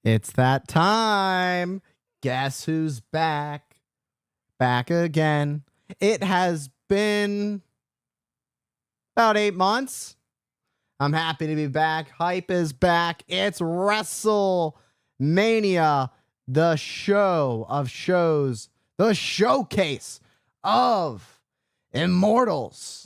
It's that time. Guess who's back? Back again. It has been about 8 months. I'm happy to be back. Hype is back. It's Wrestlemania, the show of shows, the showcase of immortals.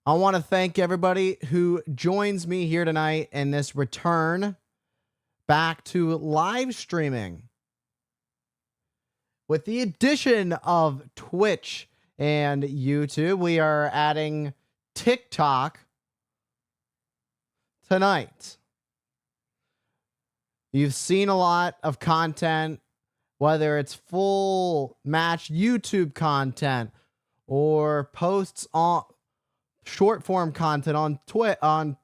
I want to thank everybody who joins me here tonight in this return back to live streaming. With the addition of Twitch and YouTube, we are adding TikTok tonight. You've seen a lot of content, whether it's full match YouTube content or posts on short form content on on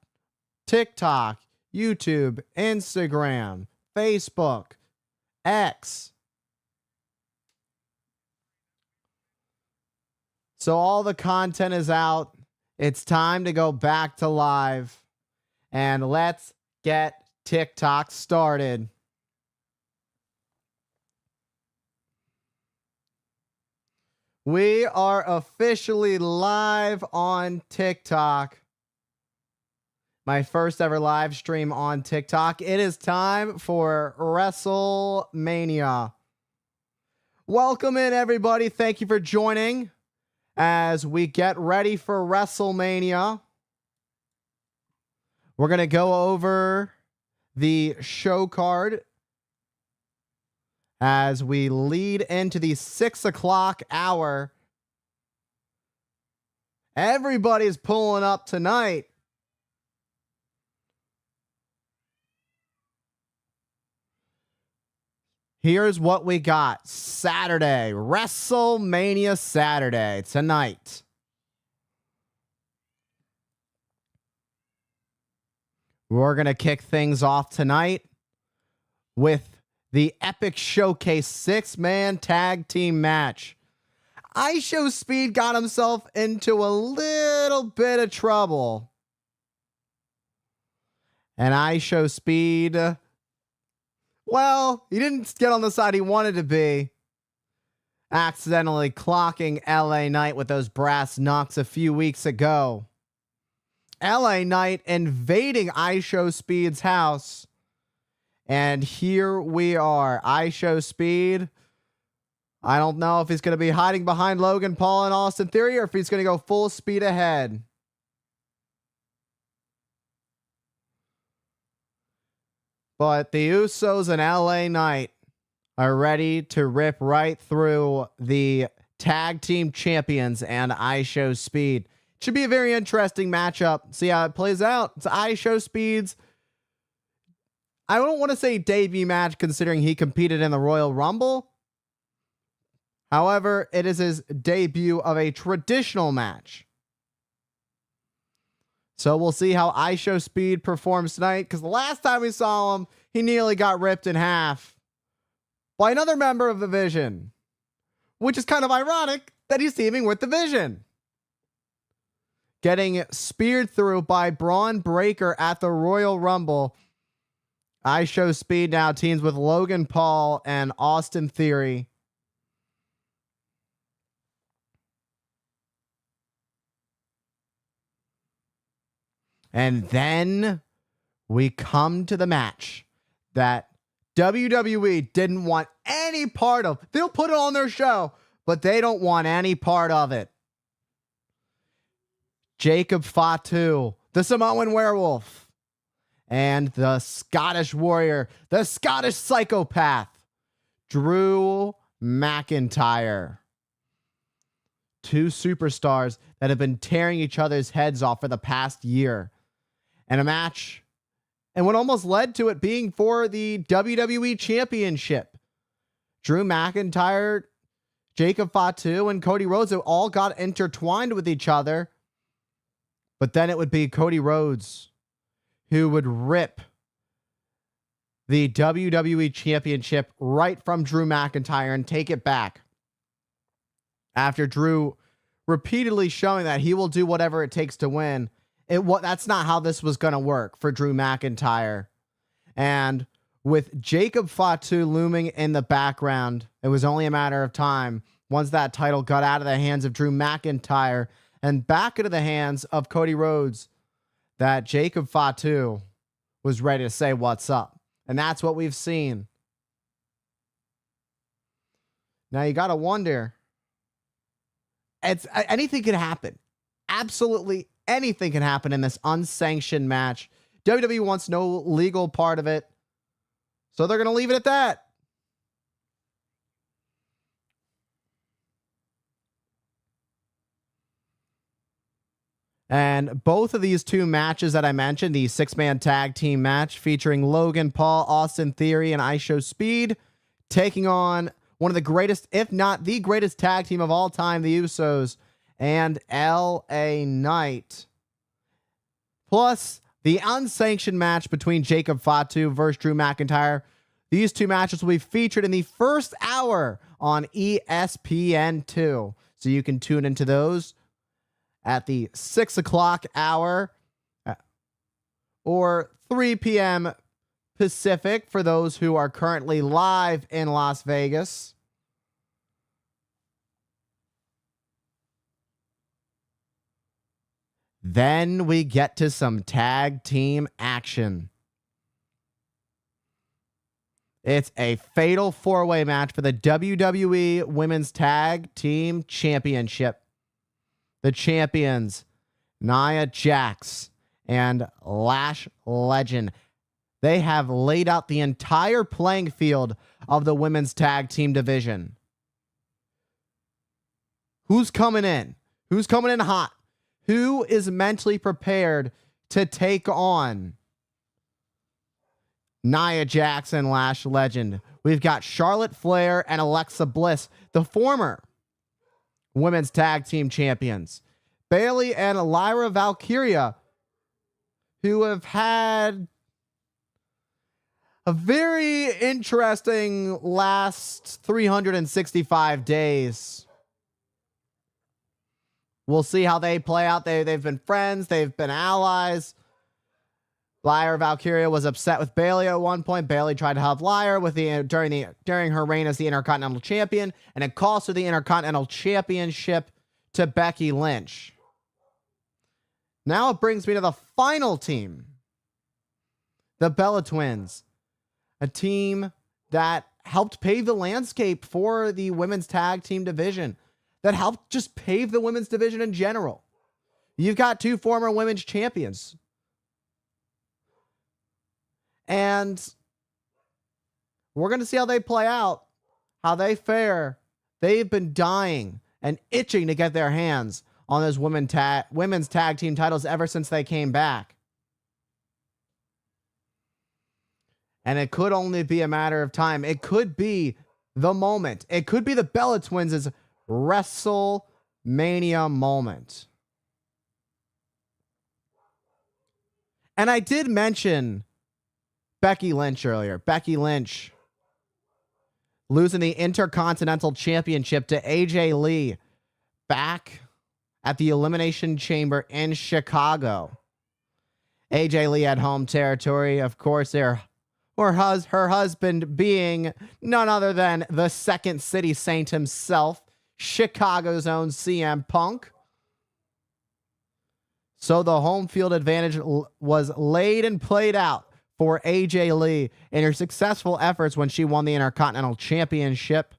TikTok, YouTube, Instagram, Facebook, X. So all the content is out. It's time to go back to live. And let's get TikTok started. We are officially live on TikTok. My first ever live stream on TikTok. It is time for Wrestlemania. Welcome in, everybody. Thank you for joining as we get ready for Wrestlemania. We're going to go over the show card as we lead into the 6 o'clock hour. Everybody's pulling up tonight. Here's what we got. Saturday, WrestleMania Saturday, tonight. We're going to kick things off tonight with the Epic Showcase 6-man tag team match. IShowSpeed got himself into a little bit of trouble. And IShowSpeed, well, he didn't get on the side he wanted to be, accidentally clocking LA Knight with those brass knucks a few weeks ago. LA Knight invading IShowSpeed's house. And here we are. IShowSpeed. I don't know if he's going to be hiding behind Logan Paul and Austin Theory or if he's going to go full speed ahead. But the Usos and LA Knight are ready to rip right through the tag team champions and IShowSpeed. Should be a very interesting matchup. See how it plays out. It's IShowSpeed's, I don't want to say debut match considering he competed in the Royal Rumble. However, it is his debut of a traditional match. So we'll see how IShowSpeed performs tonight, because the last time we saw him, he nearly got ripped in half by another member of the Vision, which is kind of ironic that he's teaming with the Vision. Getting speared through by Braun Breaker at the Royal Rumble. IShowSpeed now teams with Logan Paul and Austin Theory. And then we come to the match that WWE didn't want any part of. They'll put it on their show, but they don't want any part of it. Jacob Fatu, the Samoan Werewolf, and the Scottish Warrior, the Scottish Psychopath, Drew McIntyre. Two superstars that have been tearing each other's heads off for the past year. And a match, and what almost led to it being for the WWE Championship. Drew McIntyre, Jacob Fatu, and Cody Rhodes all got intertwined with each other. But then it would be Cody Rhodes who would rip the WWE Championship right from Drew McIntyre and take it back. After Drew repeatedly showing that he will do whatever it takes to win That's not how this was going to work for Drew McIntyre. And with Jacob Fatu looming in the background, it was only a matter of time once that title got out of the hands of Drew McIntyre and back into the hands of Cody Rhodes that Jacob Fatu was ready to say what's up. And that's what we've seen. Now you got to wonder, anything can happen. Absolutely anything can happen in this unsanctioned match. WWE wants no legal part of it, so they're going to leave it at that. And both of these two matches that I mentioned, the 6-man tag team match featuring Logan Paul, Austin Theory, and ISHO Speed, taking on one of the greatest, if not the greatest tag team of all time, the Usos and LA Knight. Plus, the unsanctioned match between Jacob Fatu versus Drew McIntyre. These two matches will be featured in the first hour on ESPN2. So you can tune into those at the 6 o'clock hour or 3 p.m. Pacific for those who are currently live in Las Vegas. Then we get to some tag team action. It's a fatal 4-way match for the WWE Women's Tag Team Championship. The champions, Nia Jax and Lash Legend. They have laid out the entire playing field of the women's tag team division. Who's coming in? Who's coming in hot? Who is mentally prepared to take on Nia Jax and Lash Legend? We've got Charlotte Flair and Alexa Bliss, the former women's tag team champions. Bayley and Lyra Valkyria, who have had a very interesting last 365 days. We'll see how they play out. They've been friends. They've been allies. Lyra Valkyria was upset with Bayley at one point. Bayley tried to help Lyra during her reign as the Intercontinental Champion, and it cost her the Intercontinental Championship to Becky Lynch. Now it brings me to the final team, the Bella Twins, a team that helped pave the landscape for the women's tag team division, that helped just pave the women's division in general. You've got two former women's champions. And we're going to see how they play out, how they fare. They've been dying and itching to get their hands on those women's tag team titles ever since they came back. And it could only be a matter of time. It could be the moment. It could be the Bella Twins' WrestleMania moment. And I did mention Becky Lynch earlier. Becky Lynch losing the Intercontinental Championship to AJ Lee back at the Elimination Chamber in Chicago. AJ Lee at home territory, of course, her husband being none other than the Second City Saint himself, Chicago's own CM Punk. So the home field advantage was laid and played out for AJ Lee in her successful efforts when she won the Intercontinental Championship.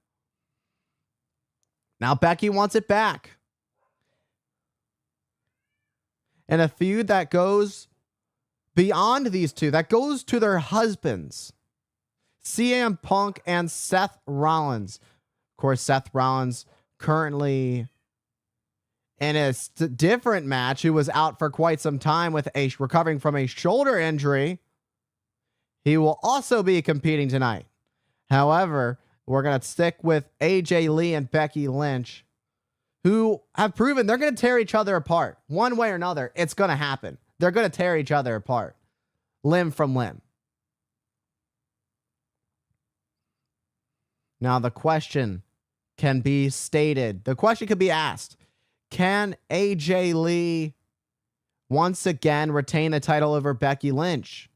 Now Becky wants it back. And a feud that goes beyond these two, that goes to their husbands, CM Punk and Seth Rollins. Of course, Seth Rollins currently in a different match, who was out for quite some time with recovering from a shoulder injury. He will also be competing tonight. However, we're going to stick with AJ Lee and Becky Lynch, who have proven they're going to tear each other apart. One way or another, it's going to happen. They're going to tear each other apart, limb from limb. Now, the question can be stated. The question could be asked. Can AJ Lee once again retain the title over Becky Lynch.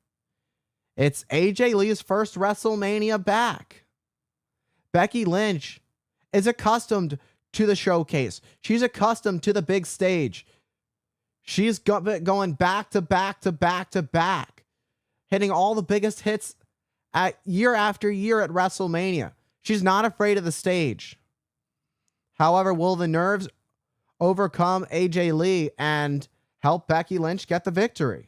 It's AJ Lee's first WrestleMania back. Becky Lynch is accustomed to the showcase. She's accustomed to the big stage. She's going back to back to back to back, hitting all the biggest hits at year after year at WrestleMania. She's not afraid of the stage. However, will the nerves overcome AJ Lee and help Becky Lynch get the victory?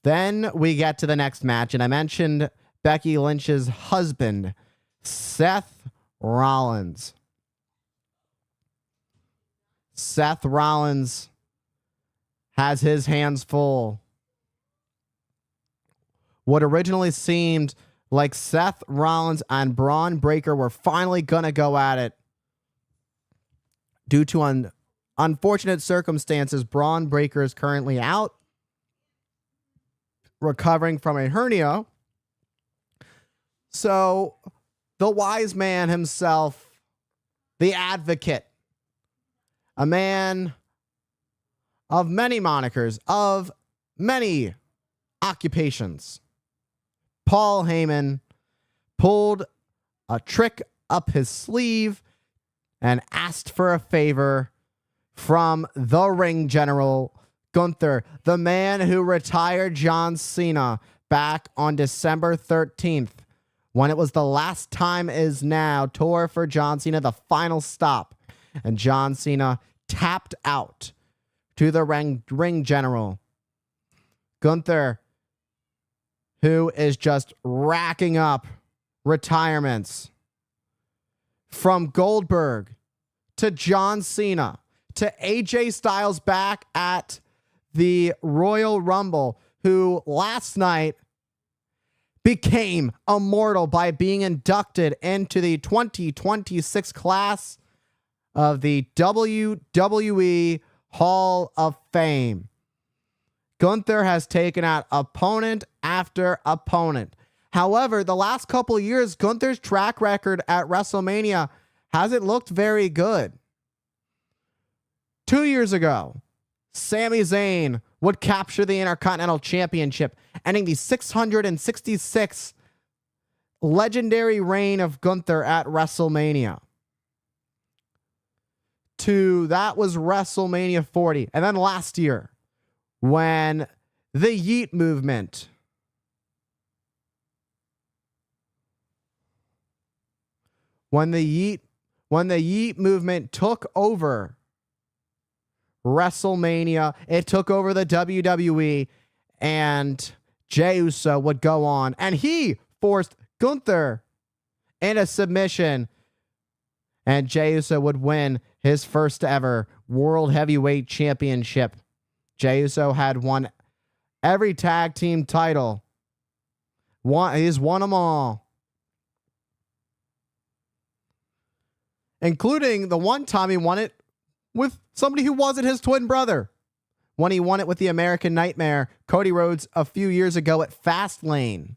Then we get to the next match, and I mentioned Becky Lynch's husband, Seth Rollins. Seth Rollins has his hands full. What originally seemed like Seth Rollins and Braun Breaker were finally going to go at it. Due to unfortunate circumstances, Braun Breaker is currently out, recovering from a hernia. So the wise man himself, the advocate, a man of many monikers, of many occupations, Paul Heyman, pulled a trick up his sleeve and asked for a favor from the ring general, Gunther, the man who retired John Cena back on December 13th, when it was the last time is now tour for John Cena, the final stop. And John Cena tapped out to the ring general, Gunther, who is just racking up retirements from Goldberg to John Cena to AJ Styles back at the Royal Rumble, who last night became immortal by being inducted into the 2026 class of the WWE Hall of Fame. Gunther has taken out opponent after opponent. However, the last couple of years, Gunther's track record at WrestleMania hasn't looked very good. 2 years ago, Sami Zayn would capture the Intercontinental Championship, ending the 666 legendary reign of Gunther at WrestleMania. That was WrestleMania 40. And then last year, when the Yeet movement took over WrestleMania, it took over the WWE, and Jey Uso would go on, and he forced Gunther in a submission, and Jey Uso would win his first ever World Heavyweight Championship. Jey Uso had won every tag team title. He's won them all, including the one time he won it with somebody who wasn't his twin brother, when he won it with the American Nightmare, Cody Rhodes, a few years ago at Fastlane,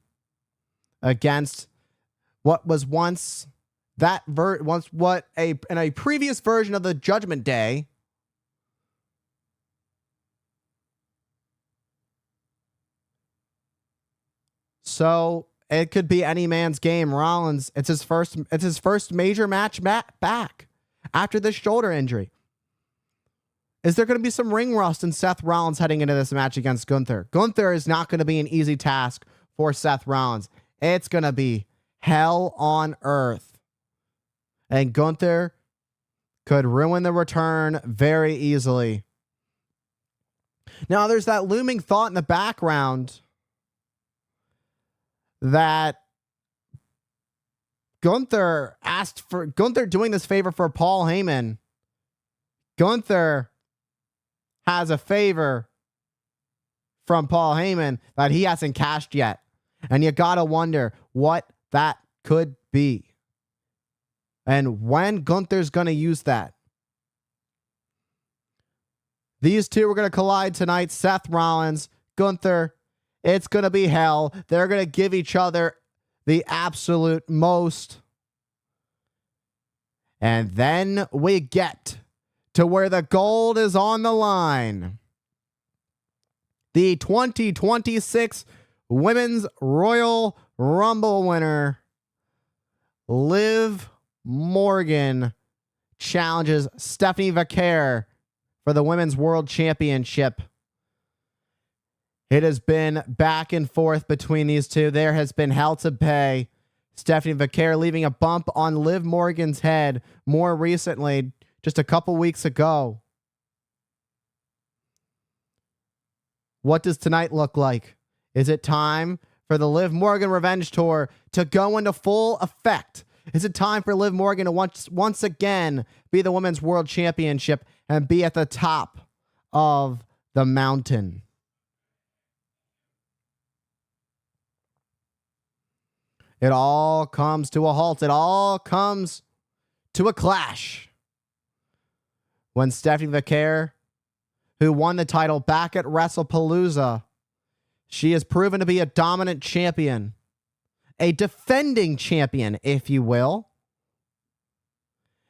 against what was once in a previous version of the Judgment Day, so it could be any man's game. Rollins, it's his first major match back after this shoulder injury. Is there going to be some ring rust in Seth Rollins heading into this match against Gunther? Gunther is not going to be an easy task for Seth Rollins. It's going to be hell on earth. And Gunther could ruin the return very easily. Now, there's that looming thought in the background that Gunther doing this favor for Paul Heyman. Gunther has a favor from Paul Heyman that he hasn't cashed yet. And you got to wonder what that could be, and when Gunther's going to use that. These two are going to collide tonight. Seth Rollins, Gunther. It's going to be hell. They're going to give each other the absolute most. And then we get to where the gold is on the line. The 2026 Women's Royal Rumble winner, Liv Morgan, challenges Stephanie Vaquer for the Women's World Championship. It has been back and forth between these two. There has been hell to pay. Stephanie Vaquer leaving a bump on Liv Morgan's head more recently, just a couple weeks ago. What does tonight look like? Is it time for the Liv Morgan Revenge Tour to go into full effect? Is it time for Liv Morgan to once again be the Women's World Championship and be at the top of the mountain? It all comes to a halt. It all comes to a clash when Stephanie Vaquer, who won the title back at WrestlePalooza, she has proven to be a dominant champion, a defending champion, if you will,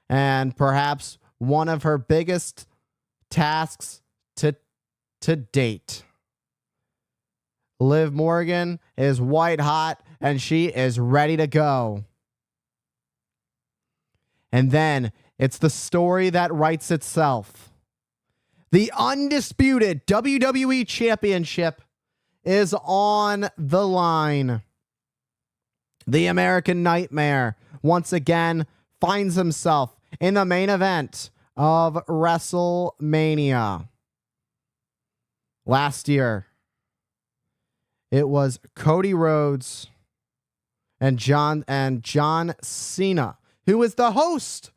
and perhaps one of her biggest tasks to date. Liv Morgan is white hot and she is ready to go. And then it's the story that writes itself. The undisputed WWE Championship is on the line. The American Nightmare once again finds himself in the main event of WrestleMania. Last year, it was Cody Rhodes and John Cena, who is the host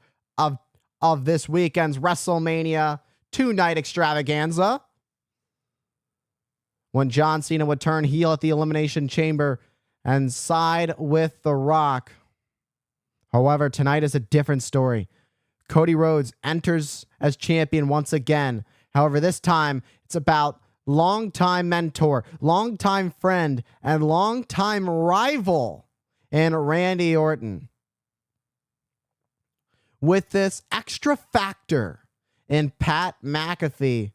of this weekend's WrestleMania 2-night extravaganza, when John Cena would turn heel at the Elimination Chamber and side with The Rock. However, tonight is a different story. Cody Rhodes enters as champion once again. However, this time it's about longtime mentor, longtime friend, and longtime rival in Randy Orton. With this extra factor in Pat McAfee,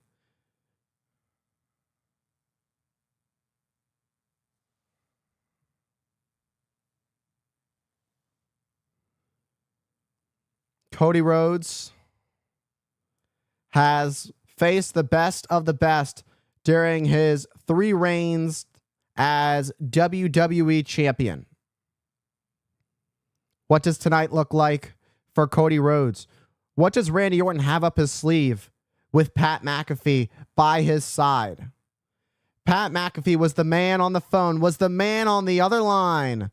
Cody Rhodes has faced the best of the best during his 3 reigns as WWE champion. What does tonight look like for Cody Rhodes? What does Randy Orton have up his sleeve with Pat McAfee by his side? Pat McAfee was the man on the phone, was the man on the other line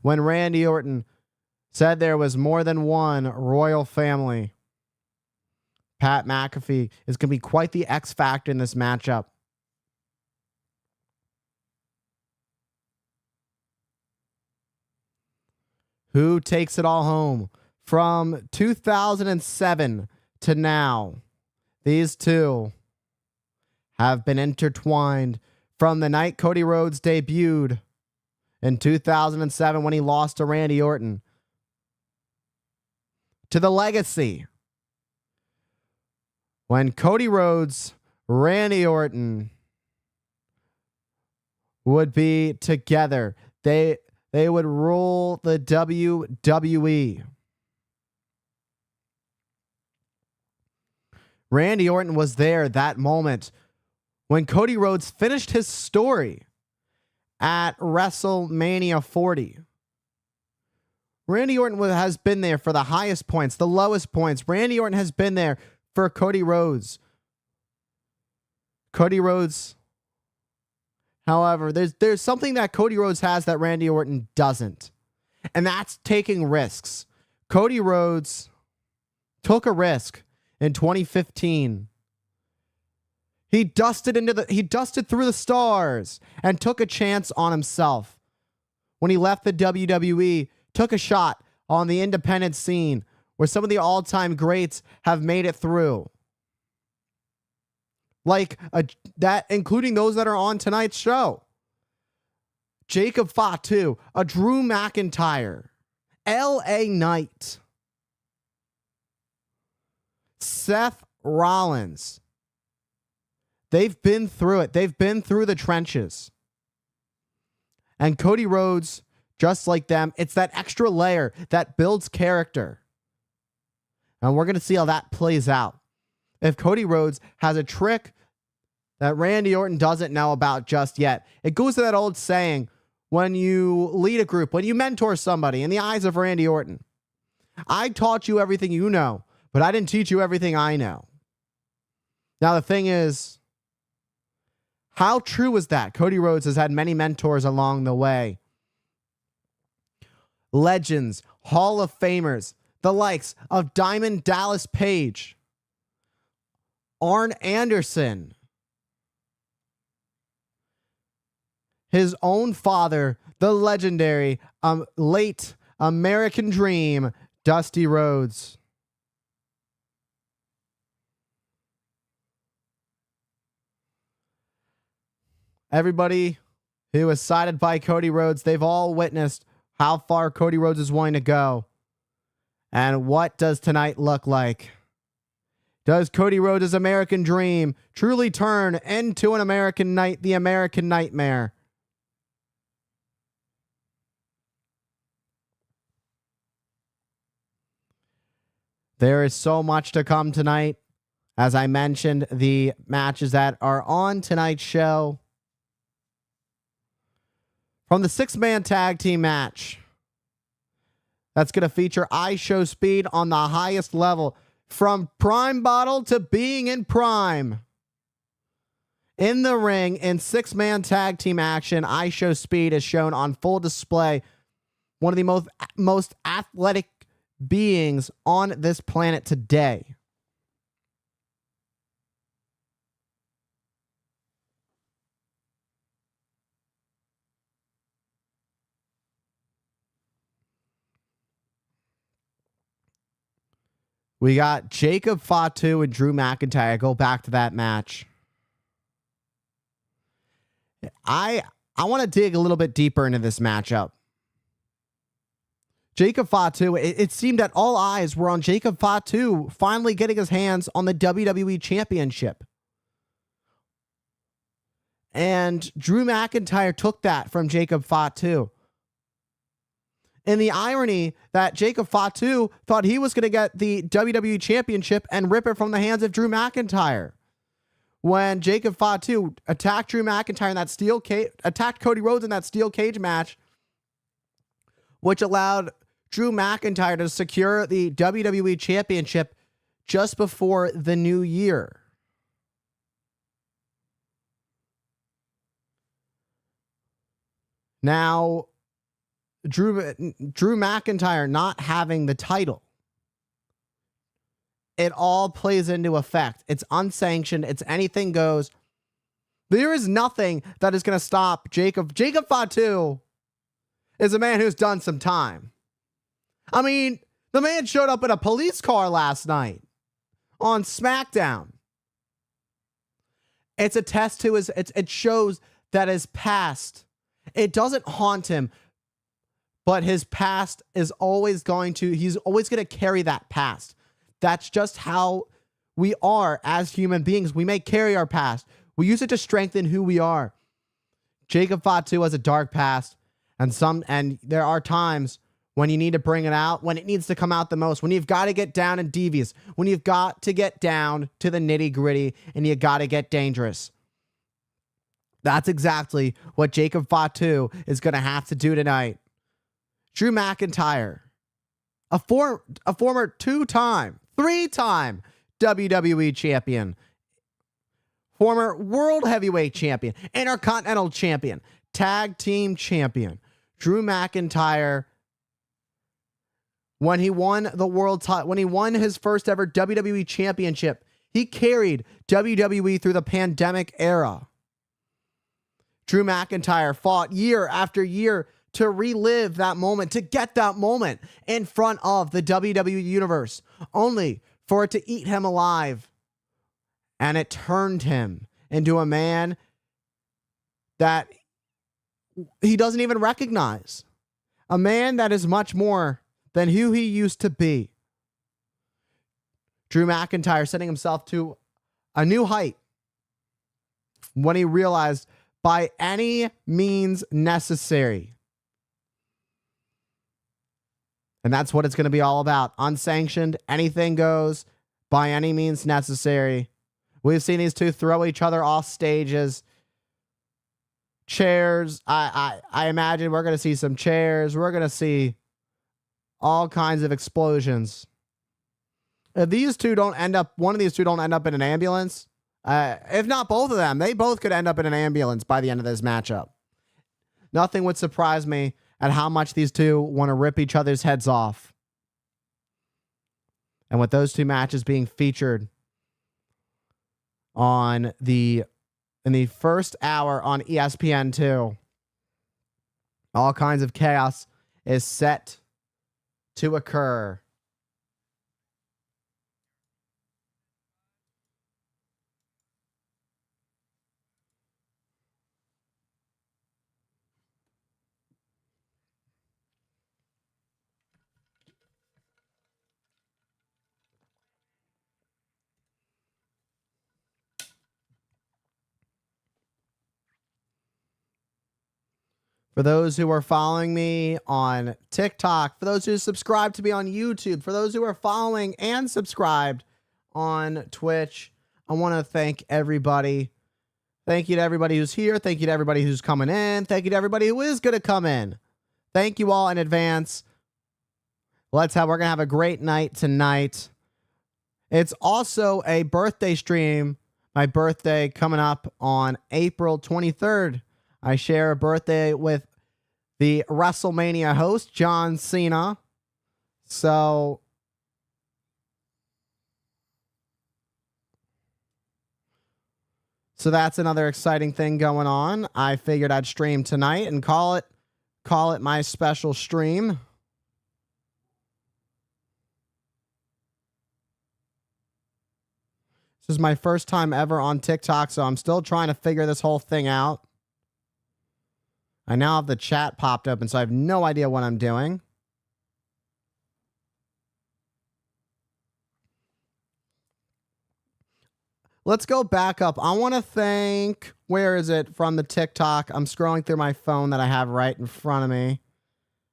when Randy Orton said there was more than one royal family. Pat McAfee is going to be quite the X factor in this matchup. Who takes it all home? From 2007 to now, these two have been intertwined from the night Cody Rhodes debuted in 2007 when he lost to Randy Orton, to the legacy when Cody Rhodes, Randy Orton would be together. They would rule the WWE. Randy Orton was there that moment when Cody Rhodes finished his story at WrestleMania 40. Randy Orton has been there for the highest points, the lowest points. Randy Orton has been there for Cody Rhodes. Cody Rhodes, however, there's something that Cody Rhodes has that Randy Orton doesn't, and that's taking risks. Cody Rhodes took a risk in 2015. He dusted through the stars and took a chance on himself. When he left the WWE, took a shot on the independent scene where some of the all-time greats have made it through. Like that, including those that are on tonight's show. Jacob Fatu, a Drew McIntyre, LA Knight. Seth Rollins. They've been through it. They've been through the trenches. And Cody Rhodes, just like them, it's that extra layer that builds character. And we're going to see how that plays out. If Cody Rhodes has a trick that Randy Orton doesn't know about just yet, it goes to that old saying, when you lead a group, when you mentor somebody, in the eyes of Randy Orton, I taught you everything you know, but I didn't teach you everything I know. Now, the thing is, how true is that? Cody Rhodes has had many mentors along the way. Legends, Hall of Famers, the likes of Diamond Dallas Page, Arn Anderson, his own father, the legendary, late American Dream, Dusty Rhodes. Everybody who was sided by Cody Rhodes, they've all witnessed how far Cody Rhodes is willing to go. And what does tonight look like? Does Cody Rhodes' American Dream truly turn into an American Night, the American Nightmare? There is so much to come tonight. As I mentioned, the matches that are on tonight's show. From the 6-man tag team match, that's going to feature I Show Speed on the highest level, from prime bottle to being in prime. In the ring, in 6-man tag team action, I Show Speed is shown on full display. One of the most athletic beings on this planet today. We got Jacob Fatu and Drew McIntyre. Go back to that match. I want to dig a little bit deeper into this matchup. Jacob Fatu, it seemed that all eyes were on Jacob Fatu finally getting his hands on the WWE Championship. And Drew McIntyre took that from Jacob Fatu. And the irony that Jacob Fatu thought he was going to get the WWE Championship and rip it from the hands of Drew McIntyre. When Jacob Fatu attacked Drew McIntyre in that steel cage, attacked Cody Rhodes in that steel cage match, which allowed Drew McIntyre to secure the WWE Championship just before the new year. Now, Drew McIntyre not having the title, it all plays into effect. It's unsanctioned. It's anything goes. There is nothing that is going to stop Jacob. Jacob Fatu is a man who's done some time. I mean, the man showed up in a police car last night on SmackDown. It's a test to his, it shows that his past, it doesn't haunt him, but his past is always he's always going to carry that past. That's just how we are as human beings. We may carry our past. We use it to strengthen who we are. Jacob Fatu has a dark past, and there are times when you need to bring it out, when it needs to come out the most, when you've got to get down and devious, when you've got to get down to the nitty gritty, and you got to get dangerous. That's exactly what Jacob Fatu is going to have to do tonight. Drew McIntyre, a former 2-time, 3-time WWE champion, former World Heavyweight champion, Intercontinental champion, Tag Team champion. Drew McIntyre, when he won the world title, when he won his first ever WWE championship, he carried WWE through the pandemic era. Drew McIntyre fought year after year to relive that moment, to get that moment in front of the WWE Universe, only for it to eat him alive. And it turned him into a man that he doesn't even recognize. A man that is much more than who he used to be. Drew McIntyre setting himself to a new height when he realized by any means necessary. And that's what it's going to be all about. Unsanctioned, anything goes, by any means necessary. We've seen these two throw each other off stages. Chairs. I imagine we're going to see some chairs. We're going to see all kinds of explosions. If these two don't end up, one of these two don't end up in an ambulance, if not both of them, they both could end up in an ambulance by the end of this matchup. Nothing would surprise me at how much these two want to rip each other's heads off. And with those two matches being featured in the first hour on ESPN2, all kinds of chaos is set to occur. For those who are following me on TikTok, for those who subscribe to me on YouTube, for those who are following and subscribed on Twitch, I want to thank everybody. Thank you to everybody who's here. Thank you to everybody who's coming in. Thank you to everybody who is going to come in. Thank you all in advance. We're going to have a great night tonight. It's also a birthday stream. My birthday coming up on April 23rd. I share a birthday with the Wrestlemania host, John Cena. So that's another exciting thing going on. I figured I'd stream tonight and call it my special stream. This is my first time ever on TikTok, so I'm still trying to figure this whole thing out. I now have the chat popped open, so I have no idea what I'm doing. Let's go back up. I want to thank, where is it from the TikTok? I'm scrolling through my phone that I have right in front of me.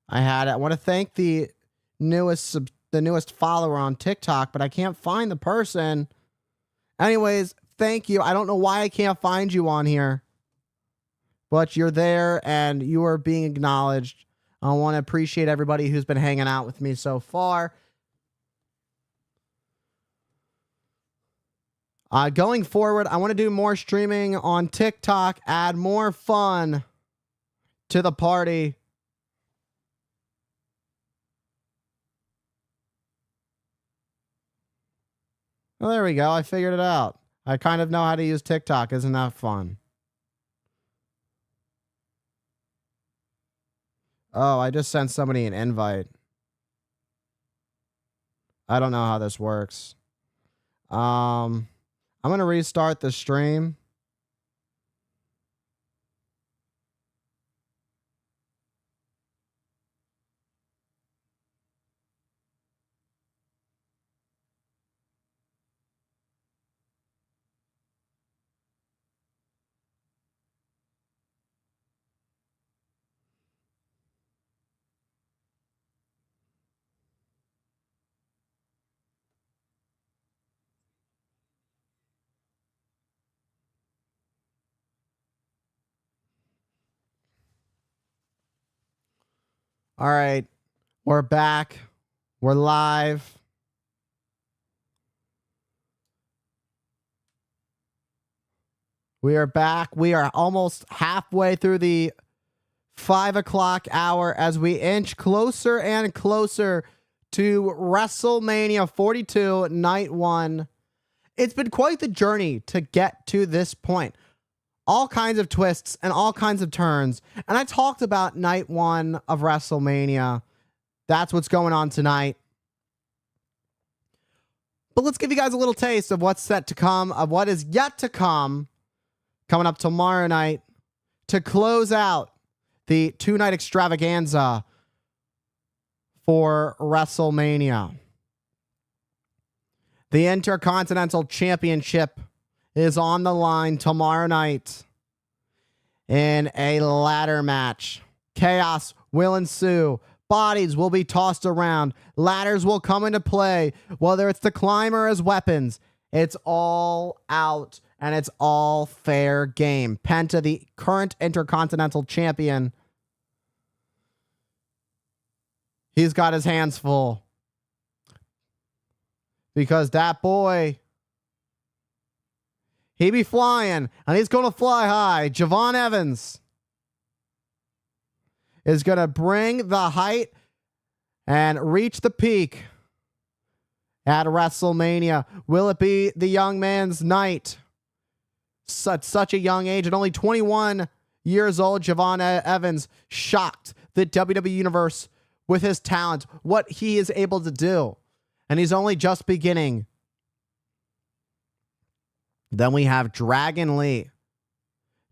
I want to thank the newest follower on TikTok, but I can't find the person. Anyways, thank you. I don't know why I can't find you on here, but you're there and you are being acknowledged. I want to appreciate everybody who's been hanging out with me so far. Going forward, I want to do more streaming on TikTok, add more fun to the party. Well, there we go. I figured it out. I kind of know how to use TikTok. Isn't that fun? Oh, I just sent somebody an invite. I don't know how this works. I'm going to restart the stream. All right, we're back. We're live. We are back. We are almost halfway through the 5 o'clock hour as we inch closer and closer to WrestleMania 42, Night 1. It's been quite the journey to get to this point. All kinds of twists and all kinds of turns. And I talked about Night 1 of WrestleMania. That's what's going on tonight. But let's give you guys a little taste of what's set to come, of what is yet to come, coming up tomorrow night to close out the 2-night extravaganza for WrestleMania. The Intercontinental Championship is on the line tomorrow night in a ladder match. Chaos will ensue. Bodies will be tossed around. Ladders will come into play. Whether it's the climber as weapons, it's all out and it's all fair game. Penta, the current Intercontinental Champion, he's got his hands full. Because that boy, he be flying, and he's going to fly high. Javon Evans is going to bring the height and reach the peak at WrestleMania. Will it be the young man's night? Such a young age, at only 21 years old, Javon Evans shocked the WWE Universe with his talent, what he is able to do. And he's only just beginning. Then we have Dragon Lee.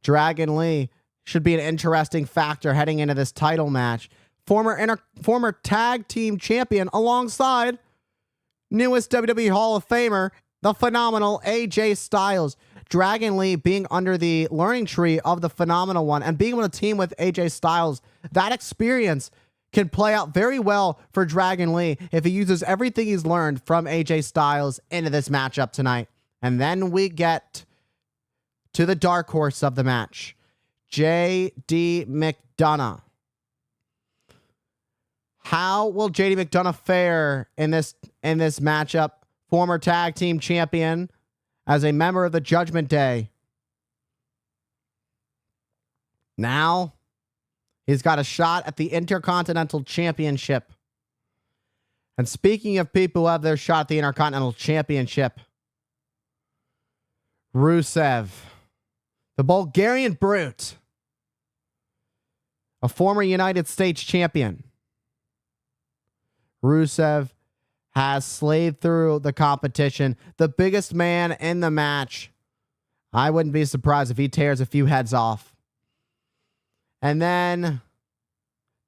Dragon Lee should be an interesting factor heading into this title match. Former tag team champion alongside newest WWE Hall of Famer, the phenomenal AJ Styles. Dragon Lee being under the learning tree of the phenomenal one and being able to team with AJ Styles, that experience can play out very well for Dragon Lee if he uses everything he's learned from AJ Styles into this matchup tonight. And then we get to the dark horse of the match, J.D. McDonough. How will J.D. McDonough fare in this matchup? Former tag team champion as a member of the Judgment Day. Now he's got a shot at the Intercontinental Championship. And speaking of people who have their shot at the Intercontinental Championship, Rusev, the Bulgarian Brute, a former United States champion. Rusev has slaved through the competition, the biggest man in the match. I wouldn't be surprised if he tears a few heads off. And then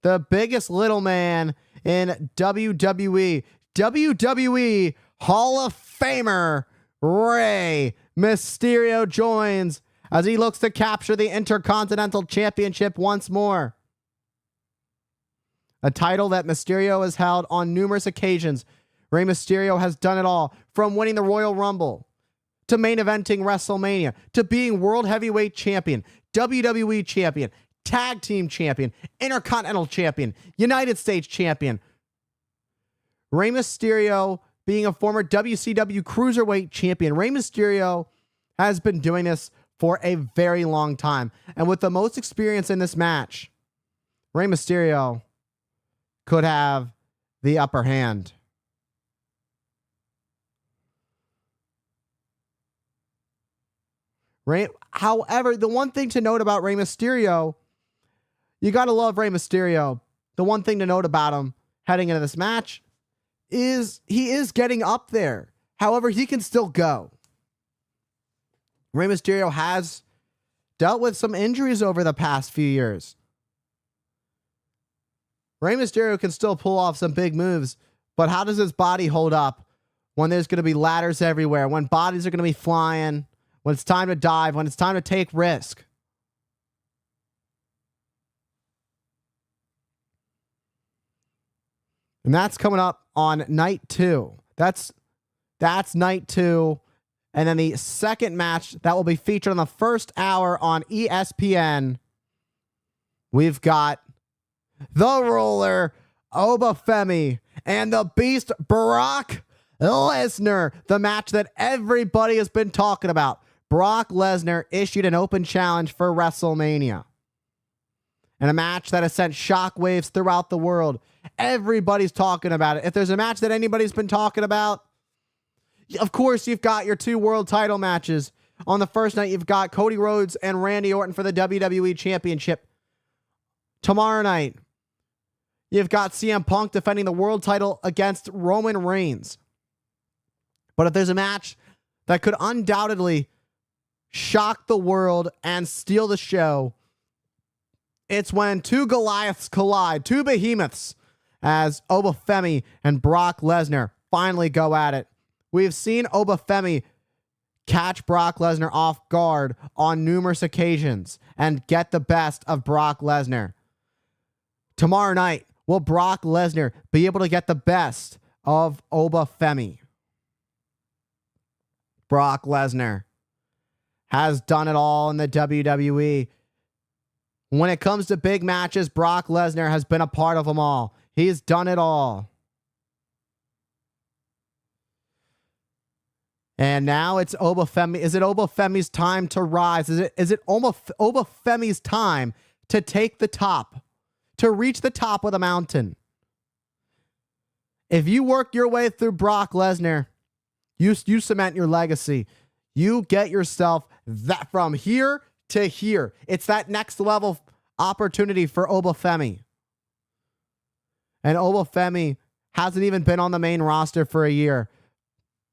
the biggest little man in WWE, WWE Hall of Famer Rey Mysterio joins as he looks to capture the Intercontinental Championship once more. A title that Mysterio has held on numerous occasions. Rey Mysterio has done it all, from winning the Royal Rumble, to main eventing WrestleMania, to being World Heavyweight Champion, WWE Champion, Tag Team Champion, Intercontinental Champion, United States Champion. Rey Mysterio being a former WCW Cruiserweight Champion. Rey Mysterio has been doing this for a very long time. And with the most experience in this match, Rey Mysterio could have the upper hand. However, the one thing to note about Rey Mysterio, you got to love Rey Mysterio. The one thing to note about him heading into this match is he is getting up there. However, he can still go. Rey Mysterio has dealt with some injuries over the past few years. Rey Mysterio can still pull off some big moves, but how does his body hold up when there's going to be ladders everywhere, when bodies are going to be flying, when it's time to dive, when it's time to take risk? And that's coming up on night 2. That's night 2. And then the second match that will be featured on the first hour on ESPN, we've got the Roller, Obafemi, and the Beast, Brock Lesnar. The match that everybody has been talking about. Brock Lesnar issued an open challenge for WrestleMania. And a match that has sent shockwaves throughout the world. Everybody's talking about it. If there's a match that anybody's been talking about, of course, you've got your 2 world title matches. On the first night, you've got Cody Rhodes and Randy Orton for the WWE Championship. Tomorrow night, you've got CM Punk defending the world title against Roman Reigns. But if there's a match that could undoubtedly shock the world and steal the show, it's when 2 Goliaths collide, 2 behemoths, as Obafemi and Brock Lesnar finally go at it. We've seen Obafemi catch Brock Lesnar off guard on numerous occasions and get the best of Brock Lesnar. Tomorrow night, will Brock Lesnar be able to get the best of Obafemi? Brock Lesnar has done it all in the WWE. When it comes to big matches, Brock Lesnar has been a part of them all. He's done it all. And now it's Obafemi. Is it Obafemi's time to rise? Is it Obafemi's time to take the top, to reach the top of the mountain? If you work your way through Brock Lesnar, you cement your legacy. You get yourself that from here to here. It's that next level opportunity for Obafemi. And Obafemi hasn't even been on the main roster for a year.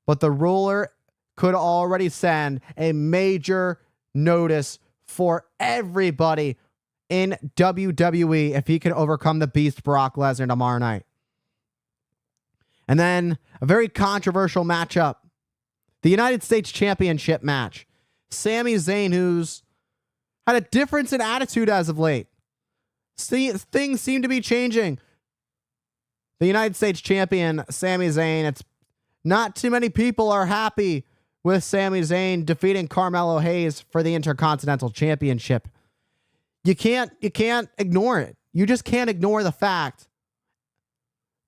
But the ruler could already send a major notice for everybody in WWE if he can overcome the beast Brock Lesnar tomorrow night. And then a very controversial matchup. The United States Championship match. Sami Zayn, who's had a difference in attitude as of late. Things seem to be changing. The United States Champion, Sami Zayn, it's not too many people are happy with Sami Zayn defeating Carmelo Hayes for the Intercontinental Championship. You can't ignore it. You just can't ignore the fact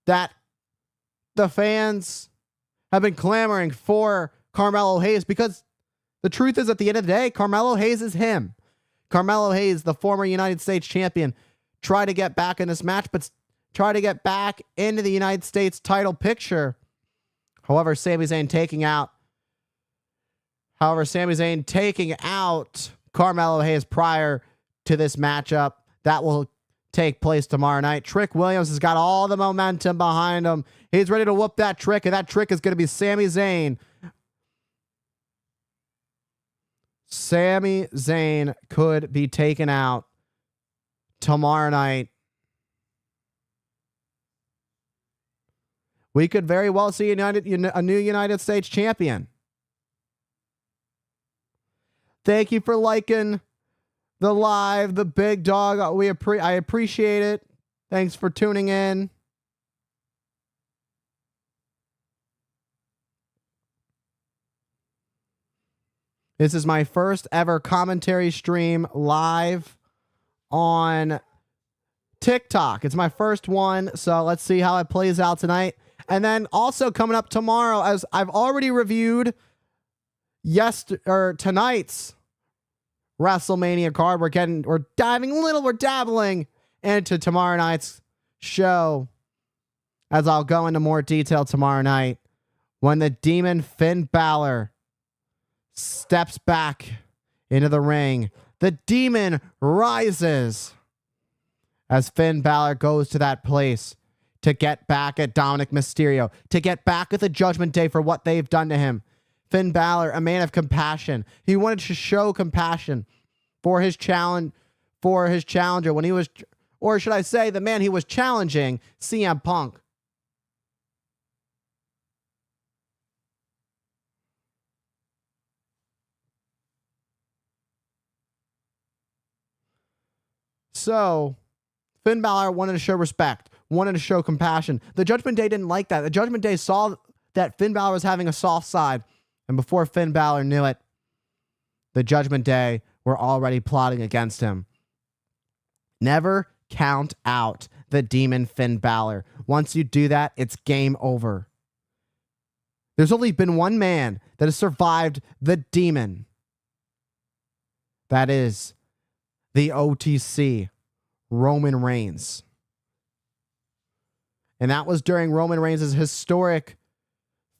that the fans have been clamoring for Carmelo Hayes, because the truth is, at the end of the day, Carmelo Hayes is him. Carmelo Hayes, the former United States champion, tried to get back in this match, but try to get back into the United States title picture. However, Sami Zayn taking out Carmelo Hayes prior to this matchup. That will take place tomorrow night. Trick Williams has got all the momentum behind him. He's ready to whoop that trick, and that trick is going to be Sami Zayn. Sami Zayn could be taken out tomorrow night. We could very well see a new United States champion. Thank you for liking the live, the big dog. I appreciate it. Thanks for tuning in. This is my first ever commentary stream live on TikTok. It's my first one, so let's see how it plays out tonight. And then also coming up tomorrow, as I've already reviewed tonight's WrestleMania card. We're dabbling into tomorrow night's show, as I'll go into more detail tomorrow night when the Demon Finn Balor steps back into the ring. The Demon rises as Finn Balor goes to that place to get back at Dominic Mysterio, to get back at the Judgment Day for what they've done to him. Finn Balor, a man of compassion. He wanted to show compassion for his challenger when he was, or should I say, the man he was challenging, CM Punk. So, Finn Balor wanted to show respect, wanted to show compassion. The Judgment Day didn't like that. The Judgment Day saw that Finn Balor was having a soft side, and before Finn Balor knew it, the Judgment Day were already plotting against him. Never count out the Demon Finn Balor. Once you do that, it's game over. There's only been one man that has survived the Demon. That is the OTC, Roman Reigns. And that was during Roman Reigns' historic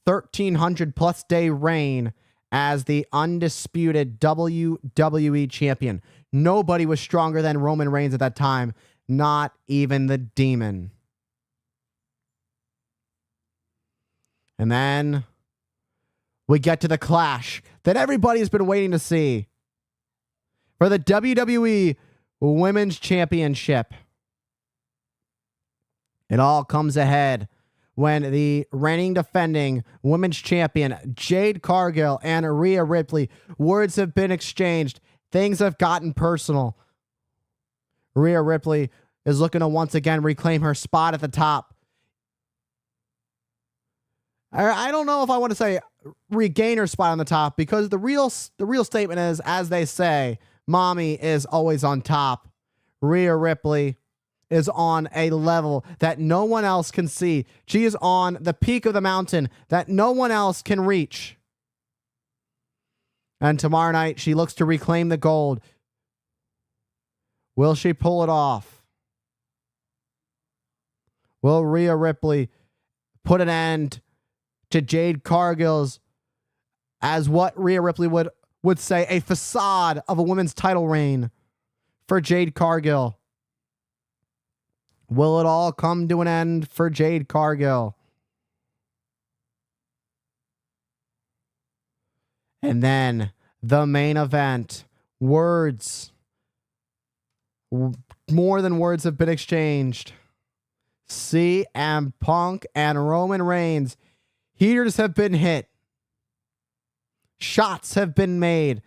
1,300 plus day reign as the undisputed WWE champion. Nobody was stronger than Roman Reigns at that time, not even the Demon. And then we get to the clash that everybody's been waiting to see for the WWE Women's Championship. It all comes ahead when the reigning defending women's champion Jade Cargill and Rhea Ripley, words have been exchanged. Things have gotten personal. Rhea Ripley is looking to once again reclaim her spot at the top. I don't know if I want to say regain her spot on the top, because the real statement is, as they say, mommy is always on top. Rhea Ripley is on a level that no one else can see. She is on the peak of the mountain that no one else can reach. And tomorrow night, she looks to reclaim the gold. Will she pull it off? Will Rhea Ripley put an end to Jade Cargill's, as what Rhea Ripley would say, a facade of a women's title reign for Jade Cargill? Will it all come to an end for Jade Cargill? And then the main event. Words. More than words have been exchanged. CM Punk and Roman Reigns. Heaters have been hit. Shots have been made.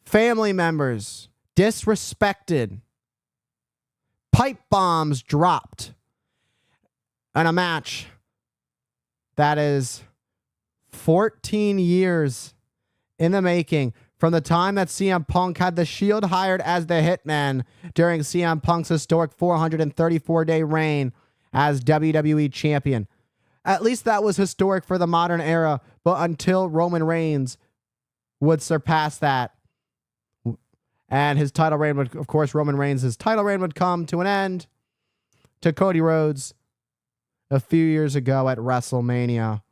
Family members disrespected. Pipe bombs dropped. And a match that is 14 years in the making, from the time that CM Punk had the Shield hired as the Hitman during CM Punk's historic 434-day reign as WWE Champion. At least that was historic for the modern era, but until Roman Reigns would surpass that, and his title reign would, of course, Roman Reigns' title reign would come to an end to Cody Rhodes a few years ago at WrestleMania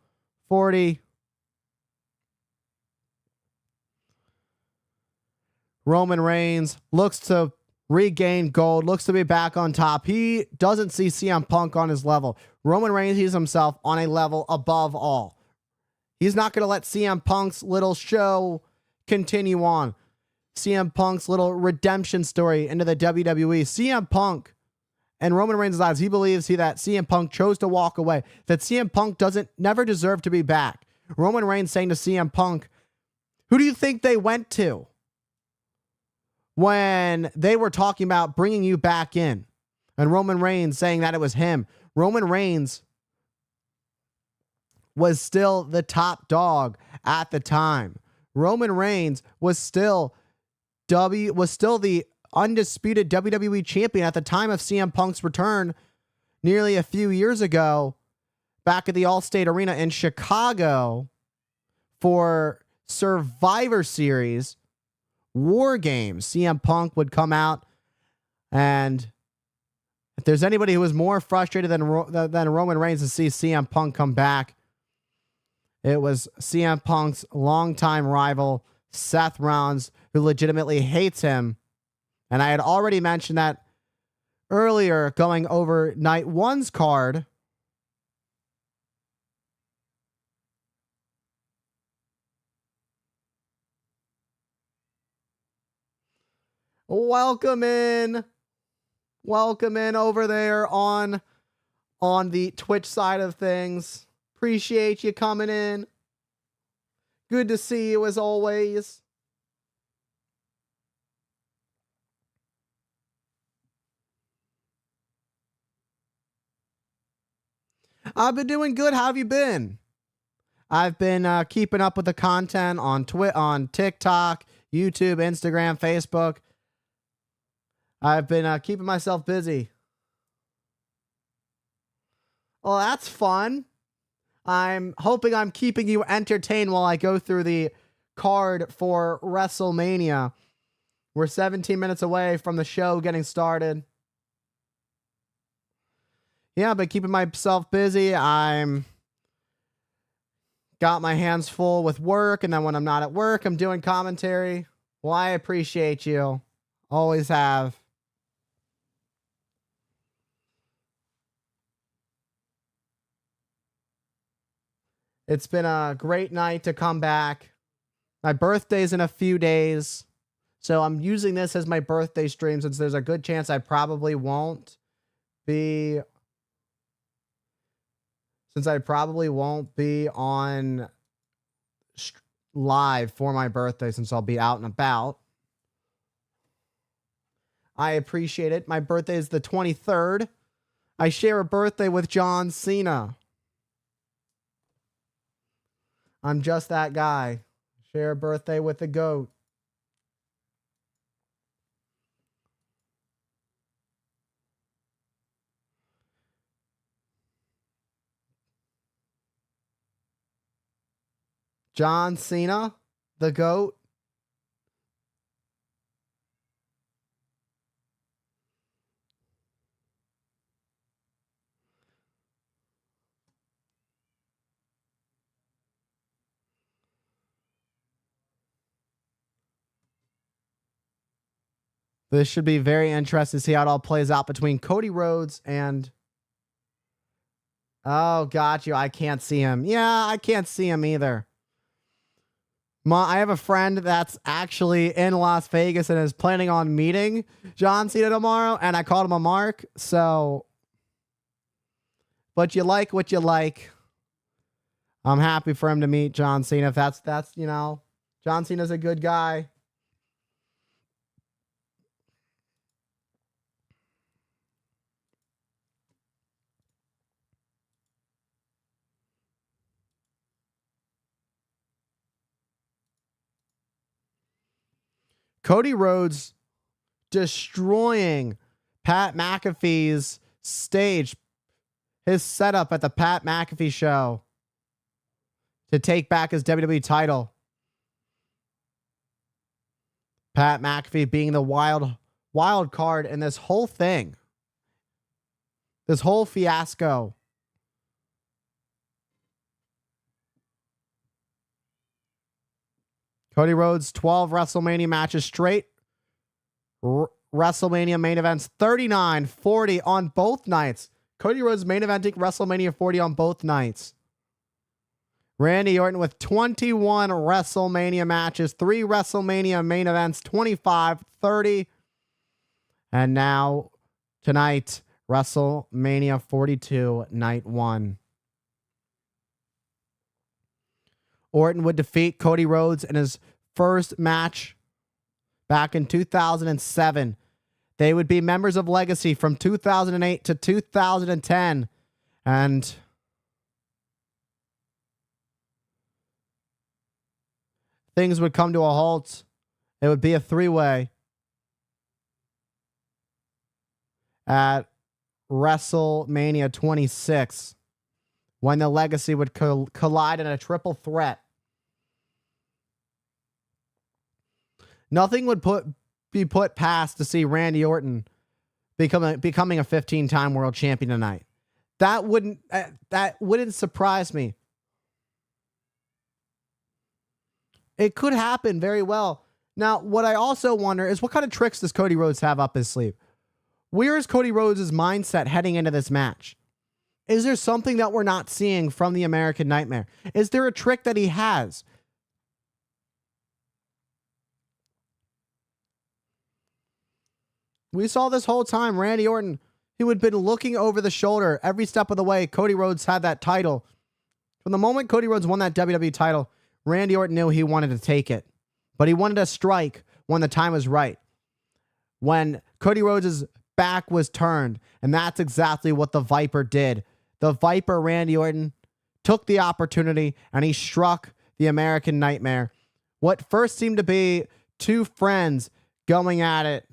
40. Roman Reigns looks to regain gold, looks to be back on top. He doesn't see CM Punk on his level. Roman Reigns sees himself on a level above all. He's not going to let CM Punk's little show continue on. CM Punk's little redemption story into the WWE. CM Punk and Roman Reigns' lives, he believes that CM Punk chose to walk away, that CM Punk never deserve to be back. Roman Reigns saying to CM Punk, who do you think they went to when they were talking about bringing you back in? And Roman Reigns saying that it was him. Roman Reigns was still the top dog at the time. Roman Reigns was still the undisputed WWE champion at the time of CM Punk's return nearly a few years ago, back at the Allstate Arena in Chicago for Survivor Series War Games. CM Punk would come out, and if there's anybody who was more frustrated than Roman Reigns to see CM Punk come back, it was CM Punk's longtime rival, Seth Rollins, who legitimately hates him. And I had already mentioned that earlier, going over night one's card. Welcome in over there on the Twitch side of things. Appreciate you coming in. Good to see you as always. I've been doing good. How have you been? I've been keeping up with the content on TikTok, YouTube, Instagram, Facebook. I've been keeping myself busy. Well, that's fun. I'm hoping I'm keeping you entertained while I go through the card for WrestleMania. We're 17 minutes away from the show getting started. Yeah, but keeping myself busy. I'm got my hands full with work, and then when I'm not at work, I'm doing commentary. Well, I appreciate you. Always have. It's been a great night to come back. My birthday's in a few days, so I'm using this as my birthday stream since there's a good chance I probably won't be. since I probably won't be on live for my birthday since I'll be out and about. I appreciate it. My birthday is the 23rd. I share a birthday with John Cena. I'm just that guy. Share a birthday with the GOAT. John Cena, the GOAT. This should be very interesting to see how it all plays out between Cody Rhodes and... Oh, got you. I can't see him. Yeah, I can't see him either. I have a friend that's actually in Las Vegas and is planning on meeting John Cena tomorrow, and I called him a mark, so... But you like what you like. I'm happy for him to meet John Cena. If that's you know, John Cena's a good guy. Cody Rhodes destroying Pat McAfee's stage, his setup at the Pat McAfee show to take back his WWE title. Pat McAfee being the wild card in this whole thing. This whole fiasco. Cody Rhodes, 12 WrestleMania matches straight. WrestleMania main events, 39, 40 on both nights. Cody Rhodes main eventing WrestleMania 40 on both nights. Randy Orton with 21 WrestleMania matches, 3 WrestleMania main events, 25, 30. And now, tonight, WrestleMania 42, night 1. Orton would defeat Cody Rhodes in his first match back in 2007. They would be members of Legacy from 2008 to 2010. And things would come to a halt. It would be a 3-way at WrestleMania 26 when the Legacy would collide in a triple threat. Nothing would be put past to see Randy Orton becoming a 15-time world champion tonight. That wouldn't surprise me. It could happen very well. Now, what I also wonder is what kind of tricks does Cody Rhodes have up his sleeve? Where is Cody Rhodes' mindset heading into this match? Is there something that we're not seeing from the American Nightmare? Is there a trick that he has? We saw this whole time, Randy Orton, he would have been looking over the shoulder every step of the way. Cody Rhodes had that title. From the moment Cody Rhodes won that WWE title, Randy Orton knew he wanted to take it. But he wanted to strike when the time was right. When Cody Rhodes' back was turned. And that's exactly what the Viper did. The Viper, Randy Orton, took the opportunity and he struck the American Nightmare. What first seemed to be two friends going at it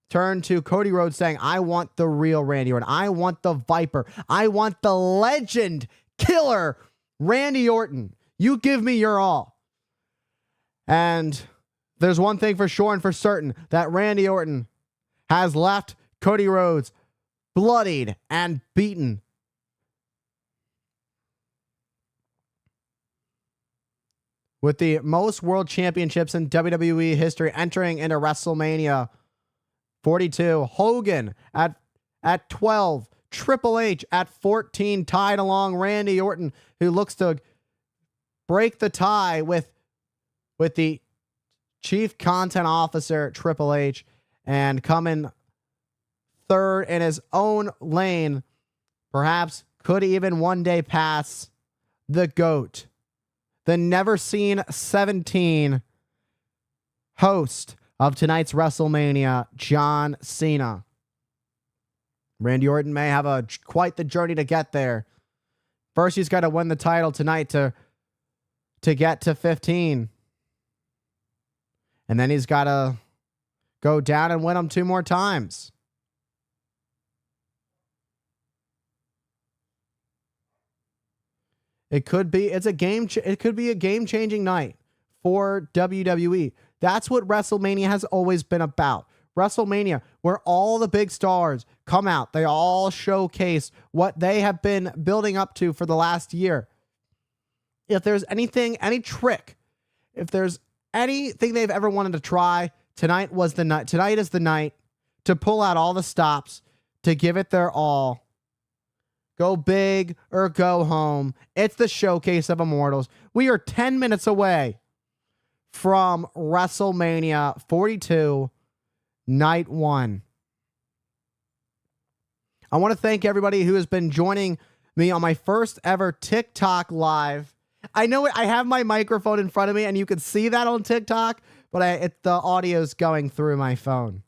turned to Cody Rhodes saying, I want the real Randy Orton. I want the Viper. I want the legend killer Randy Orton. You give me your all. And there's one thing for sure and for certain, that Randy Orton has left Cody Rhodes bloodied and beaten. With the most world championships in WWE history entering into WrestleMania 42, Hogan at 12, Triple H at 14, tied along Randy Orton, who looks to break the tie with the chief content officer, Triple H, and come in third in his own lane, perhaps could even one day pass the GOAT, the never seen 17 host of tonight's WrestleMania, John Cena. Randy Orton may have quite the journey to get there. First, he's got to win the title tonight to get to 15. And then he's got to go down and win them 2 more times. It could be a game-changing night for WWE. That's what WrestleMania has always been about. WrestleMania, where all the big stars come out. They all showcase what they have been building up to for the last year. If there's anything, any trick, if there's anything they've ever wanted to try, tonight was the night. Tonight is the night to pull out all the stops, to give it their all. Go big or go home. It's the showcase of Immortals. We are 10 minutes away from WrestleMania 42, Night 1. I want to thank everybody who has been joining me on my first ever TikTok live. I know I have my microphone in front of me and you can see that on TikTok, but the audio's going through my phone.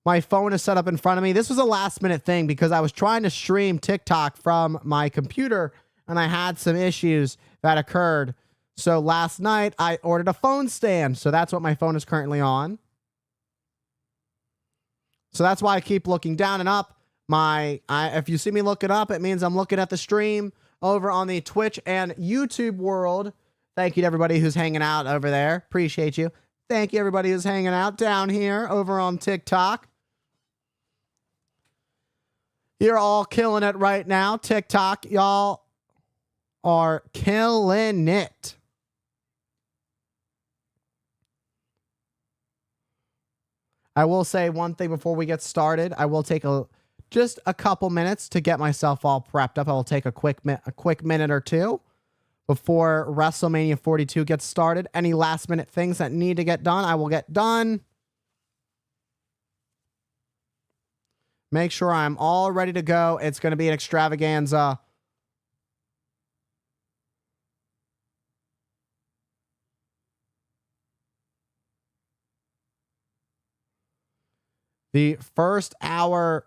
My phone is set up in front of me. This was a last minute thing because I was trying to stream TikTok from my computer and I had some issues that occurred. So last night I ordered a phone stand. So that's what my phone is currently on. So that's why I keep looking down and up. If you see me looking up, it means I'm looking at the stream over on the Twitch and YouTube world. Thank you to everybody who's hanging out over there. Appreciate you. Thank you everybody who's hanging out down here over on TikTok. You're all killing it right now. TikTok, y'all are killing it. I will say one thing before we get started. I will take just a couple minutes to get myself all prepped up. I will take a quick minute or two before WrestleMania 42 gets started. Any last minute things that need to get done, I will get done. Make sure I'm all ready to go. It's going to be an extravaganza. The first hour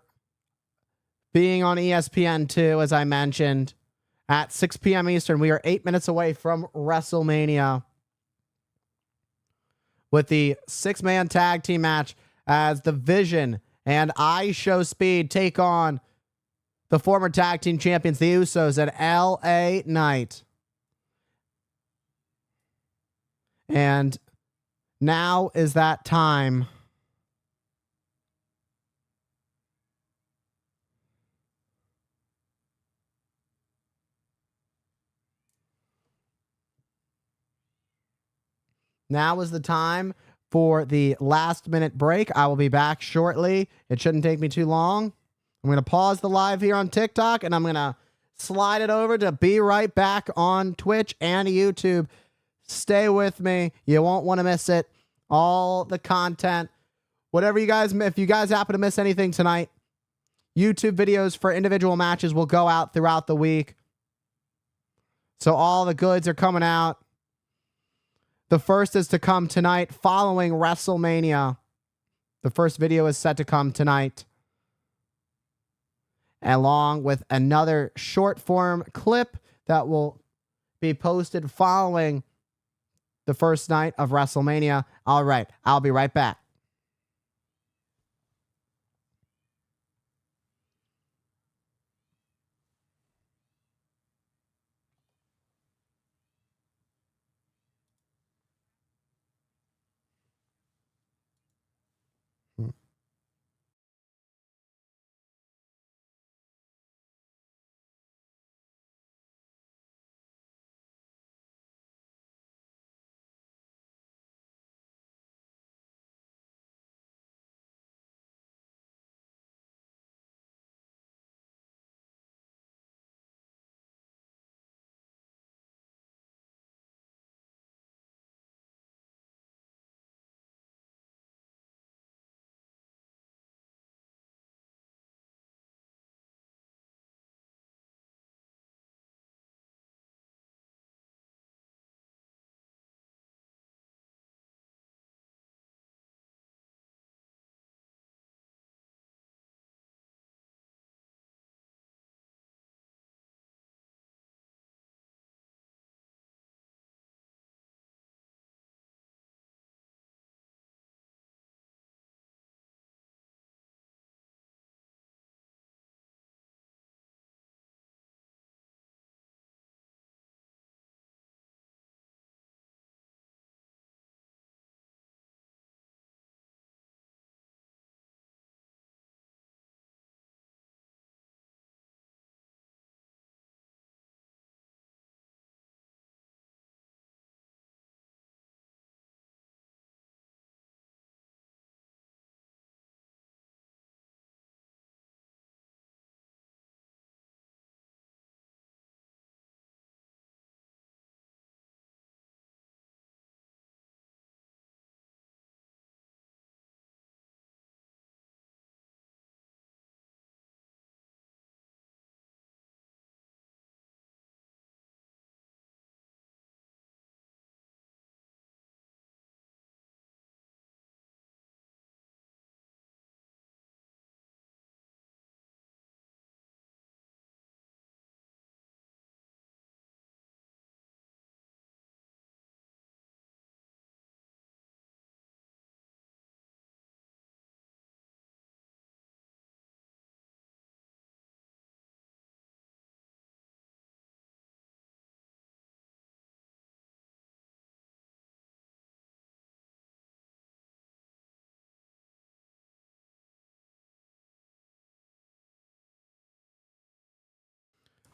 being on ESPN2, as I mentioned, at 6 p.m. Eastern. We are 8 minutes away from WrestleMania with the 6-man tag team match as The Vision and I Show Speed take on the former tag team champions, the Usos, at LA Knight. And now is that time. Now is the time for the last minute break. I will be back shortly. It shouldn't take me too long. I'm going to pause the live here on TikTok and I'm going to slide it over to be right back on Twitch and YouTube. Stay with me. You won't want to miss it. All the content, whatever you guys, if you guys happen to miss anything tonight, YouTube videos for individual matches will go out throughout the week. So all the goods are coming out. The first is to come tonight following WrestleMania. The first video is set to come tonight, along with another short form clip that will be posted following the first night of WrestleMania. All right, I'll be right back.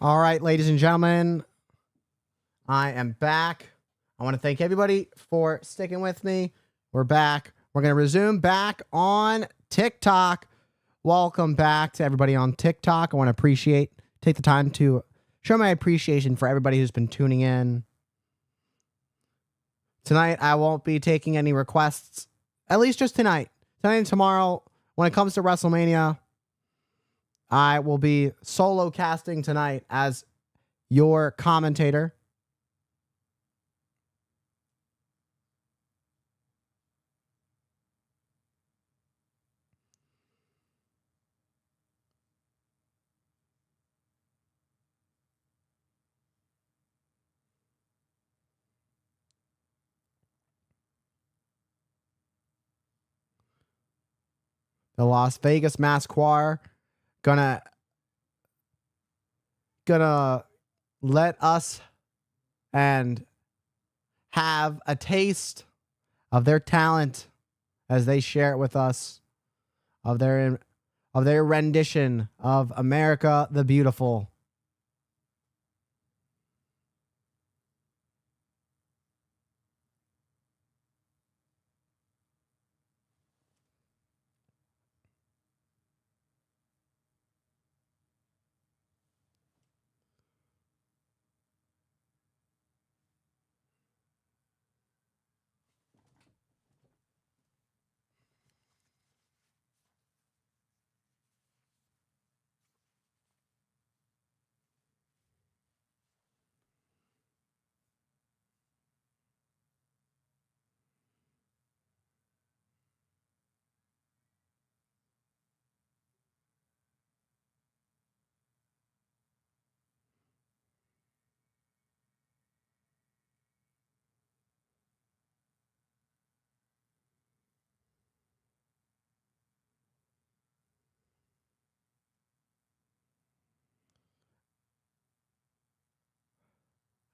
All right, ladies and gentlemen, I am back. I want to thank everybody for sticking with me. We're back. We're going to resume back on TikTok. Welcome back to everybody on TikTok. I want to take the time to show my appreciation for everybody who's been tuning in. Tonight, I won't be taking any requests, at least just tonight. Tonight and tomorrow, when it comes to WrestleMania, I will be solo casting tonight as your commentator. The Las Vegas Mask Choir gonna let us and have a taste of their talent as they share it with us, of their rendition of America the Beautiful.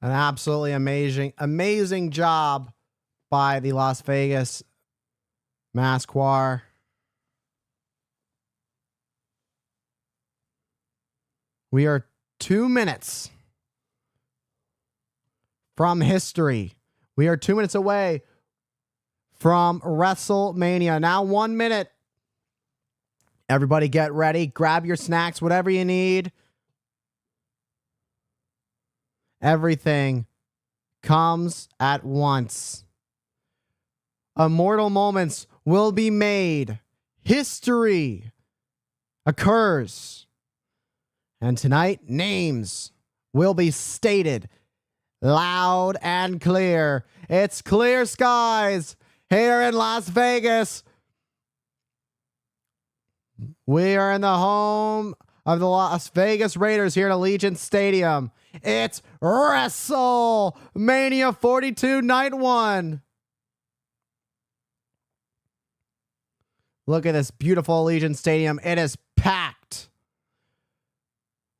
An absolutely amazing job by the Las Vegas Mask Choir. We are 2 minutes from history. We are 2 minutes away from WrestleMania. Now 1 minute. Everybody get ready. Grab your snacks, whatever you need. Everything comes at once. Immortal moments will be made. History occurs. And tonight, names will be stated loud and clear. It's clear skies here in Las Vegas. We are in the home of the Las Vegas Raiders here at Allegiant Stadium. It's WrestleMania 42 Night 1. Look at this beautiful Allegiant Stadium. It is packed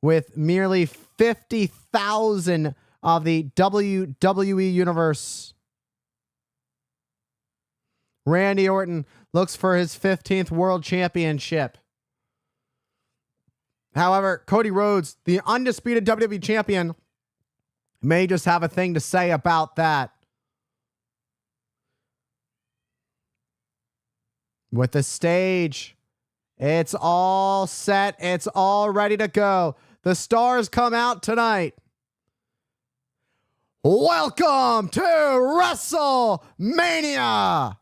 with merely 50,000 of the WWE Universe. Randy Orton looks for his 15th World Championship. However, Cody Rhodes, the undisputed WWE Champion, may just have a thing to say about that. With the stage, it's all set. It's all ready to go. The stars come out tonight. Welcome to WrestleMania.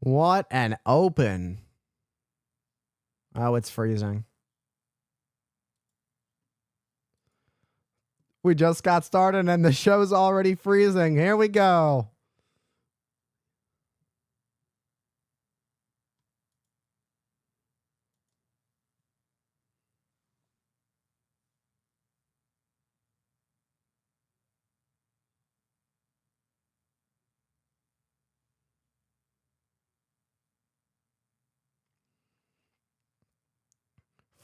What an open. Oh, it's freezing. We just got started and the show's already freezing. Here we go.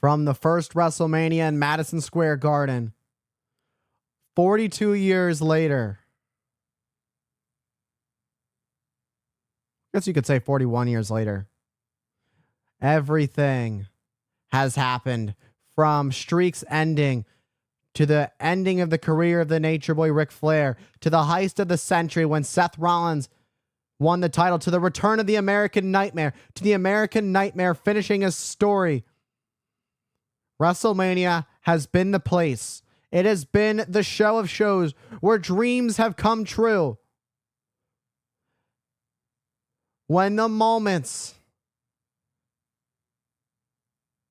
from the first WrestleMania in Madison Square Garden. 42 years later. I guess you could say 41 years later. Everything has happened, from streaks ending to the ending of the career of the Nature Boy Ric Flair, to the heist of the century when Seth Rollins won the title, to the return of the American Nightmare, to the American Nightmare finishing his story. WrestleMania has been the place. It has been the show of shows where dreams have come true. When the moments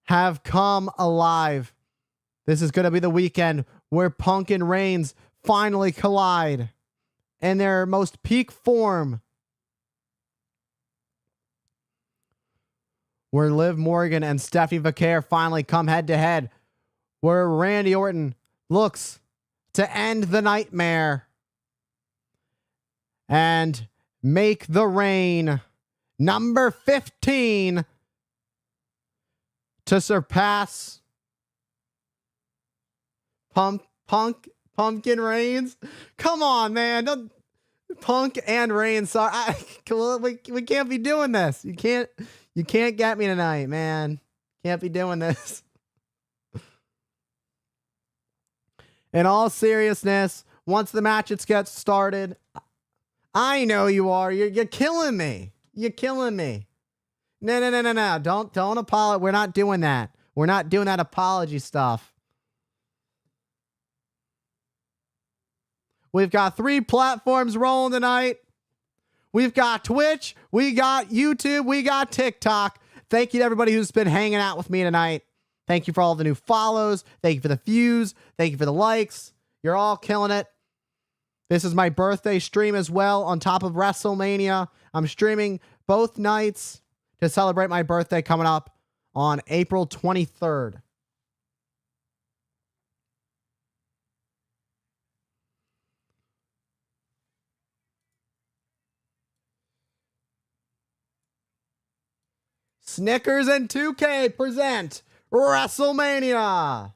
have come alive. This is going to be the weekend where Punk and Reigns finally collide in their most peak form. Where Liv Morgan and Stephanie Vaquer finally come head to head. Where Randy Orton looks to end the nightmare and make the reign number 15 to surpass Pumpkin Reigns. Come on, man. Punk and Reigns. Sorry, we can't be doing this. You can't get me tonight, man. Can't be doing this. In all seriousness, once the matches get started, I know you are. You're killing me. You're killing me. No. Don't apologize. We're not doing that. We're not doing that apology stuff. We've got 3 platforms rolling tonight. We've got Twitch, we got YouTube, we got TikTok. Thank you to everybody who's been hanging out with me tonight. Thank you for all the new follows. Thank you for the views. Thank you for the likes. You're all killing it. This is my birthday stream as well on top of WrestleMania. I'm streaming both nights to celebrate my birthday coming up on April 23rd. Snickers and 2K present WrestleMania.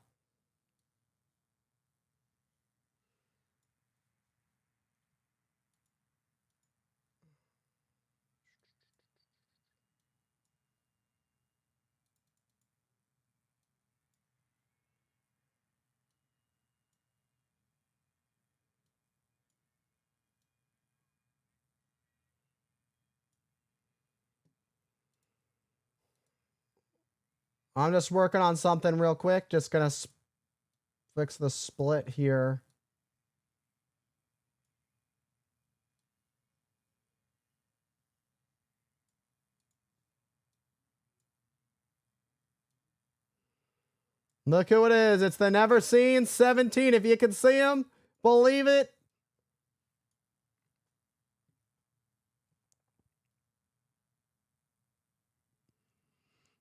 I'm just working on something real quick. Just going to fix the split here. Look who it is. It's the Never Seen 17. If you can see him, believe it.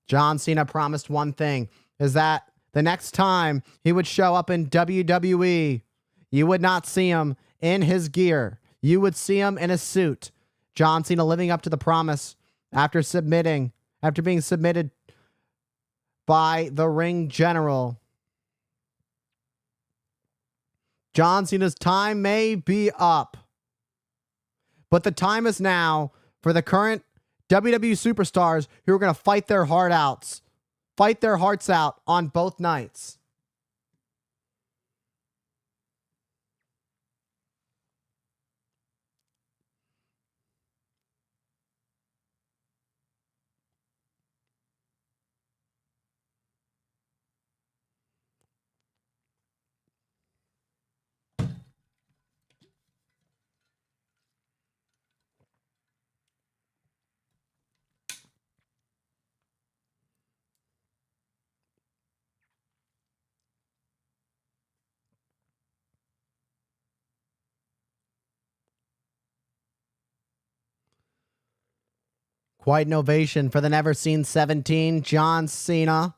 John Cena promised one thing, is that the next time he would show up in WWE, you would not see him in his gear. You would see him in a suit. John Cena living up to the promise after being submitted by the Ring General. John Cena's time may be up, but the time is now for the current WWE superstars who are going to fight their hearts out on both nights. Quite an ovation for the Never Seen 17, John Cena.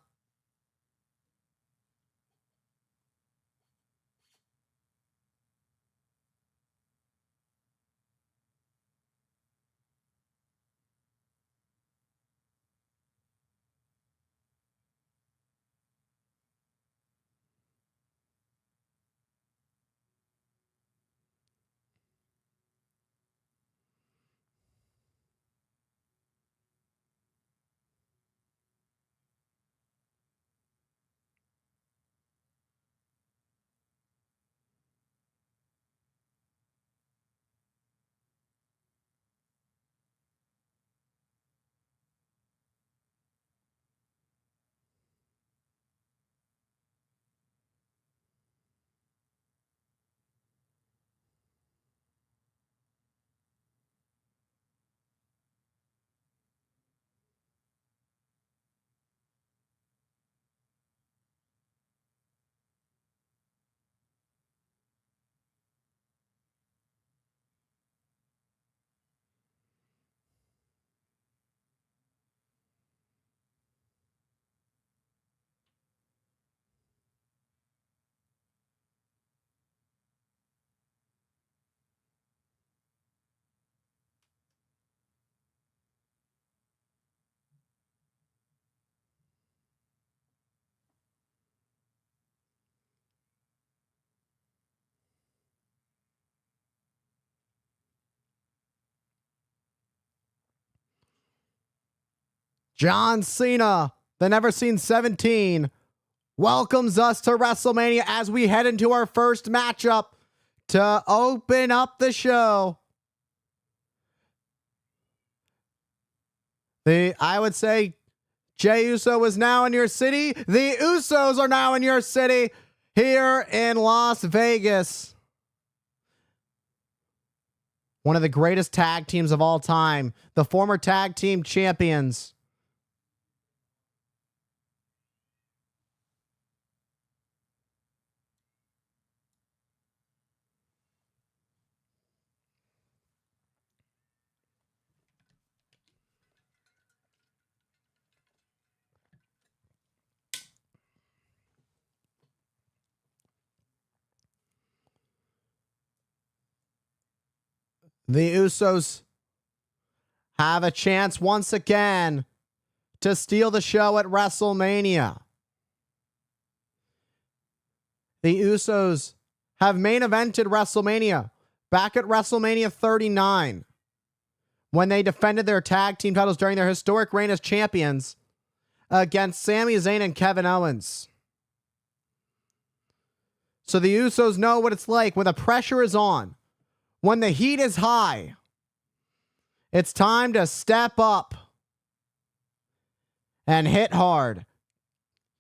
John Cena, the Never Seen 17, welcomes us to WrestleMania as we head into our first matchup to open up the show. I would say Jey Uso is now in your city. The Usos are now in your city here in Las Vegas. One of the greatest tag teams of all time. The former tag team champions. The Usos have a chance once again to steal the show at WrestleMania. The Usos have main evented WrestleMania back at WrestleMania 39 when they defended their tag team titles during their historic reign as champions against Sami Zayn and Kevin Owens. So the Usos know what it's like when the pressure is on. When the heat is high, it's time to step up and hit hard.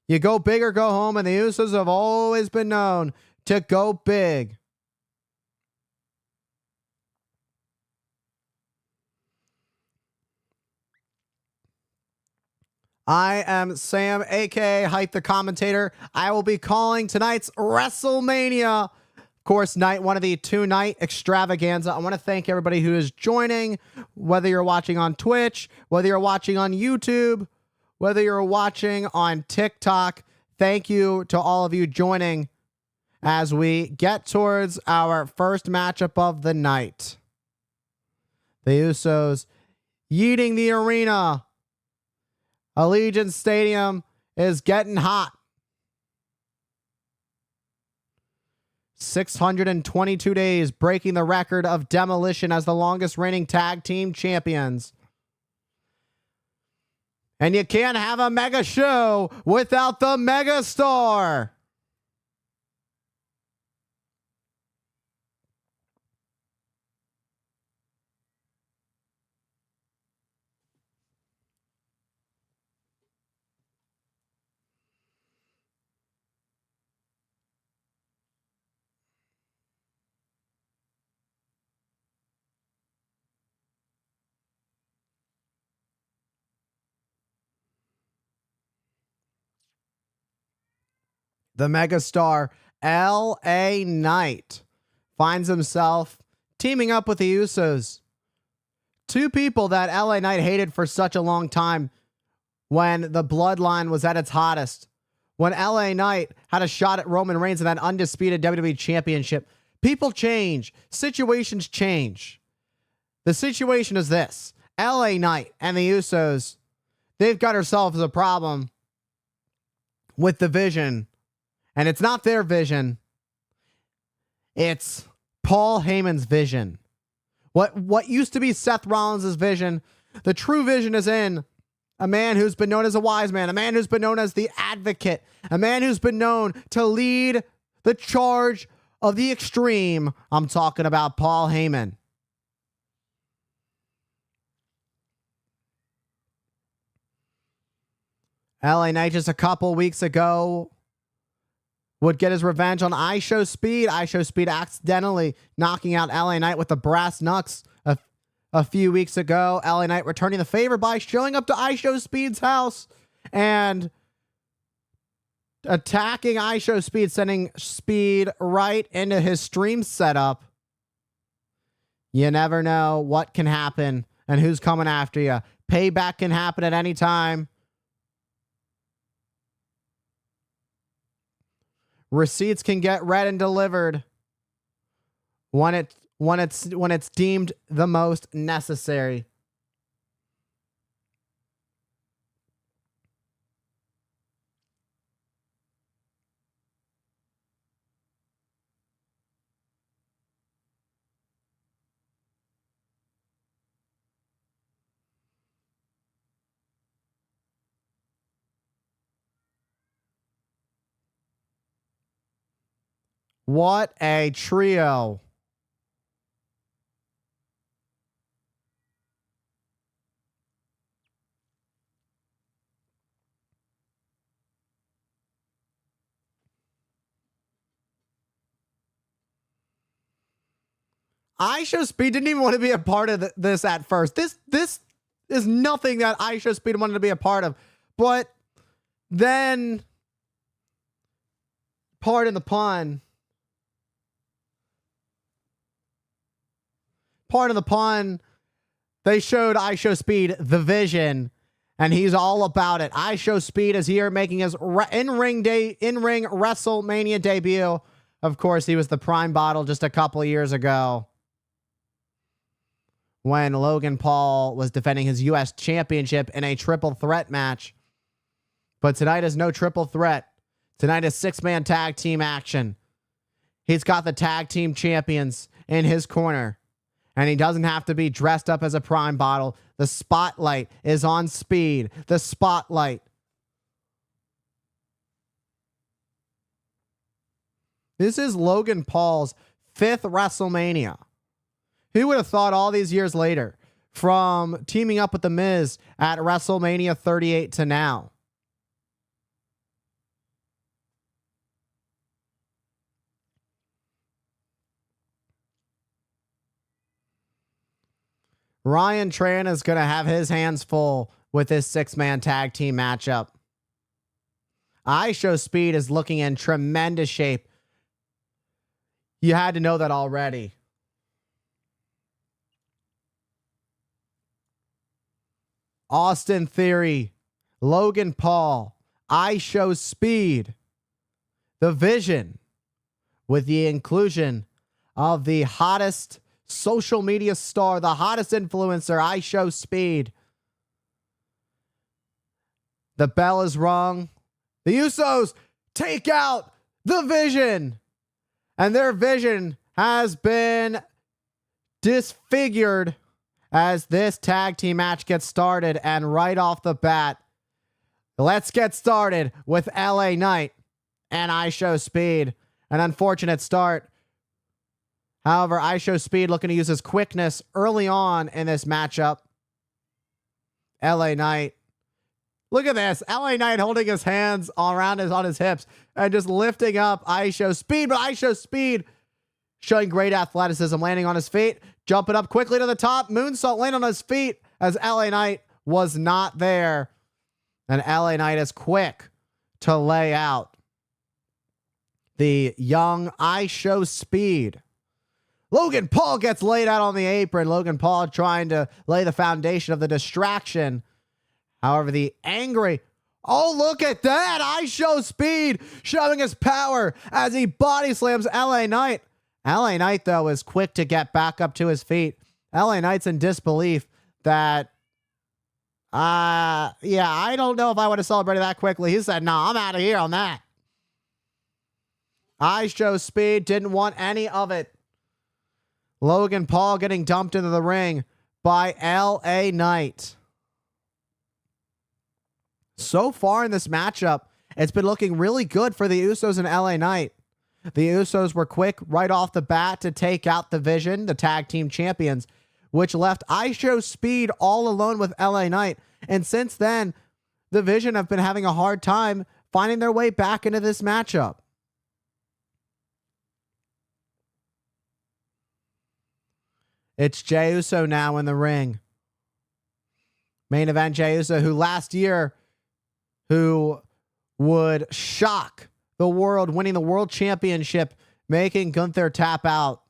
You go big or go home, and the Usos have always been known to go big. I am Sam, aka Hype the Commentator. I will be calling tonight's WrestleMania. Of course, night one of the two-night extravaganza. I want to thank everybody who is joining, whether you're watching on Twitch, whether you're watching on YouTube, whether you're watching on TikTok. Thank you to all of you joining as we get towards our first matchup of the night. The Usos yeeting the arena. Allegiant Stadium is getting hot. 622 days, breaking the record of Demolition as the longest reigning tag team champions. And you can't have a mega show without the mega star. The megastar LA Knight finds himself teaming up with the Usos. Two people that LA Knight hated for such a long time when the bloodline was at its hottest. When LA Knight had a shot at Roman Reigns in that undisputed WWE championship. People change. Situations change. The situation is this. LA Knight and the Usos, they've got ourselves a problem with the vision. And it's not their vision. It's Paul Heyman's vision. What used to be Seth Rollins' vision, the true vision is in a man who's been known as a wise man, a man who's been known as the advocate, a man who's been known to lead the charge of the extreme. I'm talking about Paul Heyman. LA Knight just a couple weeks ago would get his revenge on IShow Speed. IShow Speed accidentally knocking out LA Knight with the brass knucks a few weeks ago. LA Knight returning the favor by showing up to IShow Speed's house and attacking IShow Speed, sending Speed right into his stream setup. You never know what can happen and who's coming after you. Payback can happen at any time. Receipts can get read and delivered when it's deemed the most necessary. What a trio. IShowSpeed didn't even want to be a part of this at first. This is nothing that IShowSpeed wanted to be a part of. But then, pardon the pun, they showed IShowSpeed the vision, and he's all about it. IShowSpeed is here making his in-ring WrestleMania debut. Of course, he was the Prime Bottle just a couple of years ago when Logan Paul was defending his U.S. Championship in a triple threat match. But tonight is no triple threat. Tonight is six-man tag team action. He's got the tag team champions in his corner, and he doesn't have to be dressed up as a Prime Bottle. The spotlight is on Speed. The spotlight. This is Logan Paul's 5th WrestleMania. Who would have thought all these years later, from teaming up with The Miz at WrestleMania 38 to now? Ryan Tran is going to have his hands full with this six-man tag team matchup. IShowSpeed is looking in tremendous shape. You had to know that already. Austin Theory, Logan Paul, IShowSpeed, the Vision, with the inclusion of the hottest social media star, the hottest influencer, IShowSpeed. The bell is rung. The Usos take out the Vision, and their vision has been disfigured as this tag team match gets started. And right off the bat, let's get started with LA Knight and IShowSpeed. An unfortunate start. However, IShowSpeed looking to use his quickness early on in this matchup. LA Knight. Look at this. LA Knight holding his hands on his hips and just lifting up IShowSpeed. But IShowSpeed showing great athleticism, landing on his feet, jumping up quickly to the top, moonsault, landing on his feet as LA Knight was not there. And LA Knight is quick to lay out the young IShowSpeed. Logan Paul gets laid out on the apron. Logan Paul trying to lay the foundation of the distraction. However, the angry... Oh, look at that! IShowSpeed showing his power as he body slams LA Knight. LA Knight, though, is quick to get back up to his feet. LA Knight's in disbelief that... yeah, I don't know if I would have celebrated that quickly. He said, no, I'm out of here on that. IShowSpeed didn't want any of it. Logan Paul getting dumped into the ring by LA Knight. So far in this matchup, it's been looking really good for the Usos and LA Knight. The Usos were quick right off the bat to take out the Vision, the tag team champions, which left IShowSpeed all alone with LA Knight. And since then, the Vision have been having a hard time finding their way back into this matchup. It's Jey Uso now in the ring. Main event Jey Uso, who last year, who would shock the world, winning the world championship, making Gunther tap out.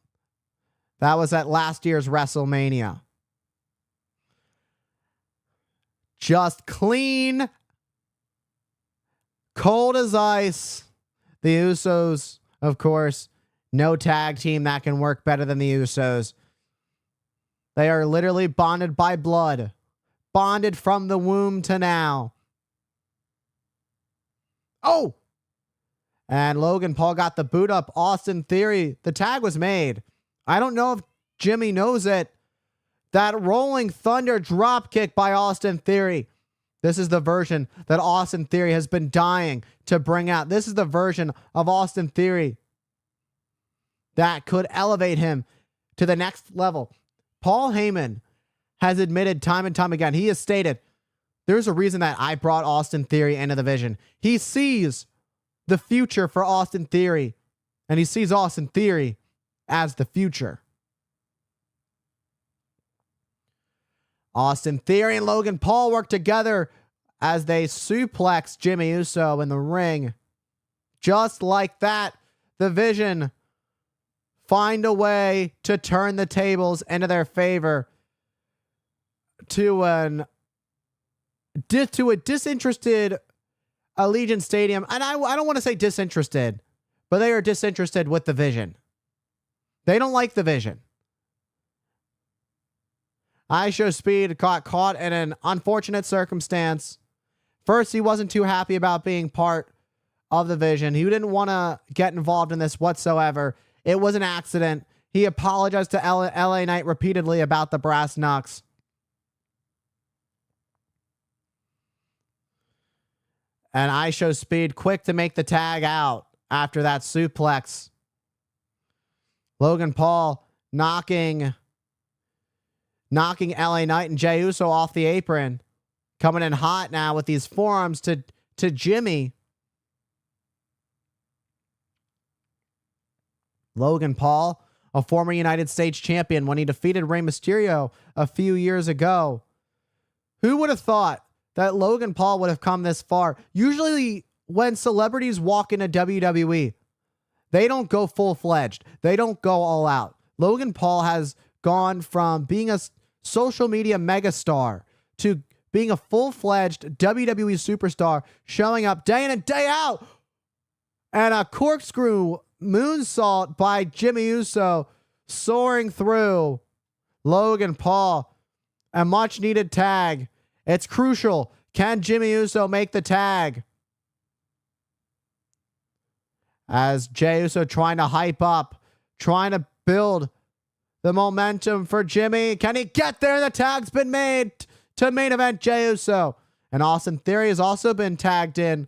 That was at last year's WrestleMania. Just clean, cold as ice. The Usos, of course, no tag team that can work better than the Usos. They are literally bonded by blood. Bonded from the womb to now. Oh! And Logan Paul got the boot up. Austin Theory. The tag was made. I don't know if Jimmy knows it. That rolling thunder drop kick by Austin Theory. This is the version that Austin Theory has been dying to bring out. This is the version of Austin Theory that could elevate him to the next level. Paul Heyman has admitted time and time again, he has stated, there's a reason that I brought Austin Theory into the division. He sees the future for Austin Theory, and he sees Austin Theory as the future. Austin Theory and Logan Paul work together as they suplex Jimmy Uso in the ring. Just like that, the Vision find a way to turn the tables into their favor to a disinterested Allegiant Stadium. And I don't want to say disinterested, but they are disinterested with the Vision. They don't like the Vision. ISO Speed got caught in an unfortunate circumstance. First, he wasn't too happy about being part of the Vision. He didn't want to get involved in this whatsoever. It was an accident. He apologized to LA Knight repeatedly about the brass knucks. And ISO Speed quick to make the tag out after that suplex. Logan Paul knocking LA Knight and Jey Uso off the apron. Coming in hot now with these forearms to Jimmy. Logan Paul, a former United States champion when he defeated Rey Mysterio a few years ago. Who would have thought that Logan Paul would have come this far? Usually when celebrities walk into WWE, they don't go full-fledged. They don't go all out. Logan Paul has gone from being a social media megastar to being a full-fledged WWE superstar, showing up day in and day out. And a corkscrew moonsault by Jimmy Uso soaring through Logan Paul. A much-needed tag. It's crucial. Can Jimmy Uso make the tag? As Jey Uso trying to hype up, trying to build the momentum for Jimmy. Can he get there? The tag's been made to main event Jey Uso. And Austin Theory has also been tagged in.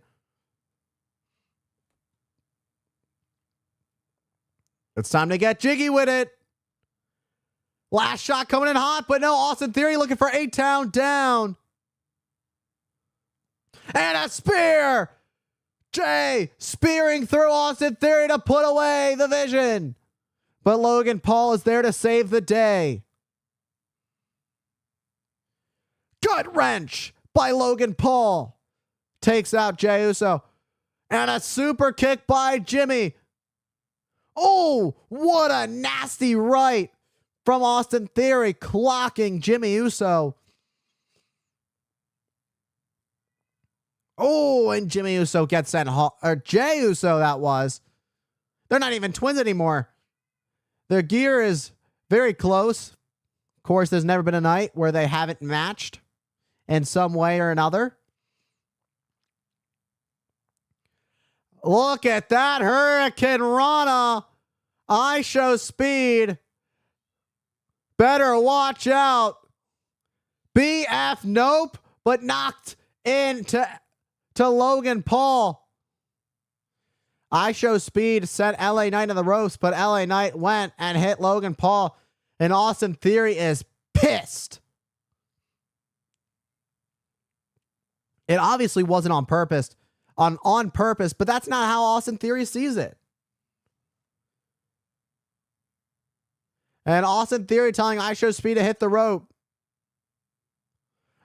It's time to get jiggy with it. Last shot coming in hot, but no, Austin Theory looking for A-Town down. And a spear. Jey spearing through Austin Theory to put away the Vision. But Logan Paul is there to save the day. Gut wrench by Logan Paul. Takes out Jey Uso. And a super kick by Jimmy. Oh, what a nasty right from Austin Theory, clocking Jimmy Uso. Oh, and Jimmy Uso gets sent or Jey Uso, that was. They're not even twins anymore. Their gear is very close. Of course, there's never been a night where they haven't matched in some way or another. Look at that Hurricane Rana. ISO Speed. Better watch out. BF nope, but knocked into Logan Paul. ISO Speed sent LA Knight in the ropes, but LA Knight went and hit Logan Paul. And Austin Theory is pissed. It obviously wasn't on purpose, but that's not how Austin Theory sees it. And Austin Theory telling ISO Speed to hit the rope.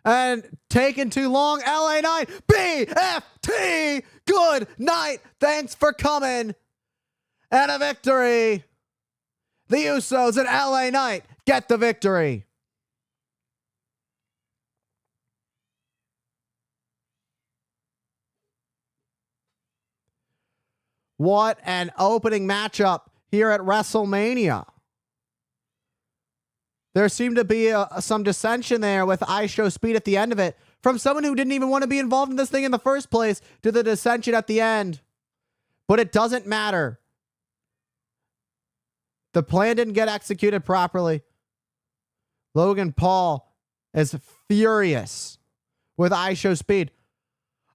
And taking too long, LA Knight, BFT, good night, thanks for coming. And a victory. The Usos and LA Knight get the victory. What an opening matchup here at WrestleMania. There seemed to be some dissension there with ISO Speed at the end of it. From someone who didn't even want to be involved in this thing in the first place to the dissension at the end. But it doesn't matter. The plan didn't get executed properly. Logan Paul is furious with ISO Speed.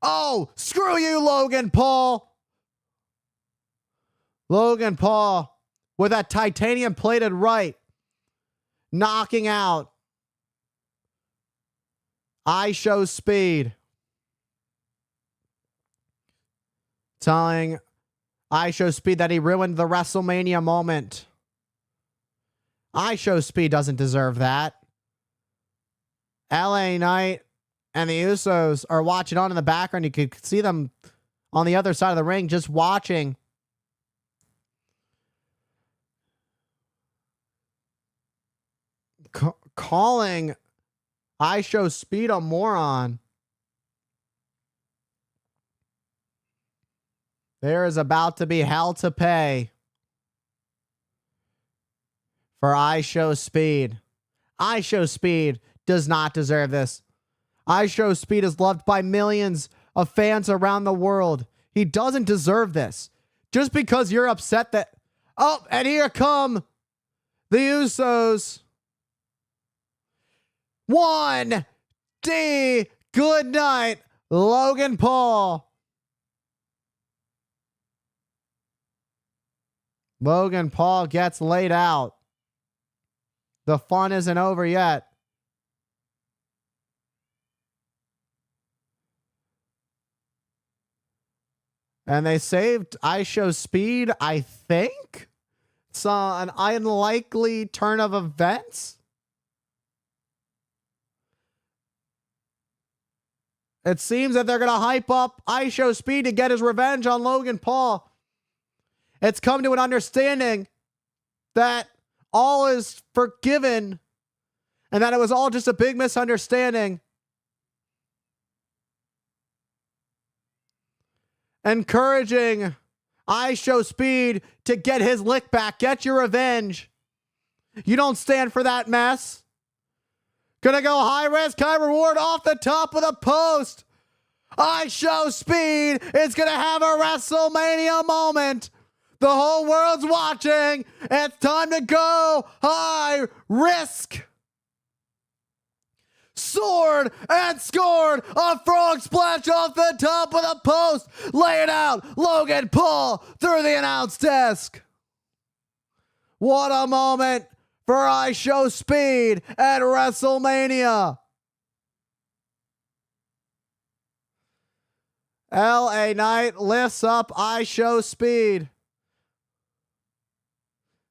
Oh, screw you, Logan Paul. Logan Paul with that titanium plated right, knocking out I Show Speed, telling I Show Speed that he ruined the WrestleMania moment. I Show Speed doesn't deserve that. LA Knight and the Usos are watching on in the background. You could see them on the other side of the ring just watching. Calling I Show Speed a moron. There is about to be hell to pay for I Show Speed. I Show Speed does not deserve this. I Show Speed is loved by millions of fans around the world. He doesn't deserve this. Just because you're upset that... Oh, and here come the Usos. 1D. Good night, Logan Paul. Logan Paul gets laid out. The fun isn't over yet. And they saved I Show Speed, I think. It's an unlikely turn of events. It seems that they're going to hype up I Show Speed to get his revenge on Logan Paul. It's come to an understanding that all is forgiven and that it was all just a big misunderstanding. Encouraging I Show Speed to get his lick back. Get your revenge. You don't stand for that mess. Gonna go high risk, high reward off the top of the post. I Show Speed is gonna have a WrestleMania moment. The whole world's watching. It's time to go high risk. Sword and scored. A frog splash off the top of the post. Lay it out. Logan Paul through the announce desk. What a moment for I Show Speed at WrestleMania. LA Knight lifts up I Show Speed.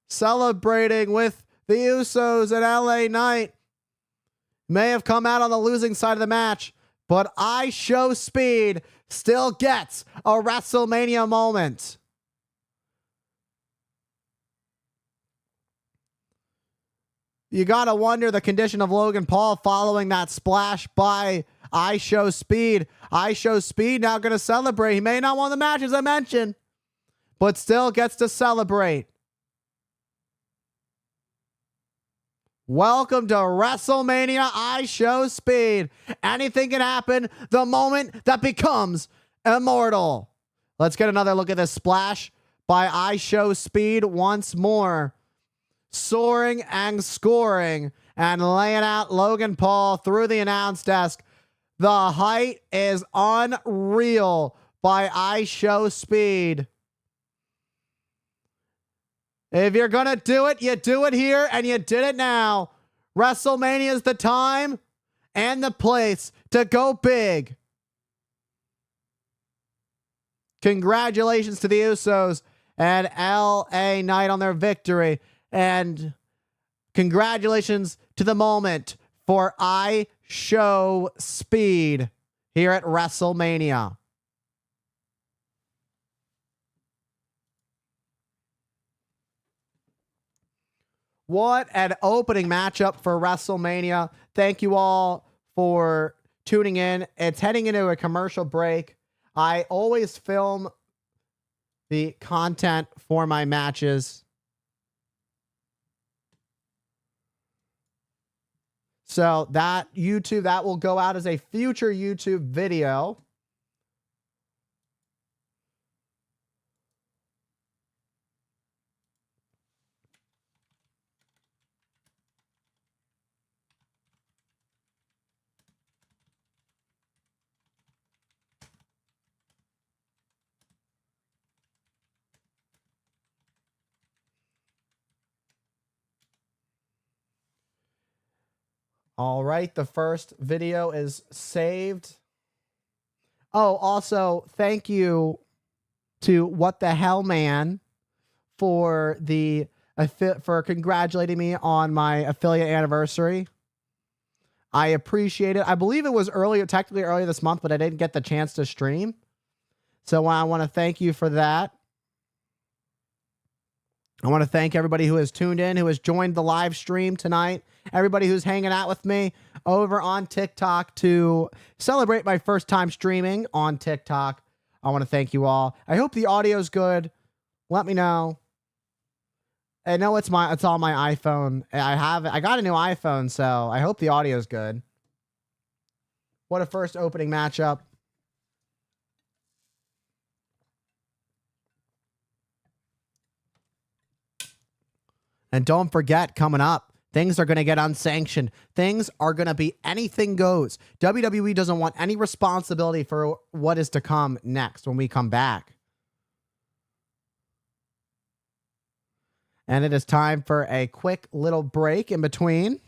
Celebrating with the Usos and LA Knight. May have come out on the losing side of the match, but I Show Speed still gets a WrestleMania moment. You gotta wonder the condition of Logan Paul following that splash by I Show Speed. I Show Speed now gonna celebrate. He may not win the match, as I mentioned, but still gets to celebrate. Welcome to WrestleMania I Show Speed. Anything can happen the moment that becomes immortal. Let's get another look at this splash by I Show Speed once more. Soaring and scoring and laying out Logan Paul through the announce desk. The height is unreal by I Show Speed. If you're going to do it, you do it here, and you did it now. WrestleMania is the time and the place to go big. Congratulations to the Usos and LA Knight on their victory. And congratulations to the moment for I Show Speed here at WrestleMania. What an opening matchup for WrestleMania. Thank you all for tuning in. It's heading into a commercial break. I always film the content for my matches. So that will go out as a future YouTube video. All right, the first video is saved. Oh, also, thank you to What the Hell Man for congratulating me on my affiliate anniversary. I appreciate it. I believe it was technically earlier this month, but I didn't get the chance to stream. So I want to thank you for that. I want to thank everybody who has tuned in, who has joined the live stream tonight, everybody who's hanging out with me over on TikTok to celebrate my first time streaming on TikTok. I want to thank you all. I hope the audio's good. Let me know. I know it's on my iPhone. I got a new iPhone, so I hope the audio's good. What a first opening matchup. And don't forget, coming up, things are going to get unsanctioned. Things are going to be anything goes. WWE doesn't want any responsibility for what is to come next when we come back. And it is time for a quick little break in between.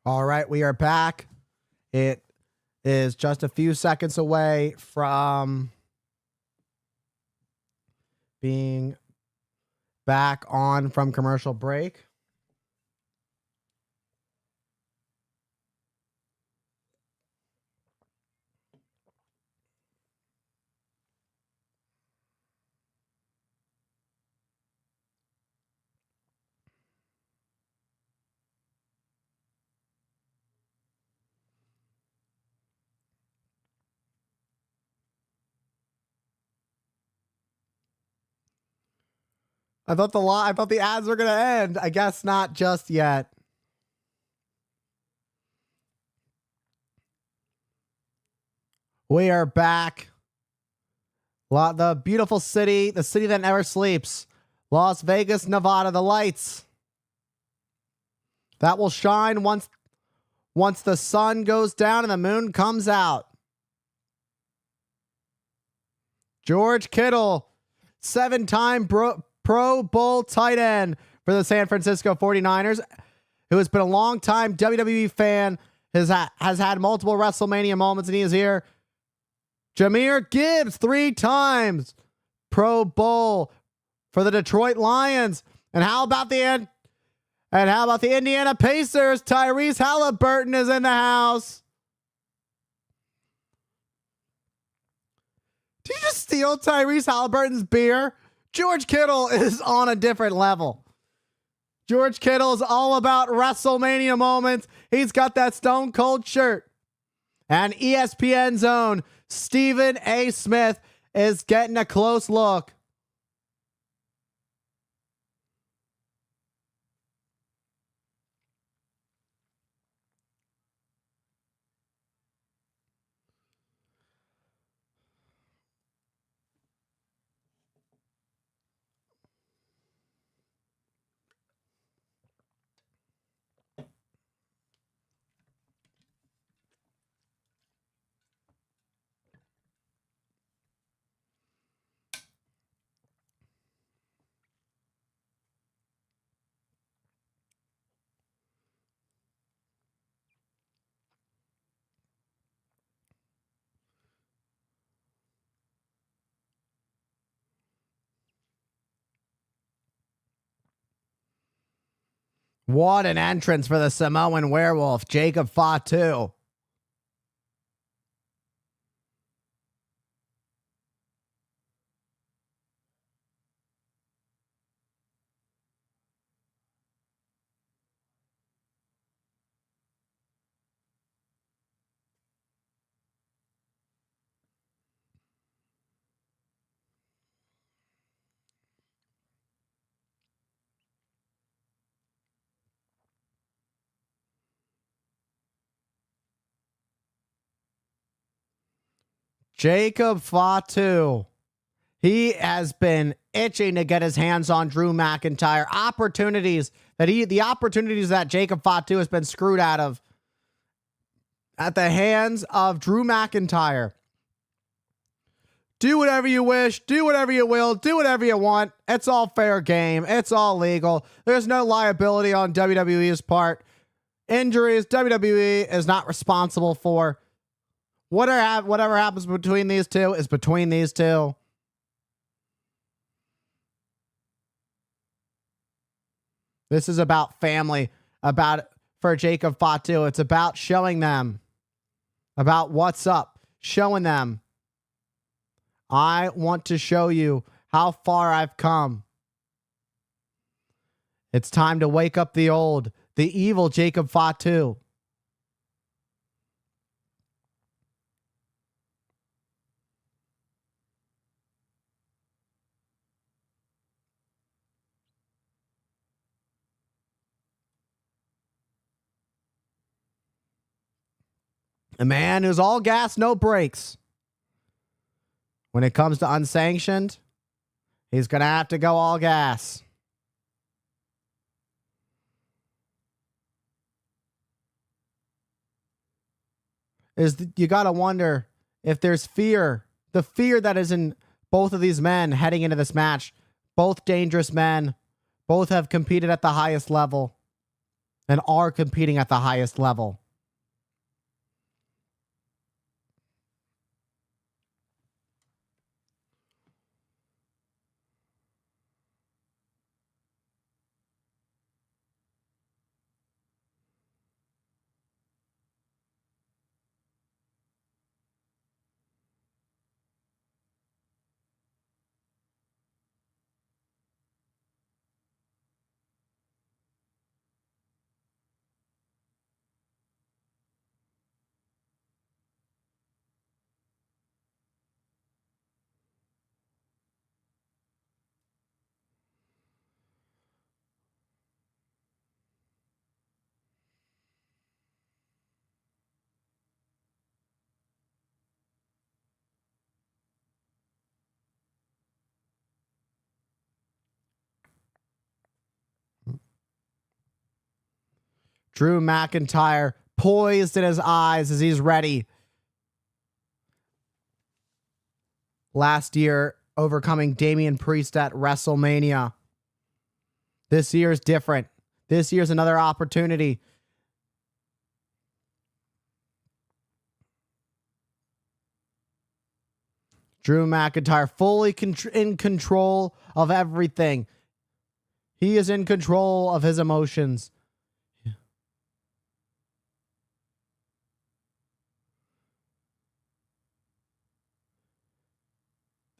All right, we are back. It is just a few seconds away from being back on from commercial break. I thought the ads were going to end. I guess not just yet. We are back. The beautiful city, the city that never sleeps. Las Vegas, Nevada, the lights that will shine once the sun goes down and the moon comes out. George Kittle, 7-time Pro Bowl tight end for the San Francisco 49ers, who has been a long-time WWE fan, has had multiple WrestleMania moments, and he is here. Jahmyr Gibbs, 3 times Pro Bowl for the Detroit Lions. And how about the Indiana Pacers? Tyrese Halliburton is in the house. Did you just steal Tyrese Halliburton's beer? George Kittle is on a different level. George Kittle is all about WrestleMania moments. He's got that Stone Cold shirt. And ESPN's own Stephen A. Smith is getting a close look. What an entrance for the Samoan werewolf, Jacob Fatu. Jacob Fatu. He has been itching to get his hands on Drew McIntyre. The opportunities that Jacob Fatu has been screwed out of at the hands of Drew McIntyre. Do whatever you wish, do whatever you will, do whatever you want. It's all fair game. It's all legal. There's no liability on WWE's part. Injuries, WWE is not responsible for. Whatever happens between these two is between these two. This is about family, for Jacob Fatu. It's about showing them about what's up, showing them. I want to show you how far I've come. It's time to wake up the evil Jacob Fatu. A man who's all gas, no brakes. When it comes to unsanctioned, he's going to have to go all gas. You got to wonder if there's fear. The fear that is in both of these men heading into this match. Both dangerous men. Both have competed at the highest level and are competing at the highest level. Drew McIntyre poised in his eyes as he's ready. Last year, overcoming Damian Priest at WrestleMania. This year's different. This year's another opportunity. Drew McIntyre fully in control of everything. He is in control of his emotions.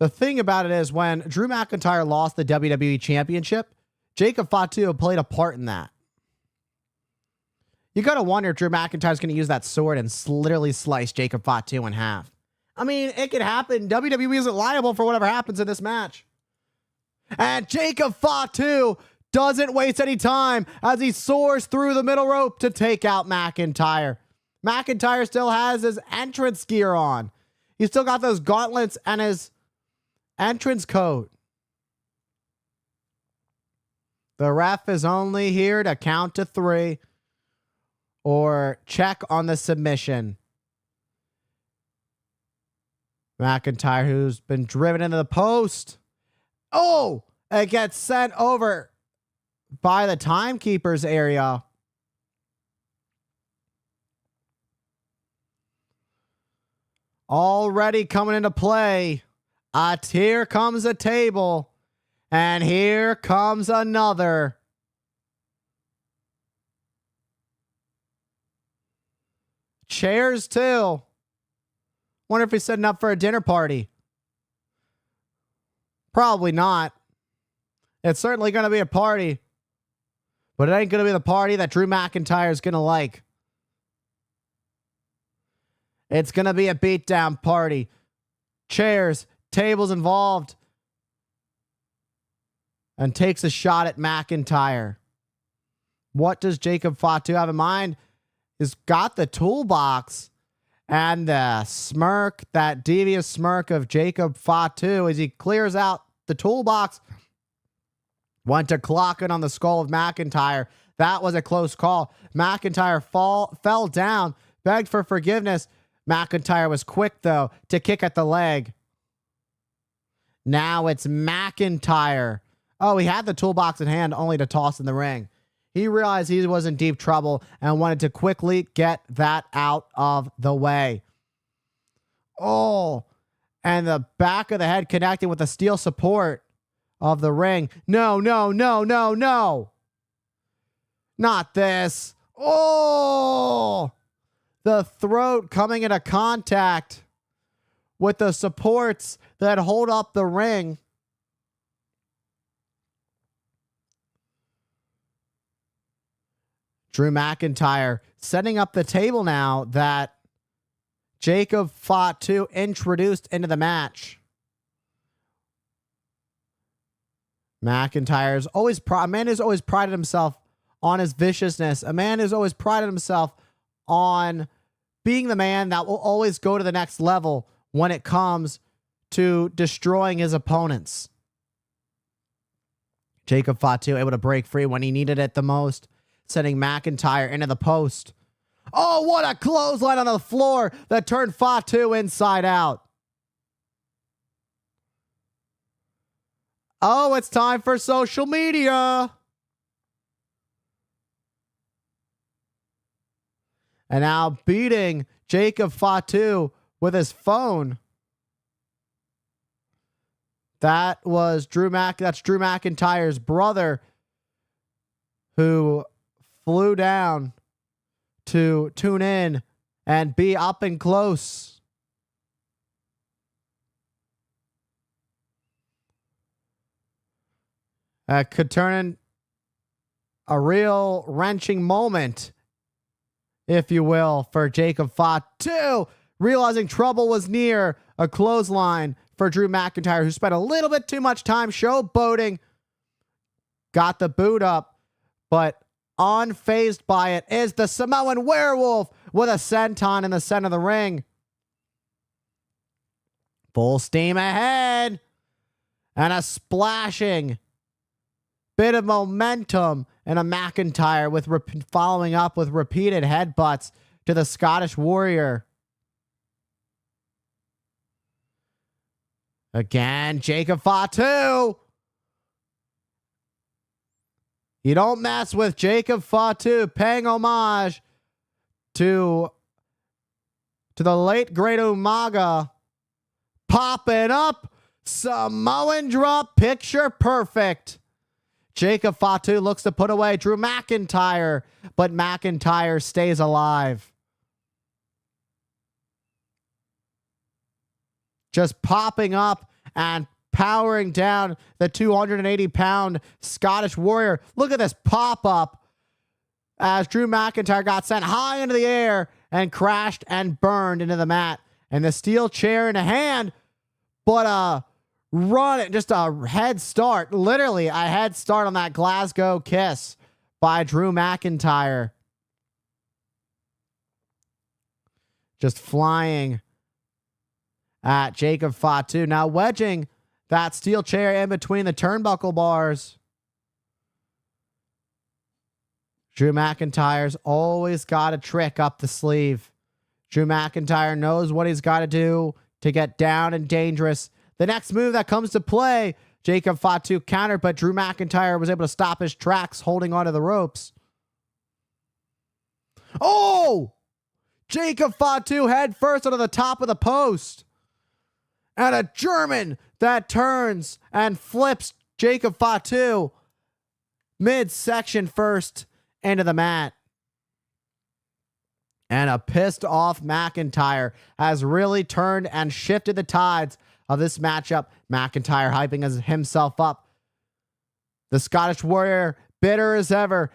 The thing about it is when Drew McIntyre lost the WWE Championship, Jacob Fatu played a part in that. You got to wonder if Drew McIntyre's going to use that sword and literally slice Jacob Fatu in half. I mean, it could happen. WWE isn't liable for whatever happens in this match. And Jacob Fatu doesn't waste any time as he soars through the middle rope to take out McIntyre. McIntyre still has his entrance gear on. He's still got those gauntlets and his entrance coat. The ref is only here to count to 3 or check on the submission. McIntyre, who's been driven into the post. Oh, it gets sent over by the timekeeper's area. Already coming into play. Here comes a table. And here comes another. Chairs too. Wonder if he's setting up for a dinner party. Probably not. It's certainly going to be a party. But it ain't going to be the party that Drew McIntyre is going to like. It's going to be a beatdown party. Chairs, tables involved. And takes a shot at McIntyre. What does Jacob Fatu have in mind? He's got the toolbox. And the smirk, that devious smirk of Jacob Fatu as he clears out the toolbox. Went to clock it on the skull of McIntyre. That was a close call. McIntyre fell down, begged for forgiveness. McIntyre was quick, though, to kick at the leg. Now it's McIntyre. Oh, he had the toolbox in hand only to toss in the ring. He realized he was in deep trouble and wanted to quickly get that out of the way. Oh, and the back of the head connecting with the steel support of the ring. No, no, no, no, no. Not this. Oh, the throat coming into contact with the supports that hold up the ring. Drew McIntyre setting up the table now that Jacob Fatu introduced into the match. McIntyre's always a man who's always prided himself on his viciousness. A man who's always prided himself on being the man that will always go to the next level when it comes to destroying his opponents. Jacob Fatu able to break free when he needed it the most, sending McIntyre into the post. Oh, what a clothesline on the floor that turned Fatu inside out. Oh, it's time for social media. And now beating Jacob Fatu with his phone. That's Drew McIntyre's brother, who flew down to tune in and be up and close. Could turn in a real wrenching moment, if you will, for Jacob Fatu, realizing trouble was near. A clothesline for Drew McIntyre, who spent a little bit too much time showboating. Got the boot up, but unfazed by it is the Samoan Werewolf with a senton in the center of the ring. Full steam ahead. And a splashing bit of momentum and a McIntyre with following up with repeated headbutts to the Scottish Warrior. Again, Jacob Fatu. You don't mess with Jacob Fatu, paying homage to the late great Umaga. Popping up, Samoan drop, picture perfect. Jacob Fatu looks to put away Drew McIntyre, but McIntyre stays alive. Just popping up and powering down the 280-pound Scottish Warrior. Look at this pop-up as Drew McIntyre got sent high into the air and crashed and burned into the mat. And the steel chair in a hand, but just a head start, literally a head start on that Glasgow kiss by Drew McIntyre. Just flying at Jacob Fatu. Now wedging that steel chair in between the turnbuckle bars. Drew McIntyre's always got a trick up the sleeve. Drew McIntyre knows what he's got to do to get down and dangerous. The next move that comes to play, Jacob Fatu countered, but Drew McIntyre was able to stop his tracks holding onto the ropes. Oh! Jacob Fatu head first onto the top of the post. And a German that turns and flips Jacob Fatu midsection first into the mat. And a pissed off McIntyre has really turned and shifted the tides of this matchup. McIntyre hyping himself up. The Scottish Warrior bitter as ever.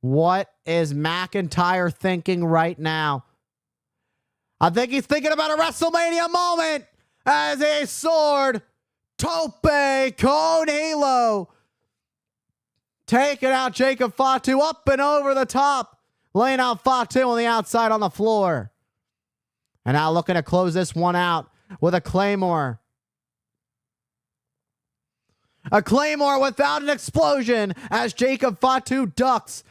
What is McIntyre thinking right now? I think he's thinking about a WrestleMania moment as a sword tope con hilo. Taking out Jacob Fatu up and over the top. Laying out Fatu on the outside on the floor. And now looking to close this one out with a Claymore. A Claymore without an explosion as Jacob Fatu ducks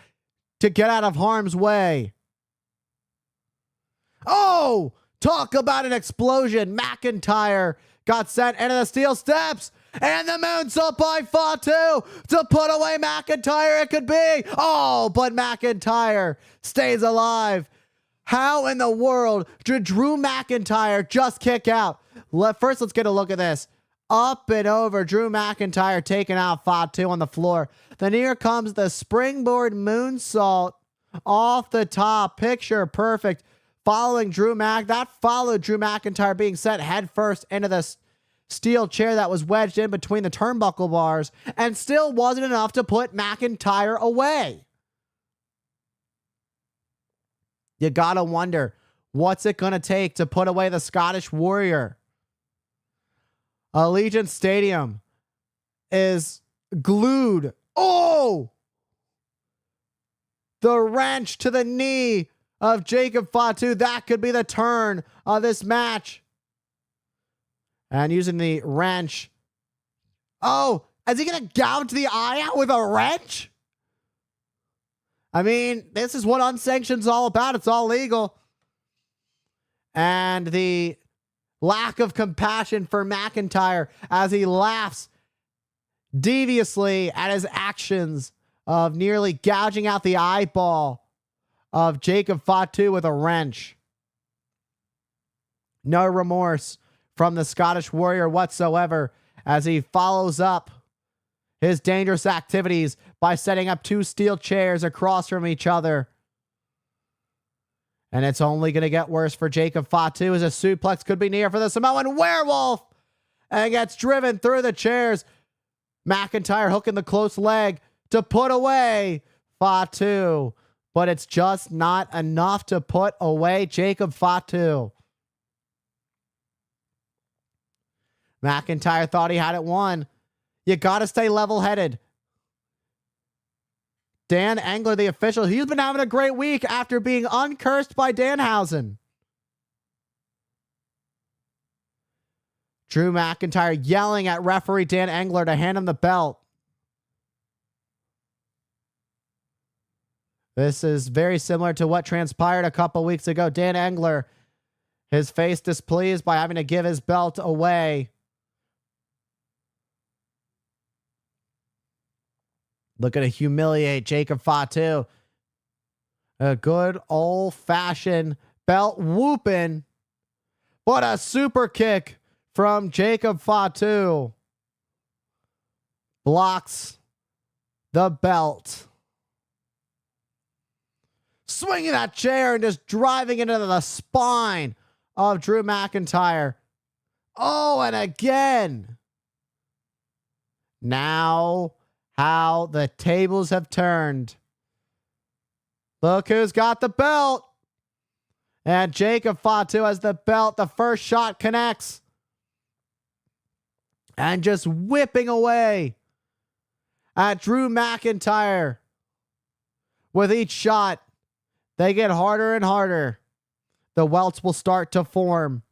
to get out of harm's way. Oh, talk about an explosion. McIntyre got sent into the steel steps. And the moonsault by Fatu to put away McIntyre. It could be. Oh, but McIntyre stays alive. How in the world did Drew McIntyre just kick out? First, let's get a look at this. Up and over, Drew McIntyre taking out Fatu on the floor. Then here comes the springboard moonsault off the top. Picture perfect. Following that followed Drew McIntyre being sent head first into the steel chair that was wedged in between the turnbuckle bars and still wasn't enough to put McIntyre away. You gotta wonder, what's it gonna take to put away the Scottish Warrior? Allegiant Stadium is glued. Oh! The wrench to the knee of Jacob Fatu. That could be the turn of this match. And using the wrench. Oh, is he going to gouge the eye out with a wrench? I mean, this is what unsanctioned's all about. It's all legal. And the lack of compassion for McIntyre as he laughs deviously at his actions of nearly gouging out the eyeball of Jacob Fatu with a wrench. No remorse from the Scottish Warrior whatsoever as he follows up his dangerous activities by setting up two steel chairs across from each other. And it's only going to get worse for Jacob Fatu as a suplex could be near for the Samoan Werewolf and gets driven through the chairs. McIntyre hooking the close leg to put away Fatu, but it's just not enough to put away Jacob Fatu. McIntyre thought he had it won. You got to stay level-headed. Dan Engler, the official, he's been having a great week after being uncursed by Danhausen. Drew McIntyre yelling at referee Dan Engler to hand him the belt. This is very similar to what transpired a couple weeks ago. Dan Engler, his face displeased by having to give his belt away. Looking to humiliate Jacob Fatu. A good old-fashioned belt whooping. But a super kick from Jacob Fatu blocks the belt. Swinging that chair and just driving into the spine of Drew McIntyre. Oh, and again. Now, how the tables have turned. Look who's got the belt. And Jacob Fatu has the belt. The first shot connects. And just whipping away at Drew McIntyre. With each shot, they get harder and harder. The welts will start to form.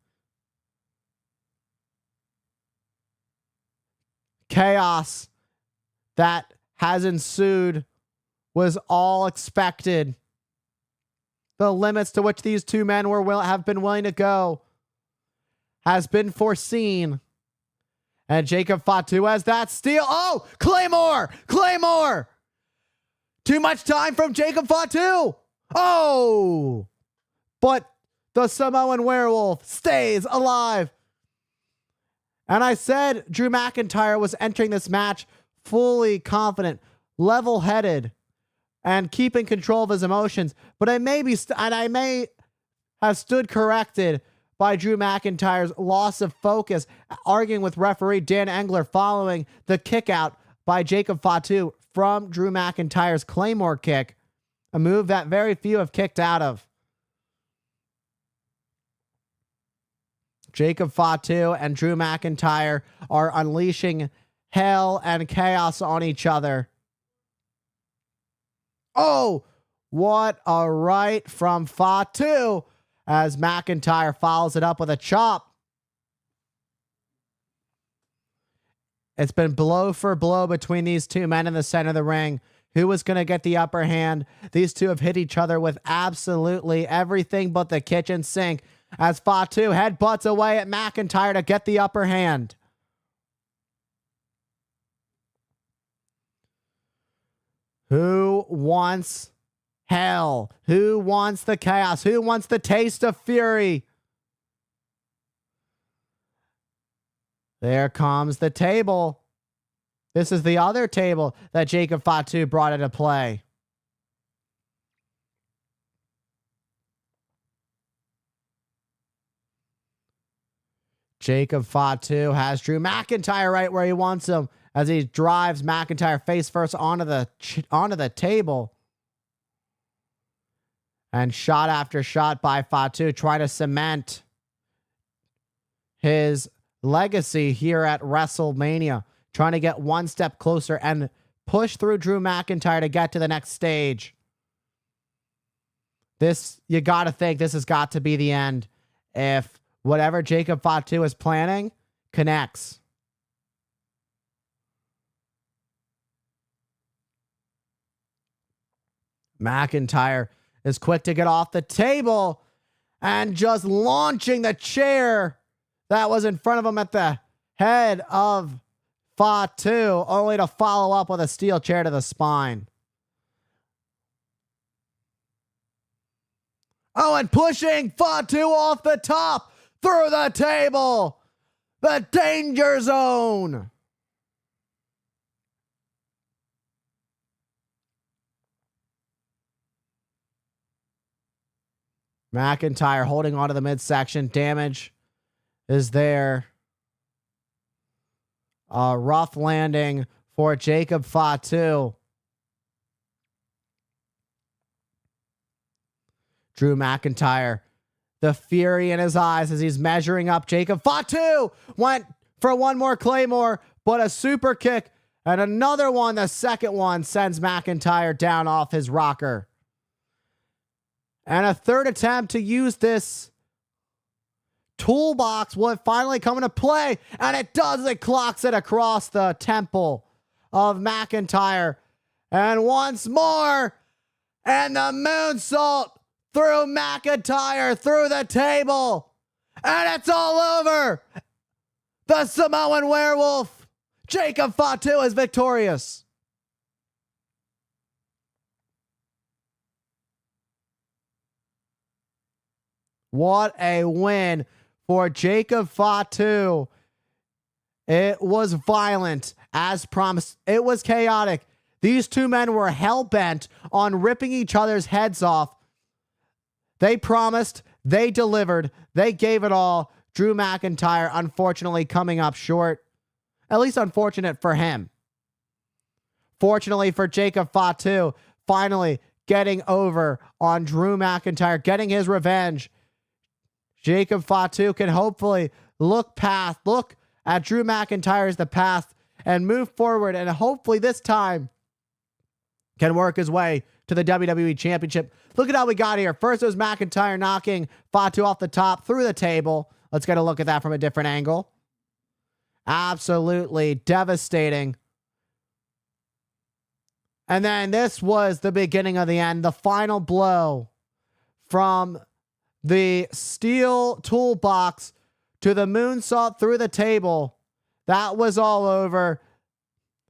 Chaos that has ensued was all expected. The limits to which these two men have been willing to go has been foreseen. And Jacob Fatu has that steal. Oh, Claymore! Claymore! Too much time from Jacob Fatu. Oh! But the Samoan Werewolf stays alive. And I said Drew McIntyre was entering this match fully confident, level-headed, and keeping control of his emotions. But I may have stood corrected by Drew McIntyre's loss of focus, arguing with referee Dan Engler following the kick out by Jacob Fatu from Drew McIntyre's Claymore kick, a move that very few have kicked out of. Jacob Fatu and Drew McIntyre are unleashing hell and chaos on each other. Oh, what a right from Fatu as McIntyre follows it up with a chop. It's been blow for blow between these two men in the center of the ring. Who was going to get the upper hand? These two have hit each other with absolutely everything but the kitchen sink as Fatu headbutts away at McIntyre to get the upper hand. Who wants hell? Who wants the chaos? Who wants the taste of fury? There comes the table. This is the other table that Jacob Fatu brought into play. Jacob Fatu has Drew McIntyre right where he wants him as he drives McIntyre face first onto the table. And shot after shot by Fatu trying to cement his legacy here at Wrestlemania, trying to get one step closer and push through Drew McIntyre to get to the next stage. You got to think this has got to be the end if whatever Jacob Fatu is planning connects. McIntyre is quick to get off the table and just launching the chair that was in front of him at the head of Fatu, only to follow up with a steel chair to the spine. Oh, and pushing Fatu off the top through the table. The danger zone. McIntyre holding onto the midsection. Damage is there. A rough landing for Jacob Fatu. Drew McIntyre, the fury in his eyes as he's measuring up. Jacob Fatu went for one more Claymore, but a super kick and another one. The second one sends McIntyre down off his rocker. And a third attempt to use this toolbox will finally come into play. And it does. It clocks it across the temple of McIntyre. And once more. And the moonsault through McIntyre, through the table. And it's all over. The Samoan Werewolf, Jacob Fatu, is victorious. What a win for Jacob Fatu. It was violent, as promised. It was chaotic. These two men were hell-bent on ripping each other's heads off. They promised, they delivered, they gave it all. Drew McIntyre, unfortunately, coming up short. At least unfortunate for him. Fortunately for Jacob Fatu, finally getting over on Drew McIntyre, getting his revenge. Jacob Fatu can hopefully look at Drew McIntyre as the past and move forward, and hopefully this time can work his way to the WWE Championship. Look at how we got here. First, it was McIntyre knocking Fatu off the top through the table. Let's get a look at that from a different angle. Absolutely devastating. And then this was the beginning of the end. The final blow from the steel toolbox to the moonsault through the table. That was all over.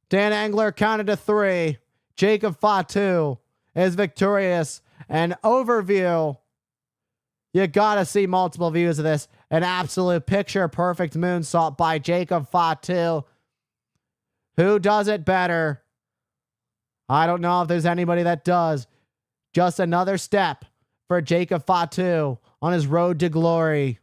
Dan Engler counted to 3. Jacob Fatu is victorious. An overview. You gotta see multiple views of this. An absolute picture-perfect moonsault by Jacob Fatu. Who does it better? I don't know if there's anybody that does. Just another step for Jacob Fatu on his road to glory.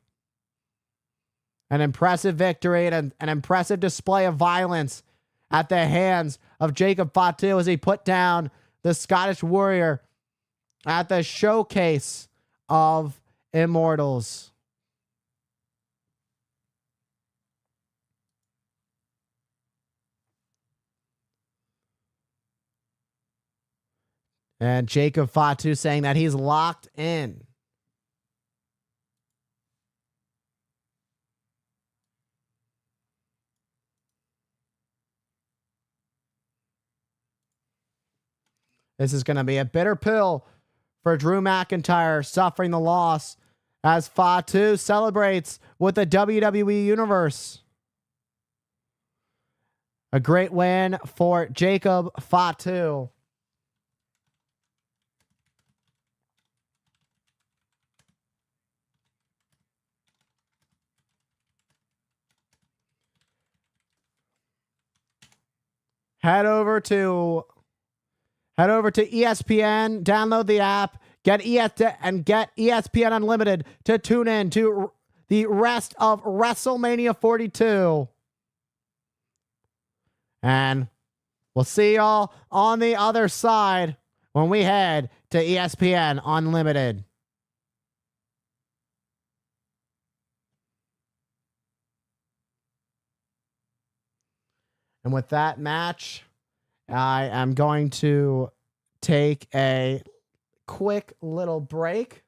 An impressive victory and an impressive display of violence at the hands of Jacob Fatu as he put down the Scottish Warrior at the Showcase of Immortals. And Jacob Fatu saying that he's locked in. This is going to be a bitter pill for Drew McIntyre, suffering the loss as Fatu celebrates with the WWE Universe. A great win for Jacob Fatu. Head over to ESPN, download the app, get ESPN Unlimited to tune in to the rest of WrestleMania 42. And we'll see y'all on the other side when we head to ESPN Unlimited. And with that match, I am going to take a quick little break.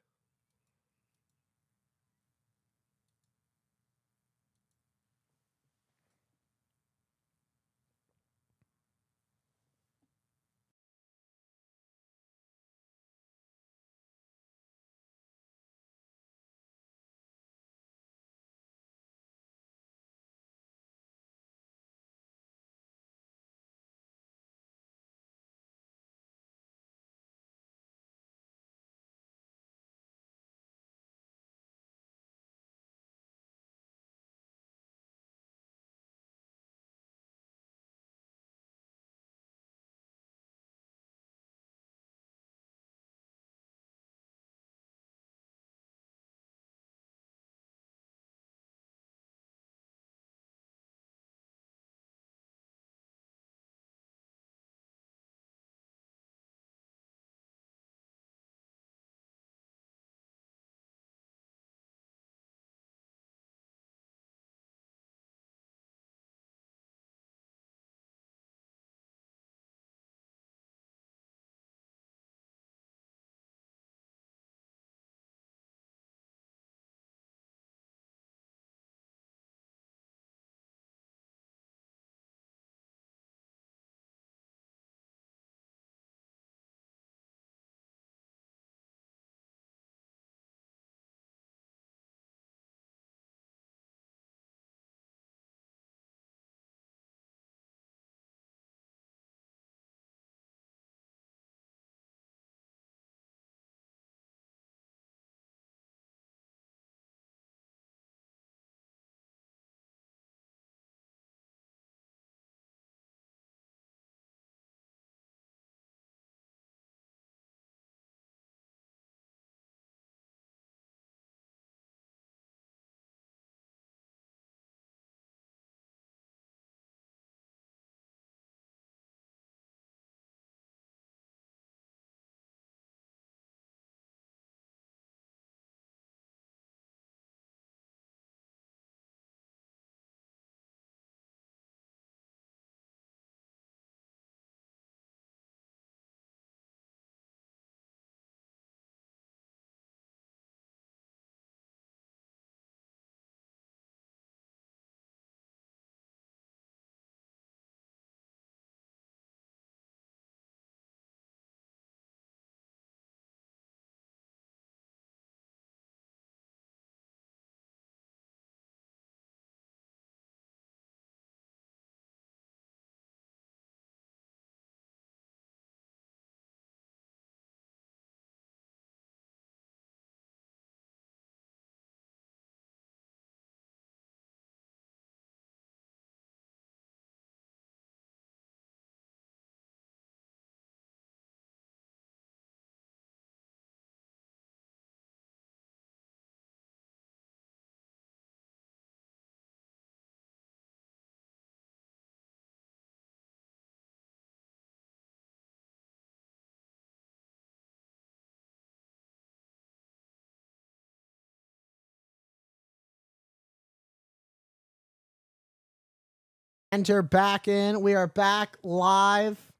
Enter back in. We are back live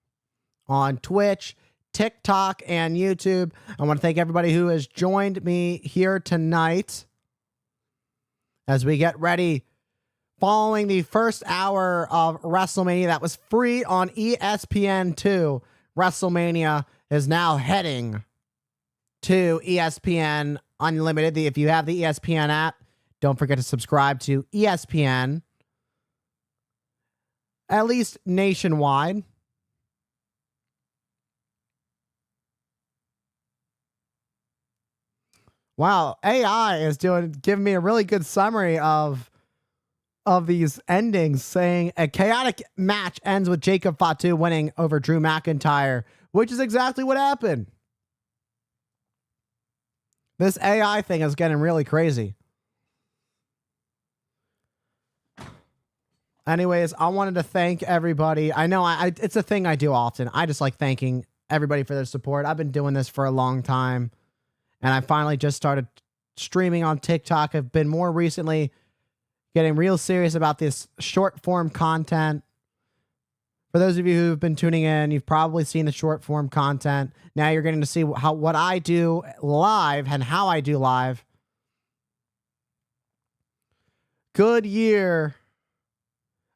on Twitch, TikTok, and YouTube. I want to thank everybody who has joined me here tonight as we get ready following the first hour of Wrestlemania that was free on ESPN2. Wrestlemania is now heading to ESPN Unlimited. If you have the ESPN app, don't forget to subscribe to ESPN, at least nationwide. Wow, AI is giving me a really good summary of these endings, saying a chaotic match ends with Jacob Fatu winning over Drew McIntyre, which is exactly what happened. This AI thing is getting really crazy. Anyways, I wanted to thank everybody. I know it's a thing I do often. I just like thanking everybody for their support. I've been doing this for a long time, and I finally just started streaming on TikTok. I've been more recently getting real serious about this short form content. For those of you who've been tuning in, you've probably seen the short form content. Now you're getting to see what I do live and how I do live. Goodyear,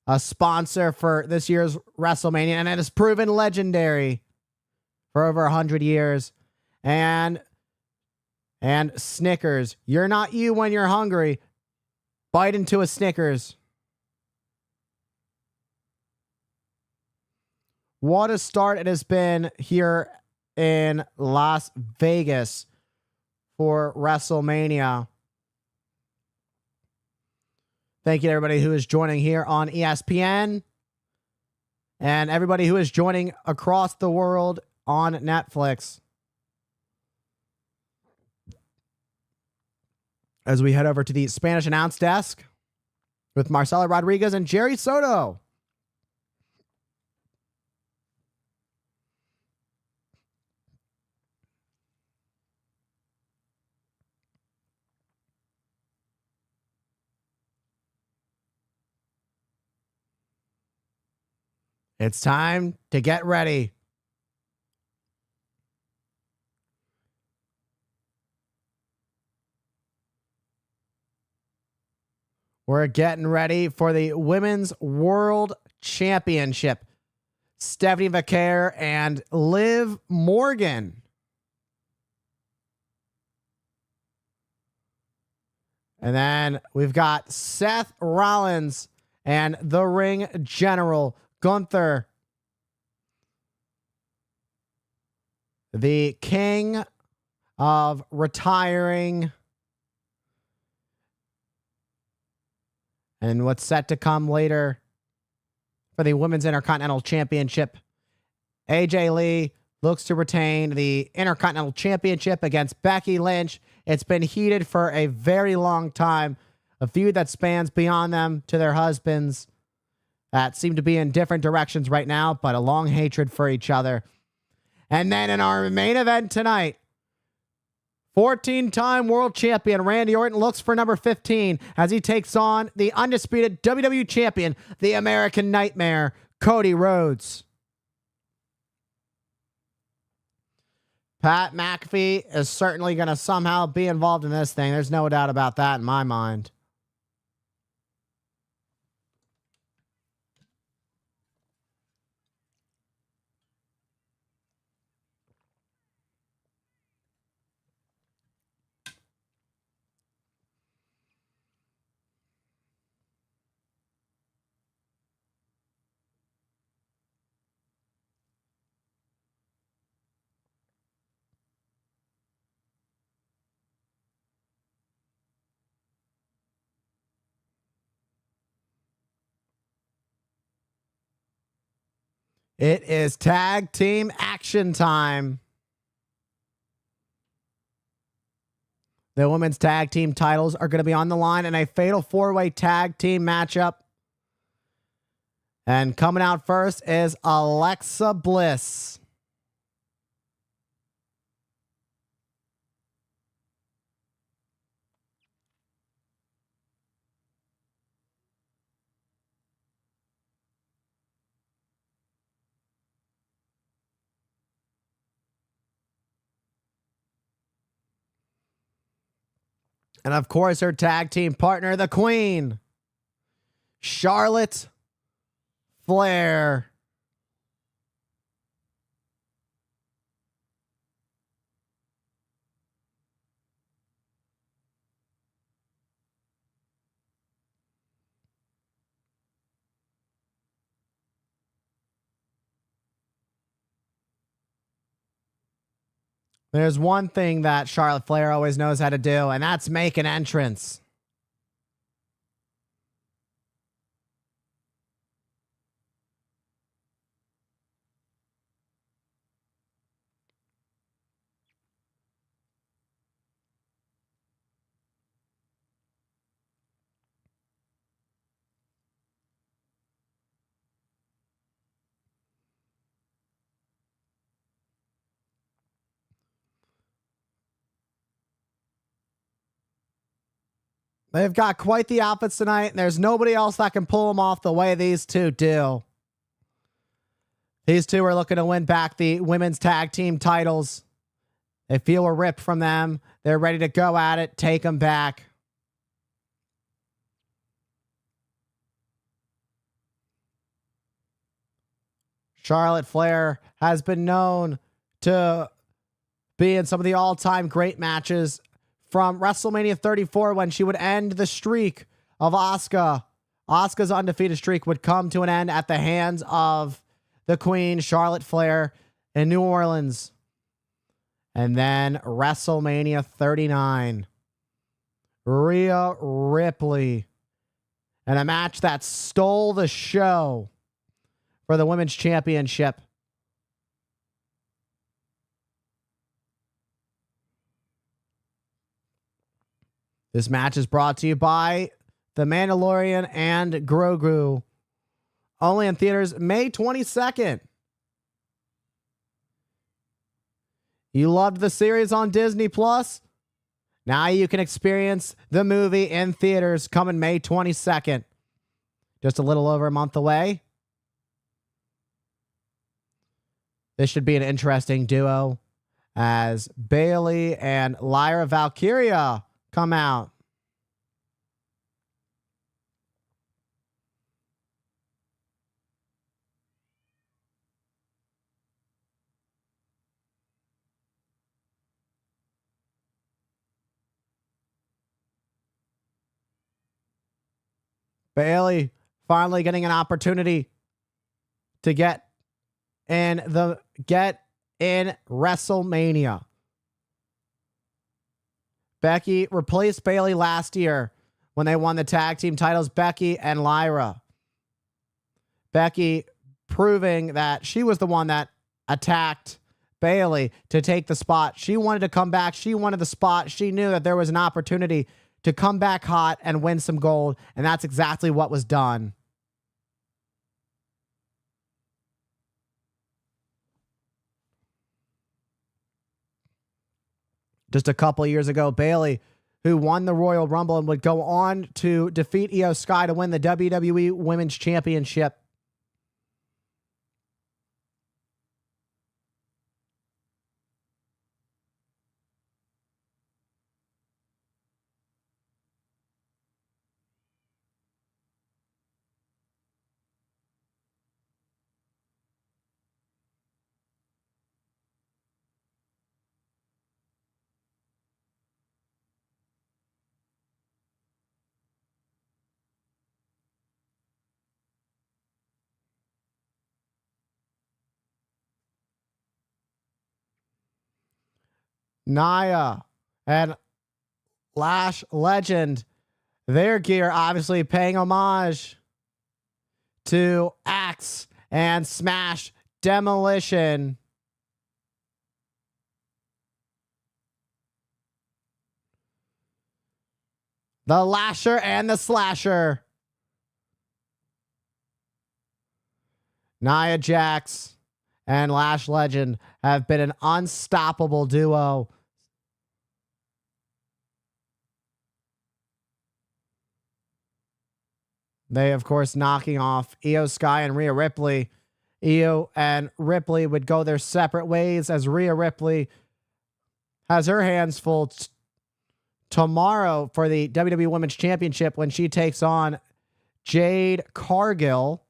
a sponsor for this year's WrestleMania, and it has proven legendary for over 100 years. And Snickers. You're not you when you're hungry. Bite into a Snickers. What a start it has been here in Las Vegas for WrestleMania. Thank you to everybody who is joining here on ESPN and everybody who is joining across the world on Netflix. As we head over to the Spanish announce desk with Marcelo Rodriguez and Jerry Soto. It's time to get ready. We're getting ready for the Women's World Championship. Stephanie Vaquer and Liv Morgan. And then we've got Seth Rollins and the Ring General, Gunther. The king of retiring. And what's set to come later for the Women's Intercontinental Championship. AJ Lee looks to retain the Intercontinental Championship against Becky Lynch. It's been heated for a very long time. A feud that spans beyond them to their husbands that seem to be in different directions right now, but a long hatred for each other. And then in our main event tonight, 14-time world champion Randy Orton looks for number 15 as he takes on the undisputed WWE champion, the American Nightmare, Cody Rhodes. Pat McAfee is certainly going to somehow be involved in this thing. There's no doubt about that in my mind. It is tag team action time. The women's tag team titles are going to be on the line in a fatal four-way tag team matchup. And coming out first is Alexa Bliss. And of course, her tag team partner, the Queen, Charlotte Flair. There's one thing that Charlotte Flair always knows how to do, and that's make an entrance. They've got quite the outfits tonight, and there's nobody else that can pull them off the way these two do. These two are looking to win back the women's tag team titles. They feel a rip from them. They're ready to go at it, take them back. Charlotte Flair has been known to be in some of the all-time great matches, from WrestleMania 34, when she would end the streak of Asuka. Asuka's undefeated streak would come to an end at the hands of the Queen, Charlotte Flair, in New Orleans. And then WrestleMania 39, Rhea Ripley, and a match that stole the show for the Women's Championship. This match is brought to you by The Mandalorian and Grogu. Only in theaters May 22nd. You loved the series on Disney Plus? Now you can experience the movie in theaters coming May 22nd. Just a little over a month away. This should be an interesting duo as Bayley and Lyra Valkyria come out. Bayley finally getting an opportunity to get in WrestleMania. Becky replaced Bayley last year when they won the tag team titles, Becky and Lyra. Becky proving that she was the one that attacked Bayley to take the spot. She wanted to come back. She wanted the spot. She knew that there was an opportunity to come back hot and win some gold, and that's exactly what was done. Just a couple of years ago, Bayley, who won the Royal Rumble and would go on to defeat Io Sky to win the WWE Women's Championship. Nia and Lash Legend, their gear obviously paying homage to Axe and Smash Demolition. The Lasher and the Slasher. Nia Jax and Lash Legend have been an unstoppable duo. They, of course, knocking off Io Sky and Rhea Ripley. Io and Ripley would go their separate ways as Rhea Ripley has her hands full tomorrow for the WWE Women's Championship when she takes on Jade Cargill.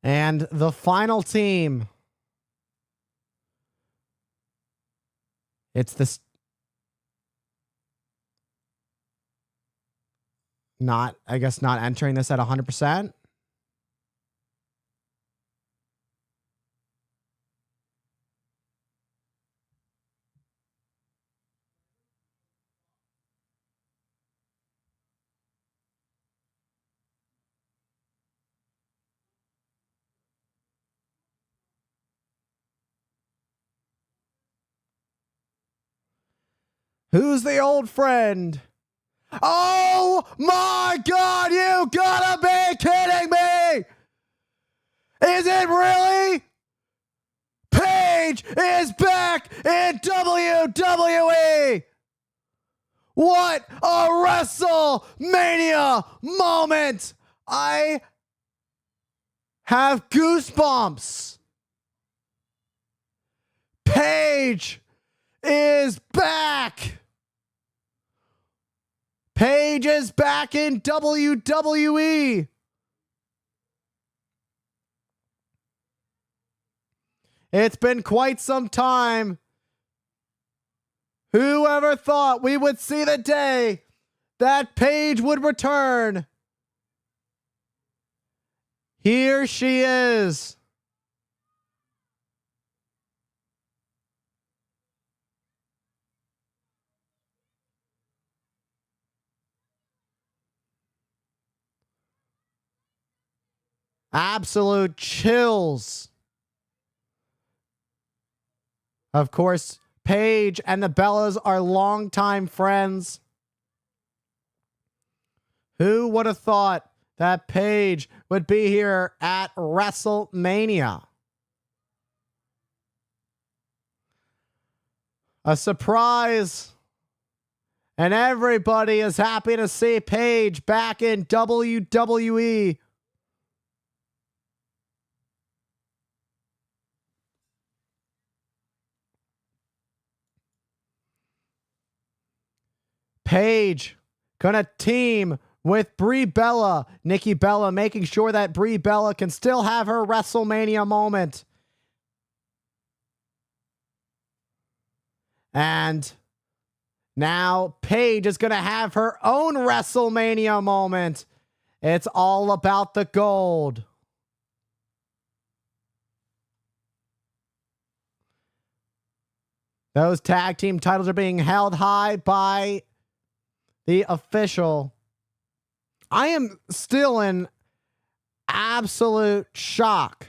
And the final team, it's this not entering this at 100%. Who's the old friend? Oh my God, you gotta be kidding me! Is it really? Paige is back in WWE! What a WrestleMania moment! I have goosebumps. Paige is back. Paige is back in WWE. It's been quite some time. Whoever thought we would see the day that Paige would return? Here she is. Absolute chills. Of course, Paige and the Bellas are longtime friends. Who would have thought that Paige would be here at WrestleMania? A surprise. And everybody is happy to see Paige back in WWE. Paige gonna team with Brie Bella, Nikki Bella, making sure that Brie Bella can still have her WrestleMania moment. And now Paige is gonna have her own WrestleMania moment. It's all about the gold. Those tag team titles are being held high by the official. I am still in absolute shock.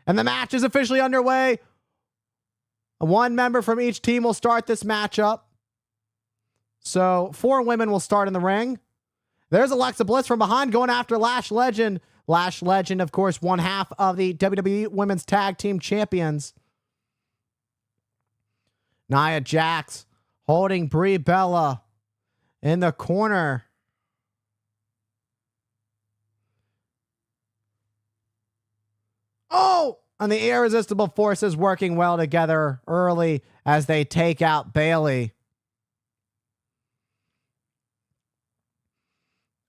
And the match is officially underway. One member from each team will start this matchup. So 4 women will start in the ring. There's Alexa Bliss from behind going after Lash Legend. Lash Legend, of course, one half of the WWE Women's Tag Team Champions. Nia Jax holding Brie Bella in the corner. Oh! And the Irresistible Forces working well together early as they take out Bayley.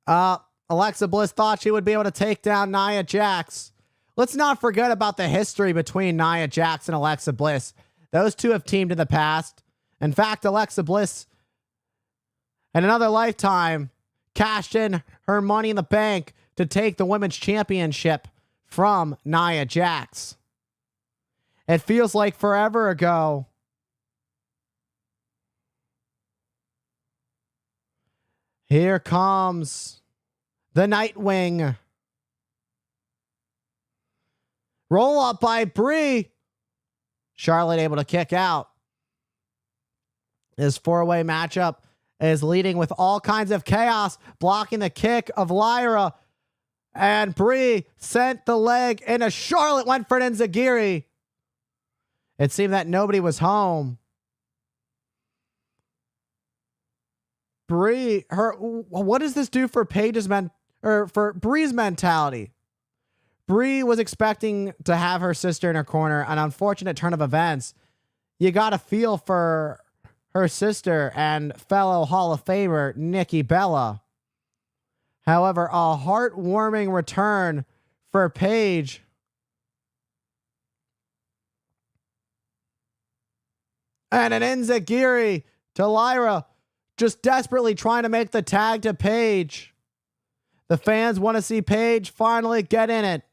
Alexa Bliss thought she would be able to take down Nia Jax. Let's not forget about the history between Nia Jax and Alexa Bliss. Those two have teamed in the past. In fact, Alexa Bliss, in another lifetime, cashed in her Money in the Bank to take the Women's Championship from Nia Jax. It feels like forever ago. Here comes the Nightwing. Roll up by Brie. Charlotte able to kick out. This 4-way matchup is leading with all kinds of chaos, blocking the kick of Lyra. And Brie sent the leg into Charlotte, went for an enziguri. It seemed that nobody was home. what does this do for for Brie's mentality? Brie was expecting to have her sister in her corner. An unfortunate turn of events. You got to feel for her sister and fellow Hall of Famer Nikki Bella. However, a heartwarming return for Paige. And an enziguri to Lyra, just desperately trying to make the tag to Paige. The fans want to see Paige finally get in it.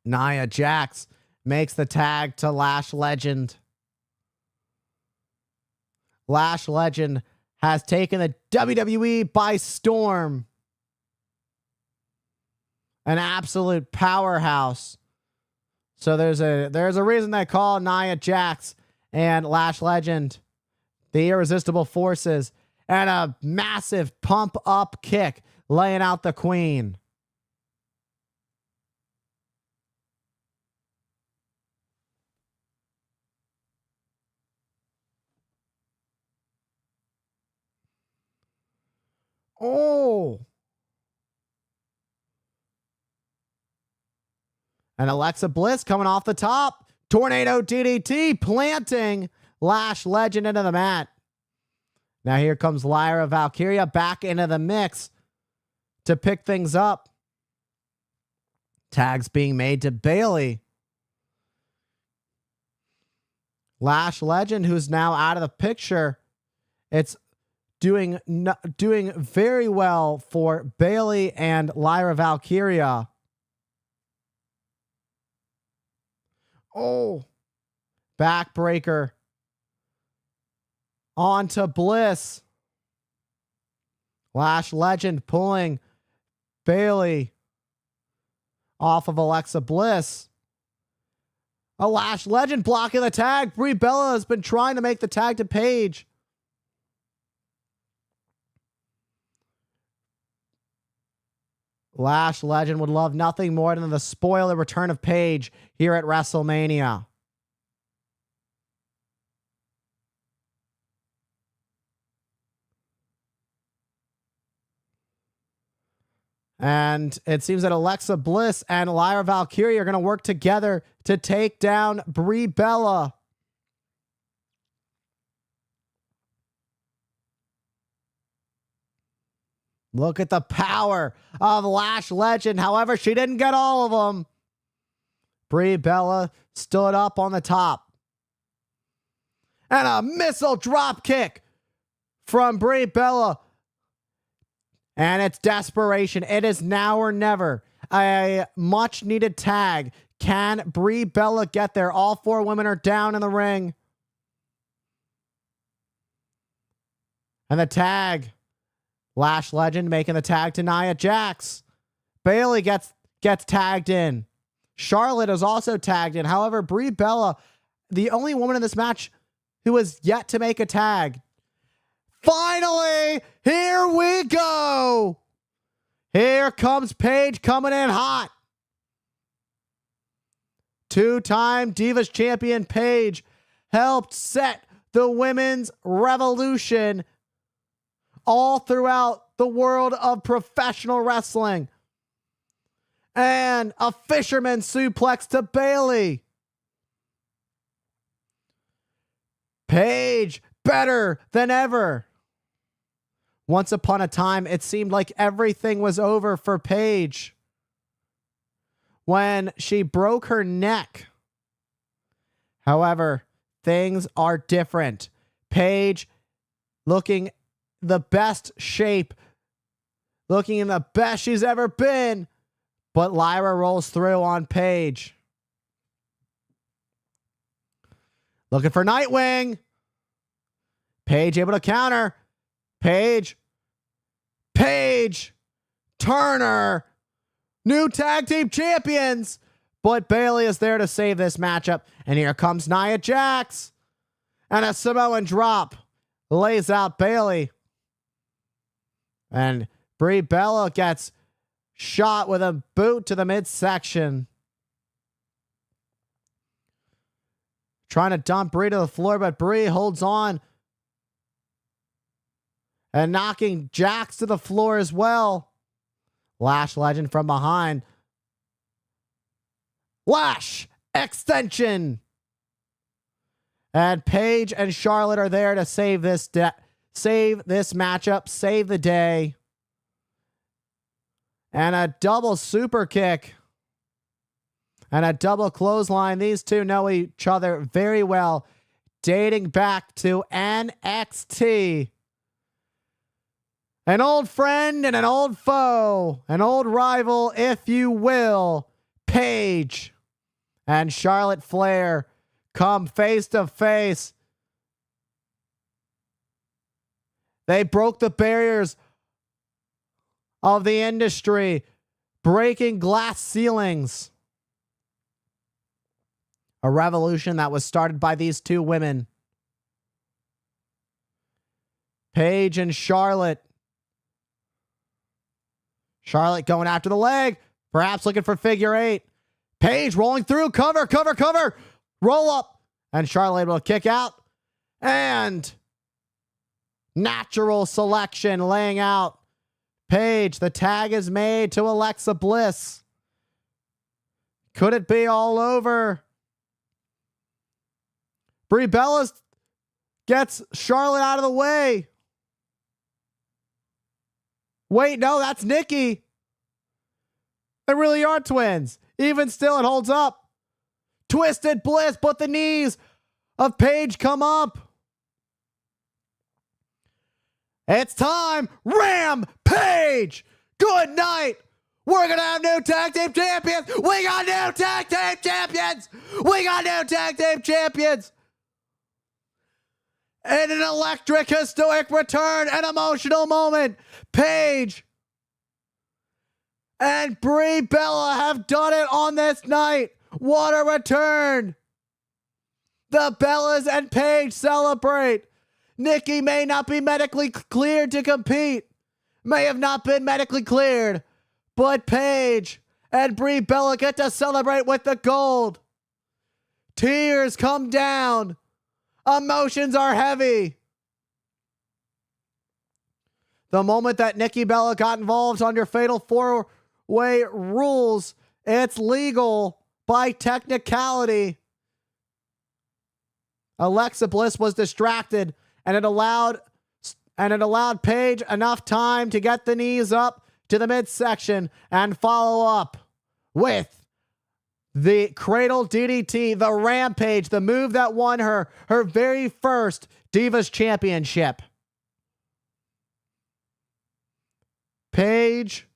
Nia Jax makes the tag to Lash Legend. Lash Legend has taken the WWE by storm. An absolute powerhouse. So there's a reason they call Nia Jax and Lash Legend the irresistible forces, and a massive pump up kick laying out the queen. Oh. And Alexa Bliss coming off the top. Tornado DDT planting Lash Legend into the mat. Now here comes Lyra Valkyria back into the mix to pick things up. Tags being made to Bayley. Lash Legend, who's now out of the picture. It's doing very well for Bayley and Lyra Valkyria. Oh, backbreaker onto Bliss. Lash Legend pulling Bayley off of Alexa Bliss. A Lash Legend blocking the tag. Brie Bella has been trying to make the tag to Paige. Lash Legend would love nothing more than the spoiler return of Paige here at WrestleMania. And it seems that Alexa Bliss and Lyra Valkyria are going to work together to take down Brie Bella. Look at the power of Lash Legend. However, she didn't get all of them. Brie Bella stood up on the top. And a missile drop kick from Brie Bella. And it's desperation. It is now or never. A much needed tag. Can Brie Bella get there? All four women are down in the ring. And the tag. Lash Legend making the tag to Nia Jax. Bayley gets tagged in. Charlotte is also tagged in. However, Brie Bella, the only woman in this match who has yet to make a tag. Finally, here we go. Here comes Paige coming in hot. Two-time Divas Champion Paige helped set the women's revolution all throughout the world of professional wrestling. And a fisherman suplex to Bayley. Paige better than ever. Once upon a time, it seemed like everything was over for Paige when she broke her neck. However, things are different. Paige looking the best shape, looking in the best she's ever been, but Lyra rolls through on Paige. Looking for Nightwing. Paige able to counter. Paige. Turner. New tag team champions. But Bayley is there to save this matchup. And here comes Nia Jax. And a Samoan drop lays out Bayley. And Brie Bella gets shot with a boot to the midsection. Trying to dump Brie to the floor, but Brie holds on. And knocking Jax to the floor as well. Lash Legend from behind. Lash extension. And Paige and Charlotte are there to save this matchup, save the day. And a double super kick. And a double clothesline. These two know each other very well, dating back to NXT. An old friend and an old foe, an old rival, if you will. Paige and Charlotte Flair come face to face. They broke the barriers of the industry, breaking glass ceilings. A revolution that was started by these two women. Paige and Charlotte. Charlotte going after the leg, perhaps looking for figure eight. Paige rolling through, cover, roll up. And Charlotte able to kick out. And natural selection laying out. Paige, the tag is made to Alexa Bliss. Could it be all over? Brie Bella gets Charlotte out of the way. Wait, no, that's Nikki. They really are twins. Even still, it holds up. Twisted Bliss, but the knees of Paige come up. It's time. Rampage. Good night. We're going to have new tag team champions. We got new tag team champions. We got new tag team champions. In an electric, historic return, an emotional moment, Paige and Brie Bella have done it on this night. What a return. The Bellas and Paige celebrate. Nikki may not be medically cleared to compete. May have not been medically cleared. But Paige and Brie Bella get to celebrate with the gold. Tears come down. Emotions are heavy. The moment that Nikki Bella got involved under Fatal 4-Way rules, it's legal by technicality. Alexa Bliss was distracted, and it allowed Paige enough time to get the knees up to the midsection and follow up with the Cradle DDT, the Rampage, the move that won her very first Divas Championship. Paige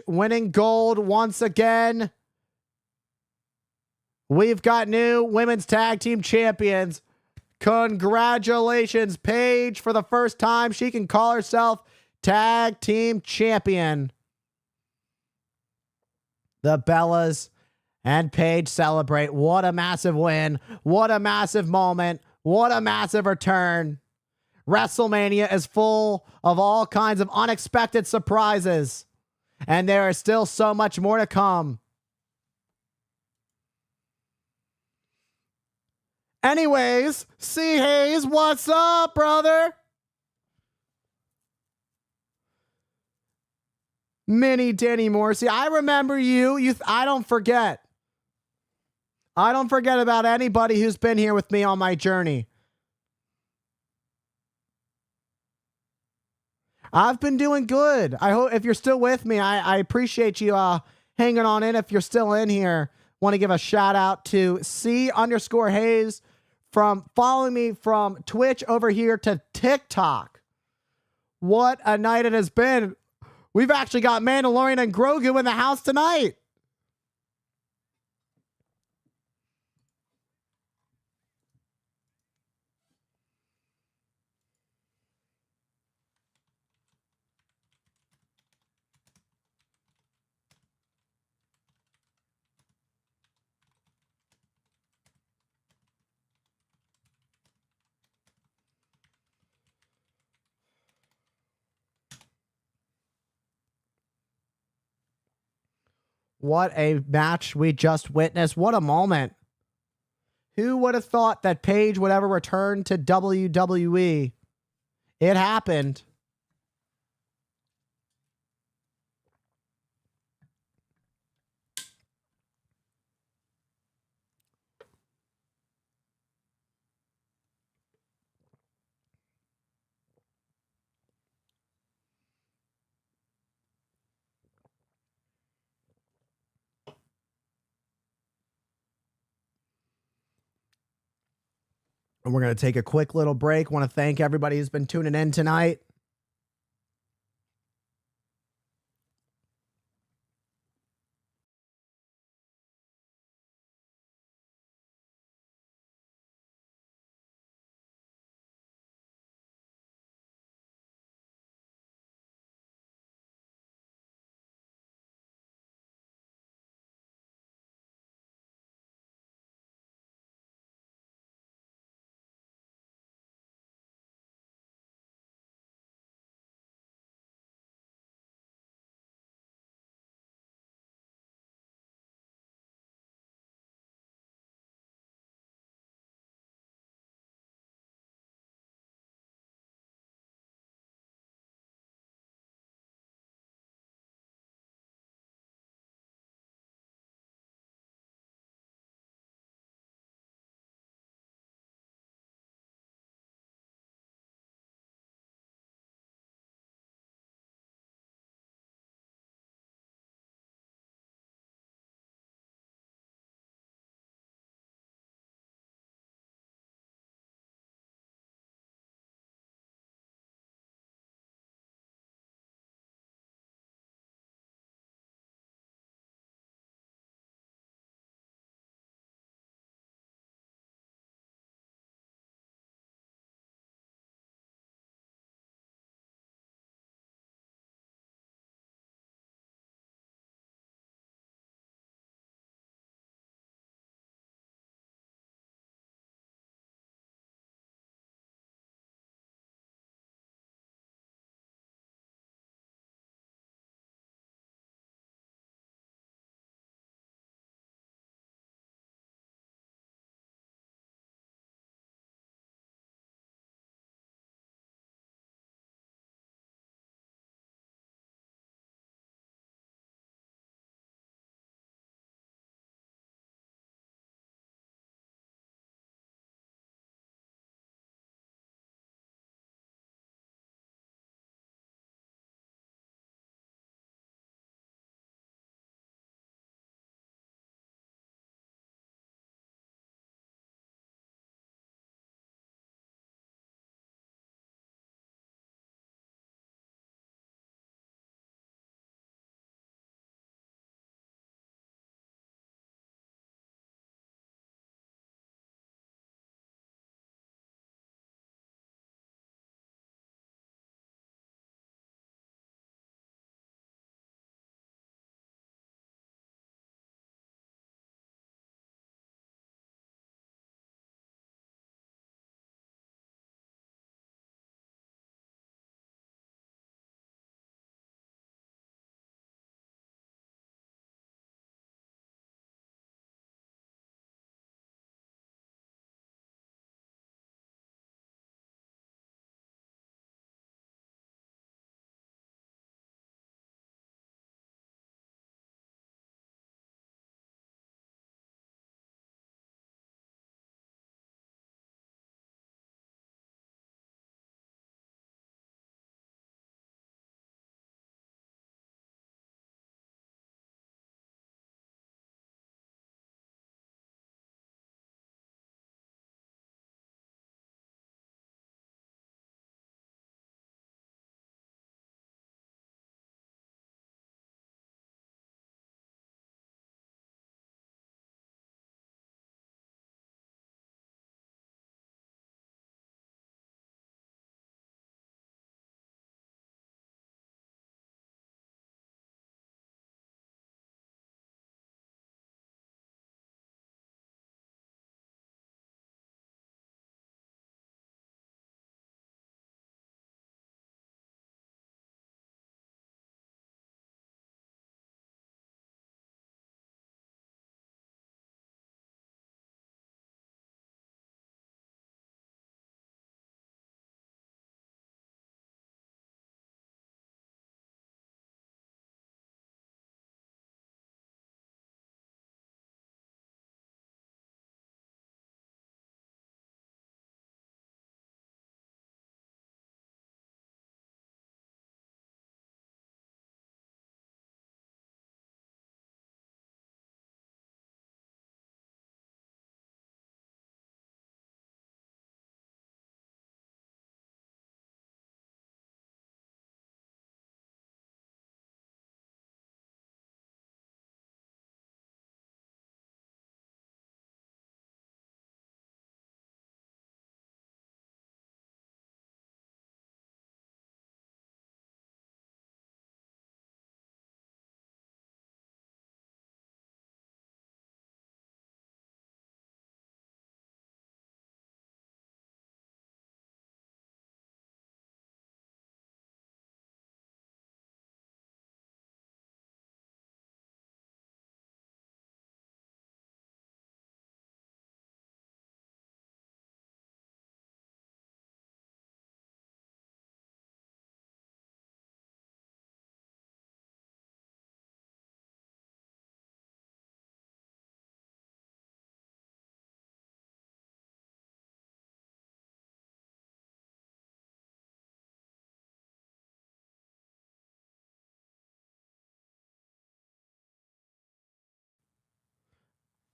winning gold once again. We've got new women's tag team champions. Congratulations, Paige. For the first time, she can call herself tag team champion. The Bellas and Paige celebrate. What a massive win. What a massive moment. What a massive return. WrestleMania is full of all kinds of unexpected surprises. And there is still so much more to come. Anyways, C. Hayes, what's up, brother? Mini Danny Morrissey. I remember you. I don't forget. I don't forget about anybody who's been here with me on my journey. I've been doing good. I hope if you're still with me, I appreciate you hanging on in. If you're still in here, want to give a shout out to C_Hayes from following me from Twitch over here to TikTok. What a night it has been. We've actually got Mandalorian and Grogu in the house tonight. What a match we just witnessed. What a moment. Who would have thought that Paige would ever return to WWE? It happened. And we're going to take a quick little break. Want to thank everybody who's been tuning in tonight.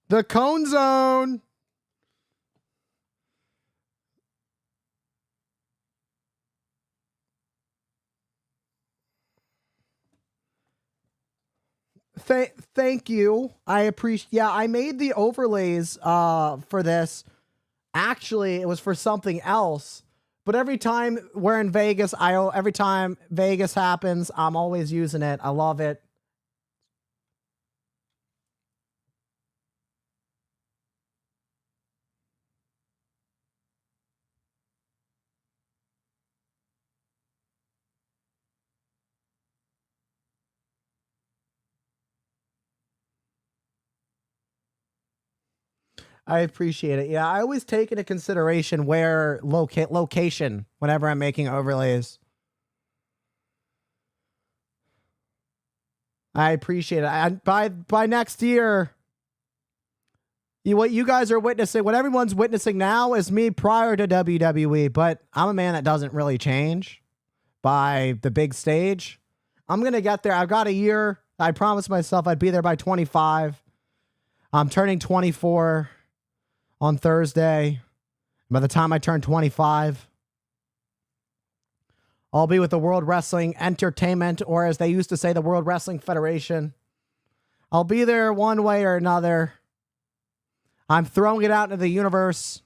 The Cone Zone. Thank you. I appreciate. Yeah, I made the overlays for this. Actually, it was for something else. But every time we're in Vegas, every time Vegas happens, I'm always using it. I love it. I appreciate it. Yeah, I always take into consideration where location whenever I'm making overlays. I appreciate it. And by next year, what you guys are witnessing, what everyone's witnessing now is me prior to WWE, but I'm a man that doesn't really change by the big stage. I'm going to get there. I've got a year. I promised myself I'd be there by 25. I'm turning 24 on Thursday. By the time I turn 25, I'll be with the World Wrestling Entertainment, or as they used to say, the World Wrestling Federation. I'll be there one way or another. I'm throwing it out into the universe,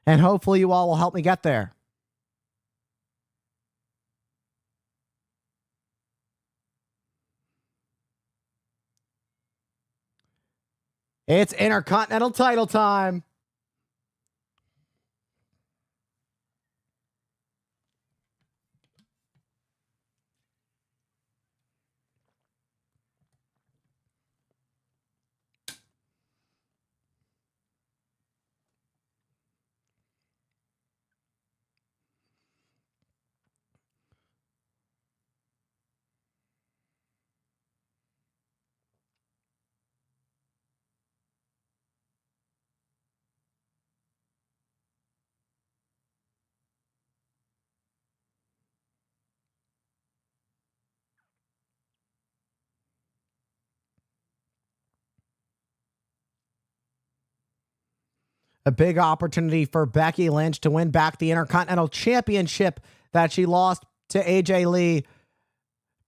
and hopefully you all will help me get there. It's Intercontinental title time. A big opportunity for Becky Lynch to win back the Intercontinental Championship that she lost to AJ Lee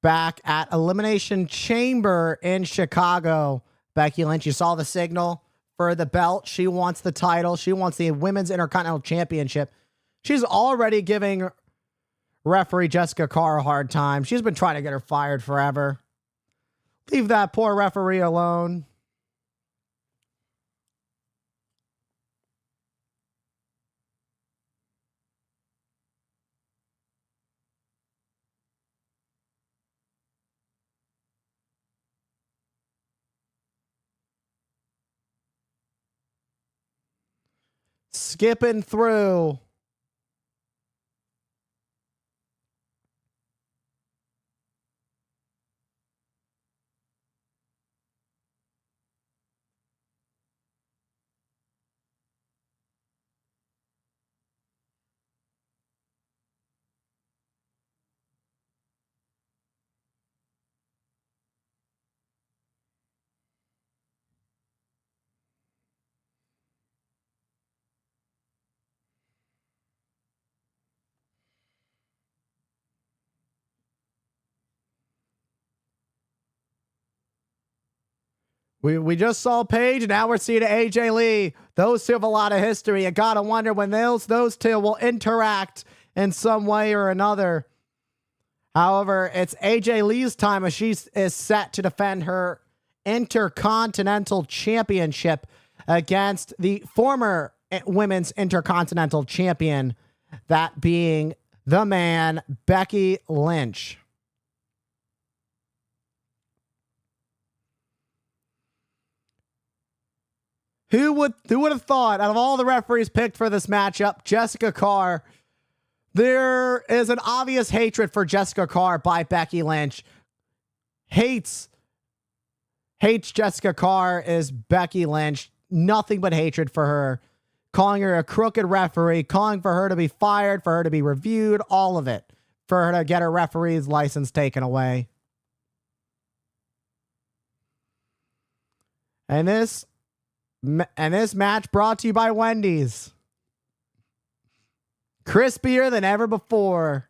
back at Elimination Chamber in Chicago. Becky Lynch, you saw the signal for the belt. She wants the title. She wants the Women's Intercontinental Championship. She's already giving referee Jessica Carr a hard time. She's been trying to get her fired forever. Leave that poor referee alone. Skipping through. We just saw Paige, and now we're seeing AJ Lee. Those two have a lot of history. You gotta wonder when those two will interact in some way or another. However, it's AJ Lee's time as she is set to defend her Intercontinental Championship against the former Women's Intercontinental Champion, that being the man, Becky Lynch. Who would have thought, out of all the referees picked for this matchup, Jessica Carr, there is an obvious hatred for Jessica Carr by Becky Lynch. Hates Jessica Carr is Becky Lynch. Nothing but hatred for her. Calling her a crooked referee, calling for her to be fired, for her to be reviewed, all of it. For her to get her referee's license taken away. And this And this match brought to you by Wendy's. Crispier than ever before.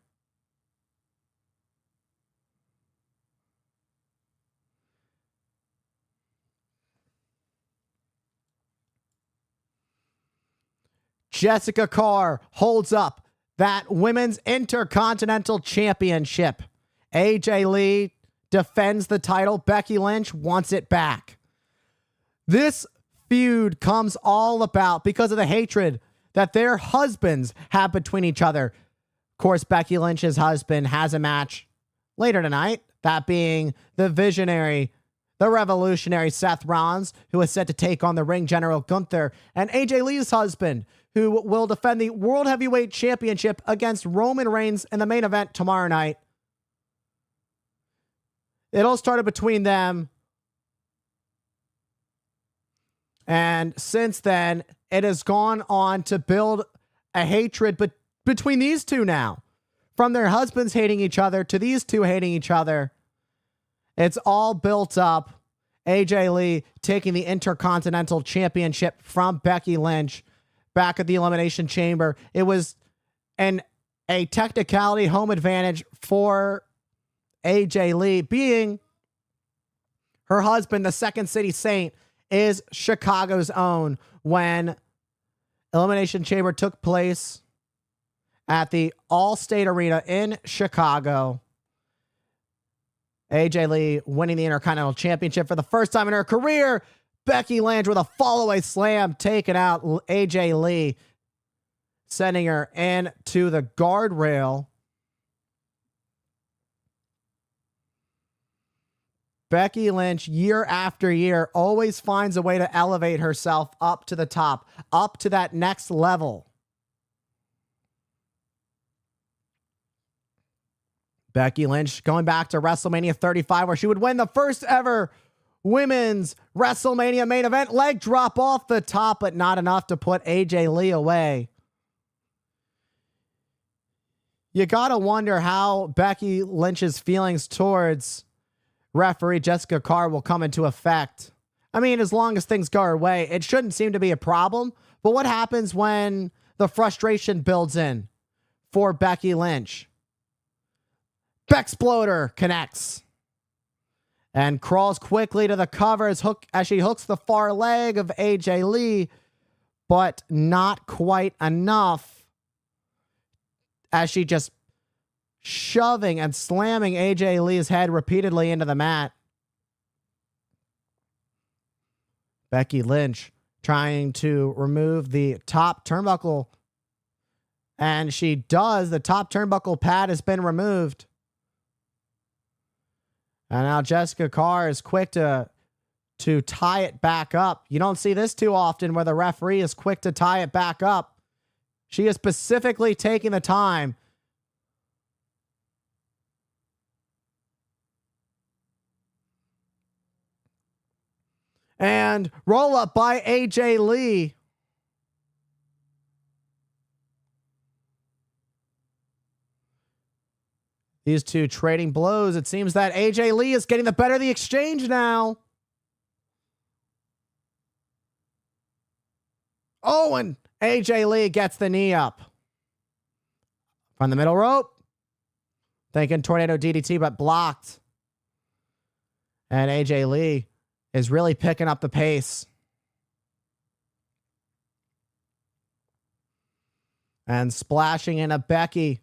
Jessica Carr holds up that Women's Intercontinental Championship. AJ Lee defends the title. Becky Lynch wants it back. This feud comes all about because of the hatred that their husbands have between each other. Of course, Becky Lynch's husband has a match later tonight, that being the visionary, the revolutionary Seth Rollins, who is set to take on the ring general Gunther, and AJ Lee's husband, who will defend the World Heavyweight Championship against Roman Reigns in the main event tomorrow night. It all started between them. And since then, it has gone on to build a hatred between these two now. From their husbands hating each other to these two hating each other. It's all built up. AJ Lee taking the Intercontinental Championship from Becky Lynch back at the Elimination Chamber. It was a technicality home advantage for AJ Lee, being her husband, the Second City Saint, is Chicago's own. When Elimination Chamber took place at the Allstate Arena in Chicago, AJ Lee winning the Intercontinental Championship for the first time in her career. Becky Lynch with a fallaway slam taking out AJ Lee, sending her into the guardrail. Becky Lynch, year after year, always finds a way to elevate herself up to the top, up to that next level. Becky Lynch going back to WrestleMania 35, where she would win the first ever women's WrestleMania main event. Leg drop off the top, but not enough to put AJ Lee away. You gotta wonder how Becky Lynch's feelings towards referee Jessica Carr will come into effect. I mean, as long as things go her way, it shouldn't seem to be a problem. But what happens when the frustration builds in for Becky Lynch? Bexploder connects and crawls quickly to the cover as she hooks the far leg of AJ Lee, but not quite enough, as she just shoving and slamming AJ Lee's head repeatedly into the mat. Becky Lynch trying to remove the top turnbuckle, and she does. The top turnbuckle pad has been removed. And now Jessica Carr is quick to tie it back up. You don't see this too often, where the referee is quick to tie it back up. She is specifically taking the time. And roll up by AJ Lee. These two trading blows. It seems that AJ Lee is getting the better of the exchange now. Oh, and AJ Lee gets the knee up. From the middle rope. Thinking tornado DDT, but blocked. And AJ Lee is really picking up the pace. And splashing into Becky.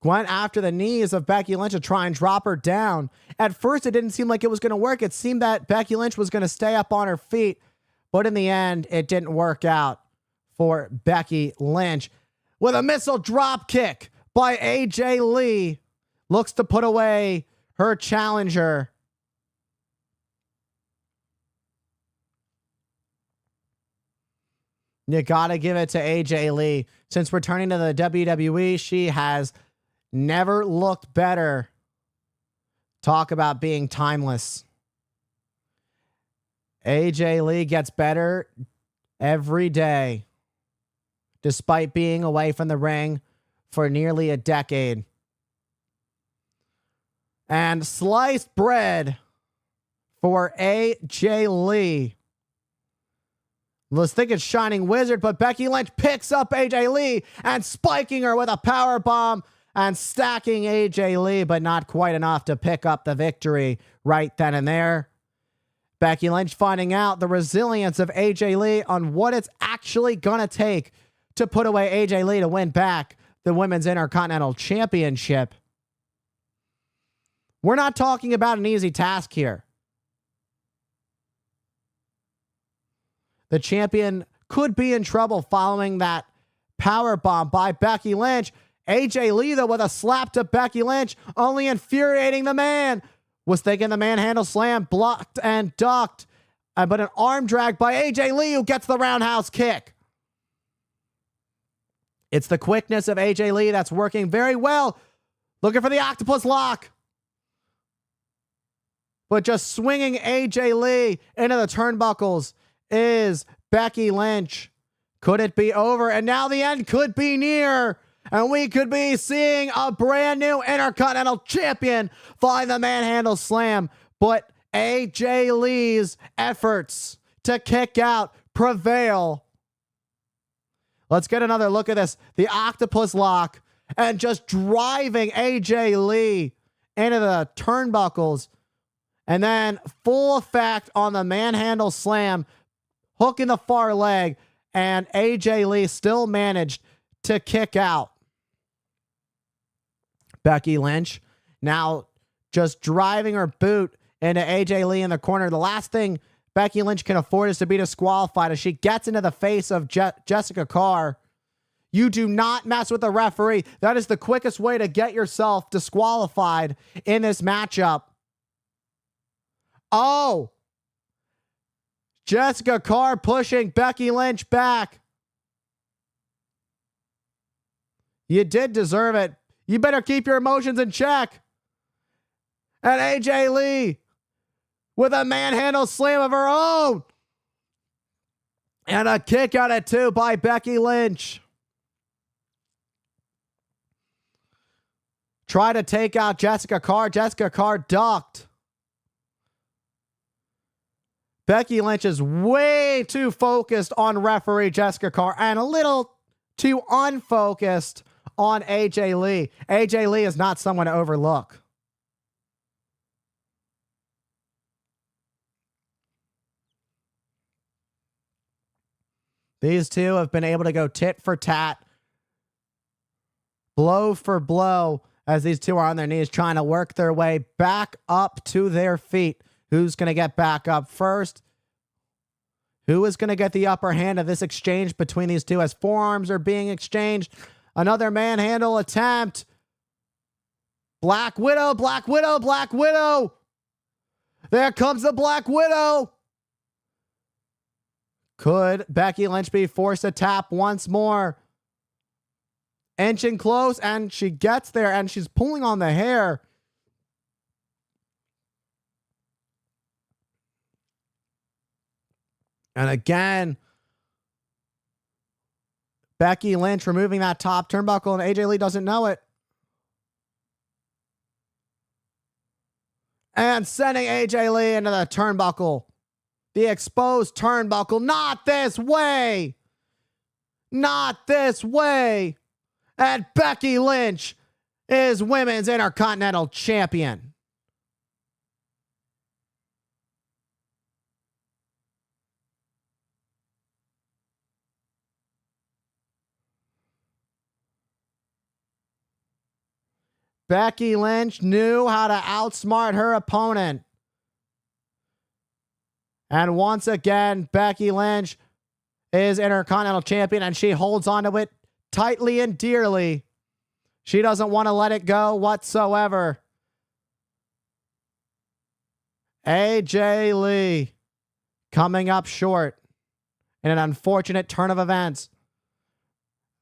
Went after the knees of Becky Lynch to try and drop her down. At first, it didn't seem like it was going to work. It seemed that Becky Lynch was going to stay up on her feet. But in the end, it didn't work out for Becky Lynch. With a missile drop kick by AJ Lee. Looks to put away her challenger. You gotta give it to AJ Lee. Since returning to the WWE, she has never looked better. Talk about being timeless. AJ Lee gets better every day, despite being away from the ring for nearly a decade. And sliced bread for AJ Lee. Let's think it's Shining Wizard, but Becky Lynch picks up AJ Lee and spiking her with a power bomb and stacking AJ Lee, but not quite enough to pick up the victory right then and there. Becky Lynch finding out the resilience of AJ Lee on what it's actually going to take to put away AJ Lee to win back the Women's Intercontinental Championship. We're not talking about an easy task here. The champion could be in trouble following that power bomb by Becky Lynch. AJ Lee, though, with a slap to Becky Lynch, only infuriating the man. Was thinking the manhandle slam, blocked and ducked, but an arm drag by AJ Lee, who gets the roundhouse kick. It's the quickness of AJ Lee that's working very well. Looking for the octopus lock. But just swinging AJ Lee into the turnbuckles is Becky Lynch. Could it be over? And now the end could be near. And we could be seeing a brand new Intercontinental Champion find the manhandle slam. But AJ Lee's efforts to kick out prevail. Let's get another look at this. The octopus lock and just driving AJ Lee into the turnbuckles. And then full effect on the manhandle slam, hook in the far leg, and AJ Lee still managed to kick out. Becky Lynch now just driving her boot into AJ Lee in the corner. The last thing Becky Lynch can afford is to be disqualified as she gets into the face of Jessica Carr. You do not mess with the referee. That is the quickest way to get yourself disqualified in this matchup. Oh, Jessica Carr pushing Becky Lynch back. You did deserve it. You better keep your emotions in check. And AJ Lee with a manhandle slam of her own. And a kick out at 2 by Becky Lynch. Try to take out Jessica Carr. Jessica Carr ducked. Becky Lynch is way too focused on referee Jessica Carr and a little too unfocused on AJ Lee. AJ Lee is not someone to overlook. These two have been able to go tit for tat, blow for blow, as these two are on their knees trying to work their way back up to their feet. Who's going to get back up first? Who is going to get the upper hand of this exchange between these two as forearms are being exchanged? Another manhandle attempt. Black Widow, Black Widow, Black Widow. There comes the Black Widow. Could Becky Lynch be forced to tap once more? Inching close, and she gets there, and she's pulling on the hair. And again, Becky Lynch removing that top turnbuckle, and AJ Lee doesn't know it. And sending AJ Lee into the turnbuckle. The exposed turnbuckle. Not this way. Not this way. And Becky Lynch is Women's Intercontinental Champion. Becky Lynch knew how to outsmart her opponent. And once again, Becky Lynch is Intercontinental Champion, and she holds onto it tightly and dearly. She doesn't want to let it go whatsoever. AJ Lee coming up short in an unfortunate turn of events.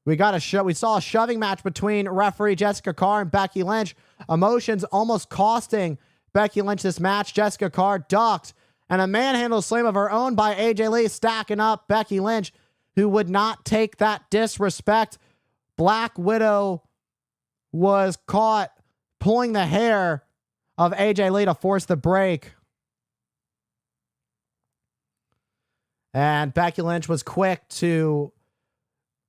We saw a shoving match between referee Jessica Carr and Becky Lynch. Emotions almost costing Becky Lynch this match. Jessica Carr ducked, and a manhandle slam of her own by AJ Lee, stacking up Becky Lynch, who would not take that disrespect. Black Widow was caught pulling the hair of AJ Lee to force the break. And Becky Lynch was quick to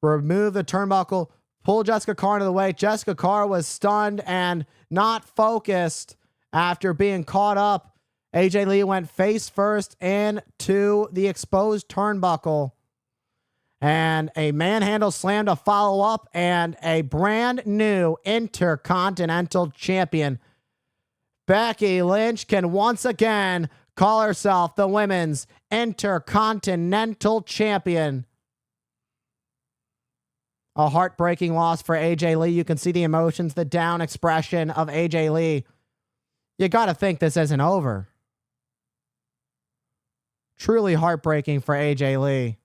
remove the turnbuckle, pull Jessica Carr into the way. Jessica Carr was stunned and not focused after being caught up. AJ Lee went face first into the exposed turnbuckle. And a manhandle slam to follow up, and a brand new Intercontinental Champion. Becky Lynch can once again call herself the Women's Intercontinental Champion. A heartbreaking loss for AJ Lee. You can see the emotions, the down expression of AJ Lee. You got to think this isn't over. Truly heartbreaking for AJ Lee.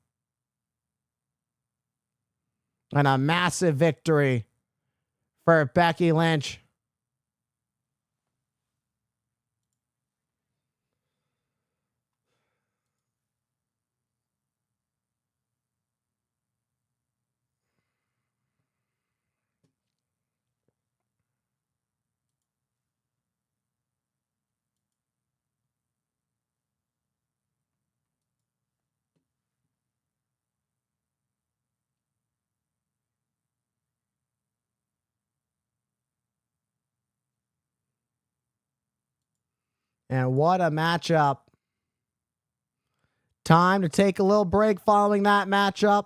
And a massive victory for Becky Lynch. And what a matchup. Time to take a little break following that matchup.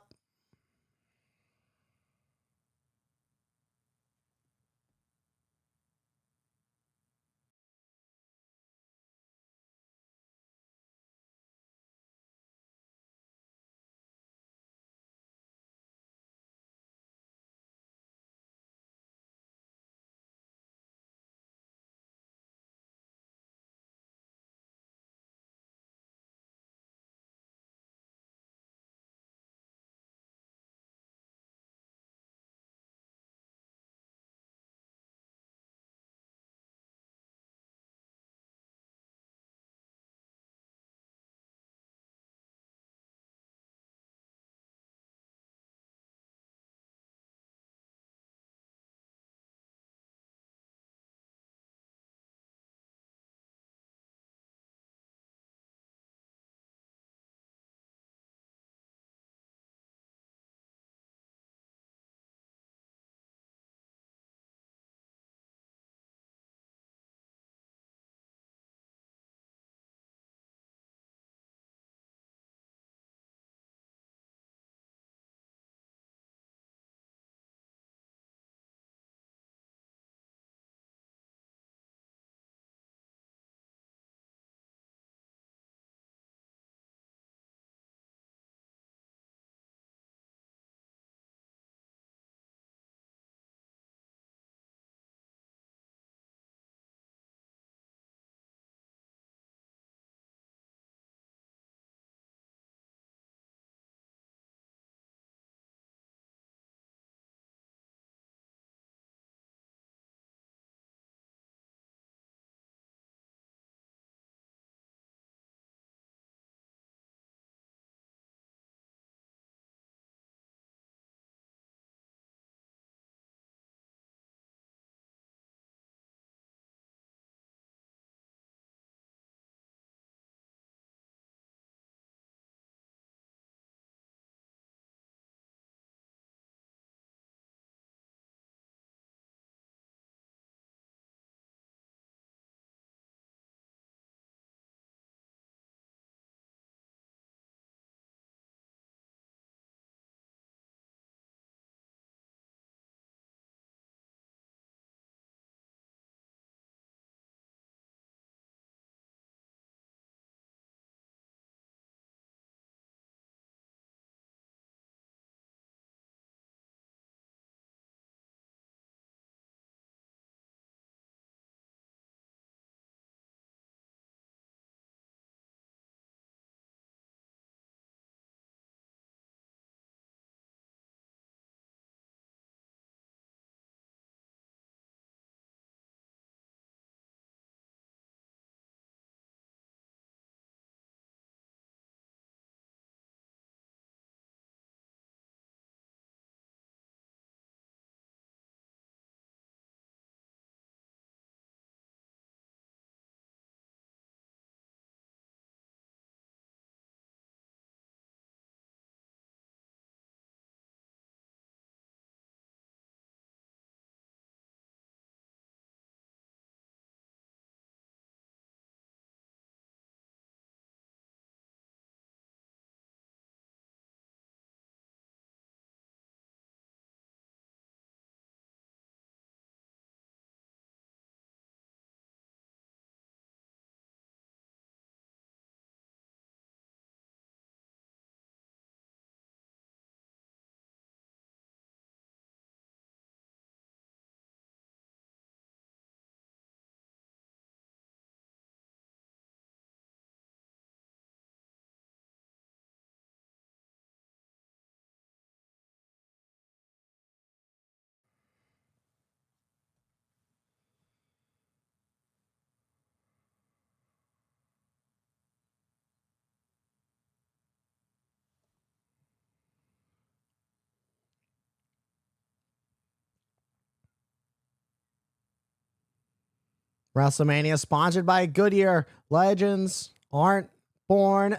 WrestleMania sponsored by Goodyear. Legends aren't born,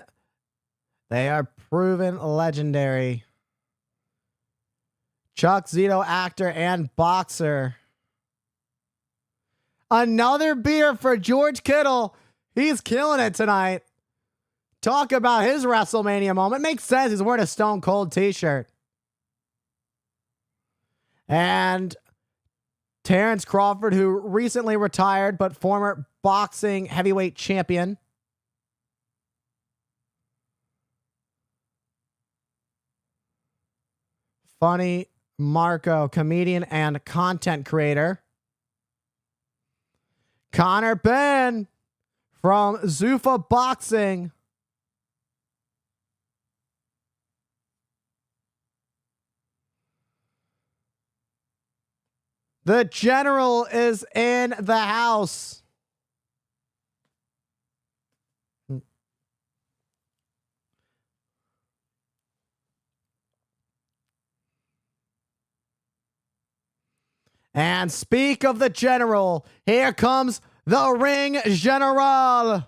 they are proven legendary. Chuck Zito, actor and boxer. Another beer for George Kittle. He's killing it tonight. Talk about his WrestleMania moment. Makes sense. He's wearing a Stone Cold t-shirt. And Terrence Crawford, who recently retired, but former boxing heavyweight champion. Funny Marco, comedian and content creator. Connor Ben from Zuffa Boxing. The General is in the house. And speak of the General, here comes the Ring General.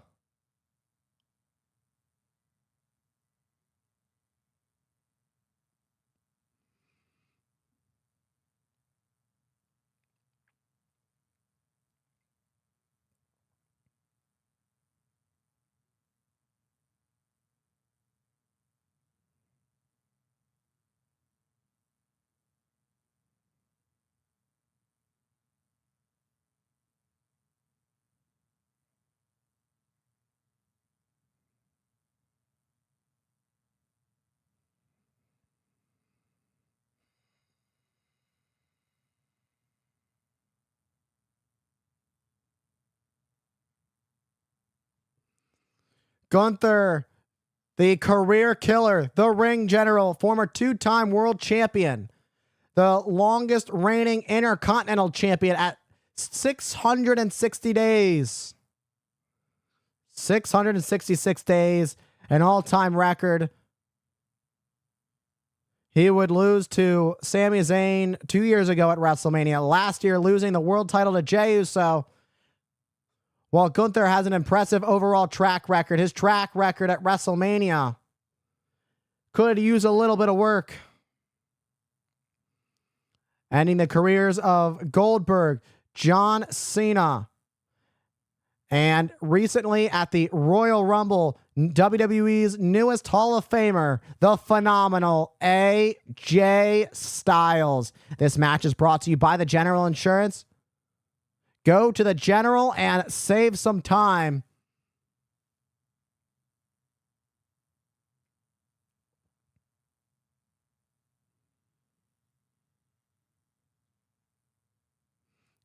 Gunther, the career killer, the Ring General, former two-time world champion, the longest reigning intercontinental champion at 660 days. 666 days, an all-time record. He would lose to Sami Zayn 2 years ago at WrestleMania. Last year, losing the world title to Jey Uso. While Gunther has an impressive overall track record, his track record at WrestleMania could use a little bit of work. Ending the careers of Goldberg, John Cena, and recently at the Royal Rumble, WWE's newest Hall of Famer, the phenomenal AJ Styles. This match is brought to you by the General Insurance. Go to the General and save some time.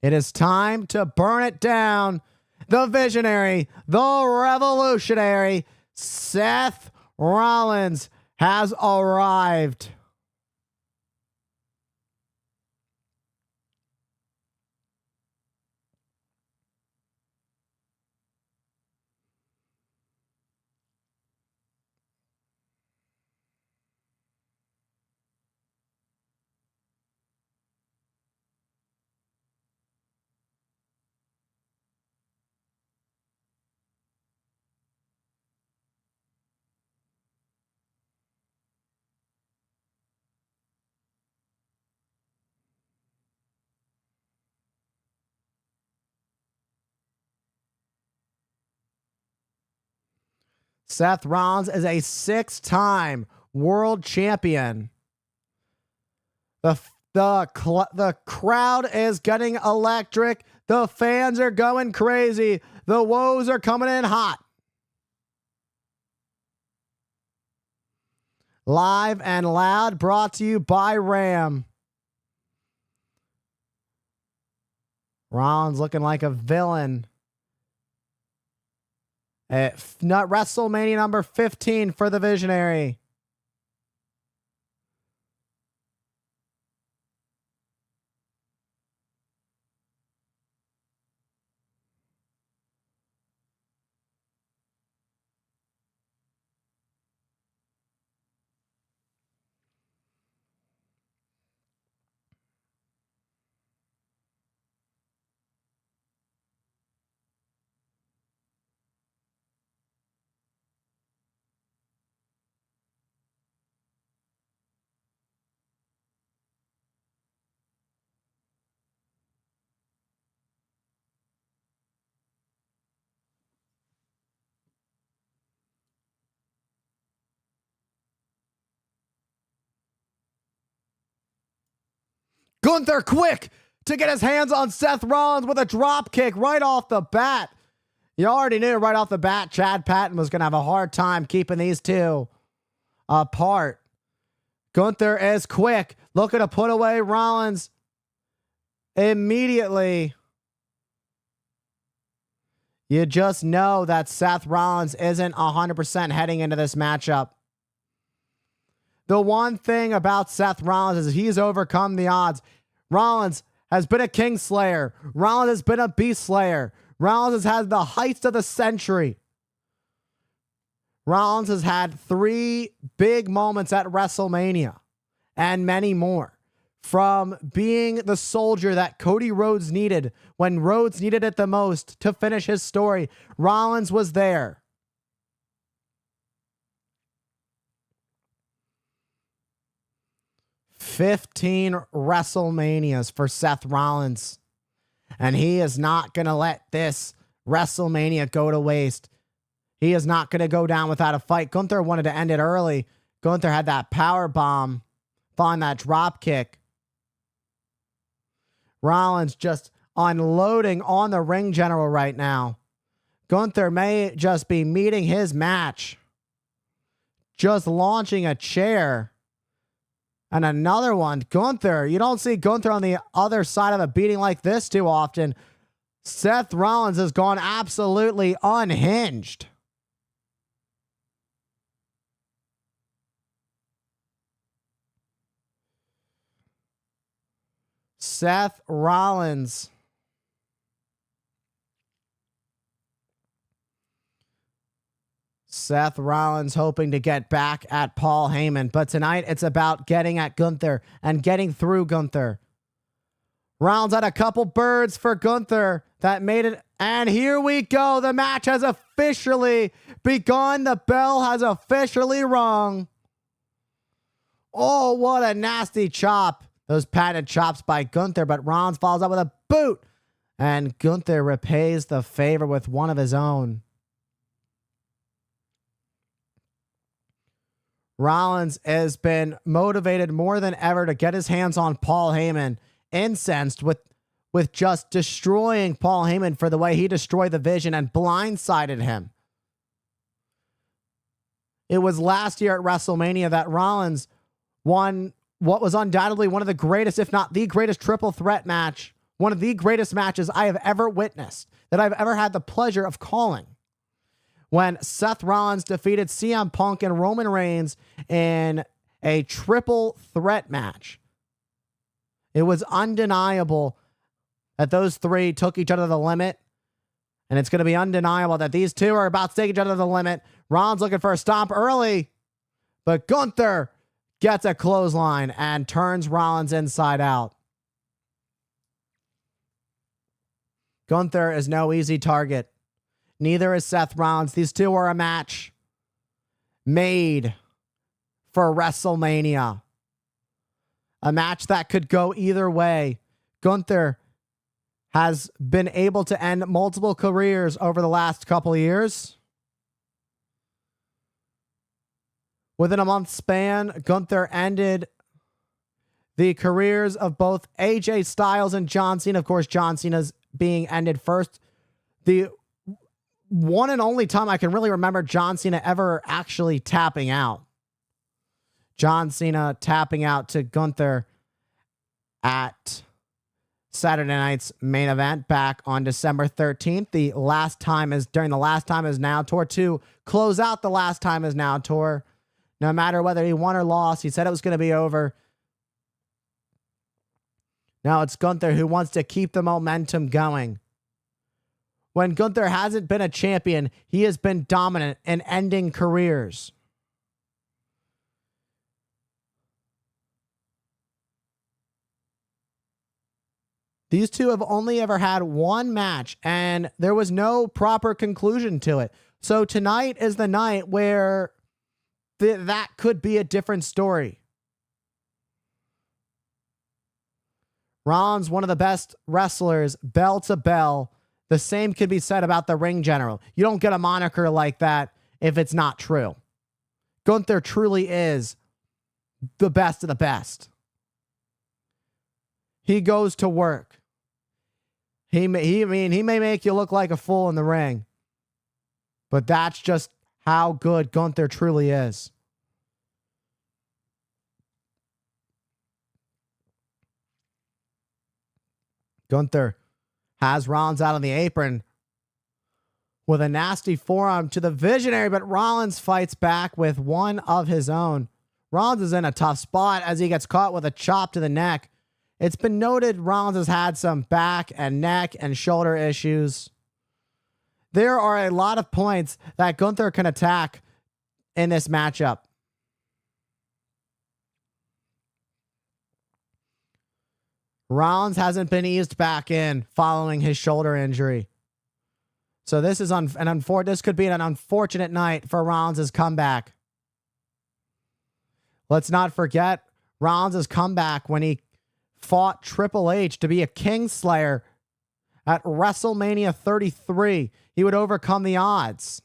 It is time to burn it down. The visionary, the revolutionary, Seth Rollins has arrived. Seth Rollins is a 6-time world champion. The crowd is getting electric. The fans are going crazy. The woes are coming in hot. Live and loud, brought to you by Ram. Rollins looking like a villain. Not WrestleMania number 15 for the Visionary. Gunther quick to get his hands on Seth Rollins with a drop kick right off the bat. You already knew right off the bat Chad Patton was going to have a hard time keeping these two apart. Gunther is quick, looking to put away Rollins immediately. You just know that Seth Rollins isn't 100% heading into this matchup. The one thing about Seth Rollins is he's overcome the odds. Rollins has been a King Slayer. Rollins has been a Beast Slayer. Rollins has had the heights of the century. Rollins has had 3 big moments at WrestleMania and many more. From being the soldier that Cody Rhodes needed when Rhodes needed it the most to finish his story, Rollins was there. 15 WrestleManias for Seth Rollins. And he is not going to let this WrestleMania go to waste. He is not going to go down without a fight. Gunther wanted to end it early. Gunther had that power bomb following that drop kick. Rollins just unloading on the ring general right now. Gunther may just be meeting his match. Just launching a chair. And another one. Gunther. You don't see Gunther on the other side of a beating like this too often. Seth Rollins has gone absolutely unhinged. Seth Rollins. Seth Rollins hoping to get back at Paul Heyman. But tonight it's about getting at Gunther and getting through Gunther. Rollins had a couple birds for Gunther that made it. And here we go. The match has officially begun. The bell has officially rung. Oh, what a nasty chop. Those patented chops by Gunther. But Rollins follows up with a boot. And Gunther repays the favor with one of his own. Rollins has been motivated more than ever to get his hands on Paul Heyman, incensed with just destroying Paul Heyman for the way he destroyed the Vision and blindsided him. It was last year at WrestleMania that Rollins won what was undoubtedly one of the greatest, if not the greatest triple threat match, one of the greatest matches I have ever witnessed, that I've ever had the pleasure of calling. When Seth Rollins defeated CM Punk and Roman Reigns in a triple threat match. It was undeniable that those three took each other to the limit. And it's going to be undeniable that these two are about to take each other to the limit. Rollins looking for a stomp early. But Gunther gets a clothesline and turns Rollins inside out. Gunther is no easy target. Neither is Seth Rollins. These two are a match made for WrestleMania. A match that could go either way. Gunther has been able to end multiple careers over the last couple of years. Within a month span, Gunther ended the careers of both AJ Styles and John Cena. Of course, John Cena's being ended first. The one and only time I can really remember John Cena ever actually tapping out. John Cena tapping out to Gunther at Saturday night's main event back on December 13th. The last time is during the Last Time Is Now tour to close out the Last Time Is Now tour. No matter whether he won or lost, he said it was going to be over. Now it's Gunther who wants to keep the momentum going. When Gunther hasn't been a champion, he has been dominant in ending careers. These two have only ever had one match, and there was no proper conclusion to it. So tonight is the night where that could be a different story. Rollins, one of the best wrestlers, bell to bell. The same could be said about the ring general. You don't get a moniker like that if it's not true. Gunther truly is the best of the best. He goes to work. He may make you look like a fool in the ring, but that's just how good Gunther truly is. Gunther has Rollins out on the apron with a nasty forearm to the Visionary, but Rollins fights back with one of his own. Rollins is in a tough spot as he gets caught with a chop to the neck. It's been noted Rollins has had some back and neck and shoulder issues. There are a lot of points that Gunther can attack in this matchup. Rollins hasn't been eased back in following his shoulder injury. So this is this could be an unfortunate night for Rollins' comeback. Let's not forget Rollins' comeback when he fought Triple H to be a Kingslayer at WrestleMania 33. He would overcome the odds.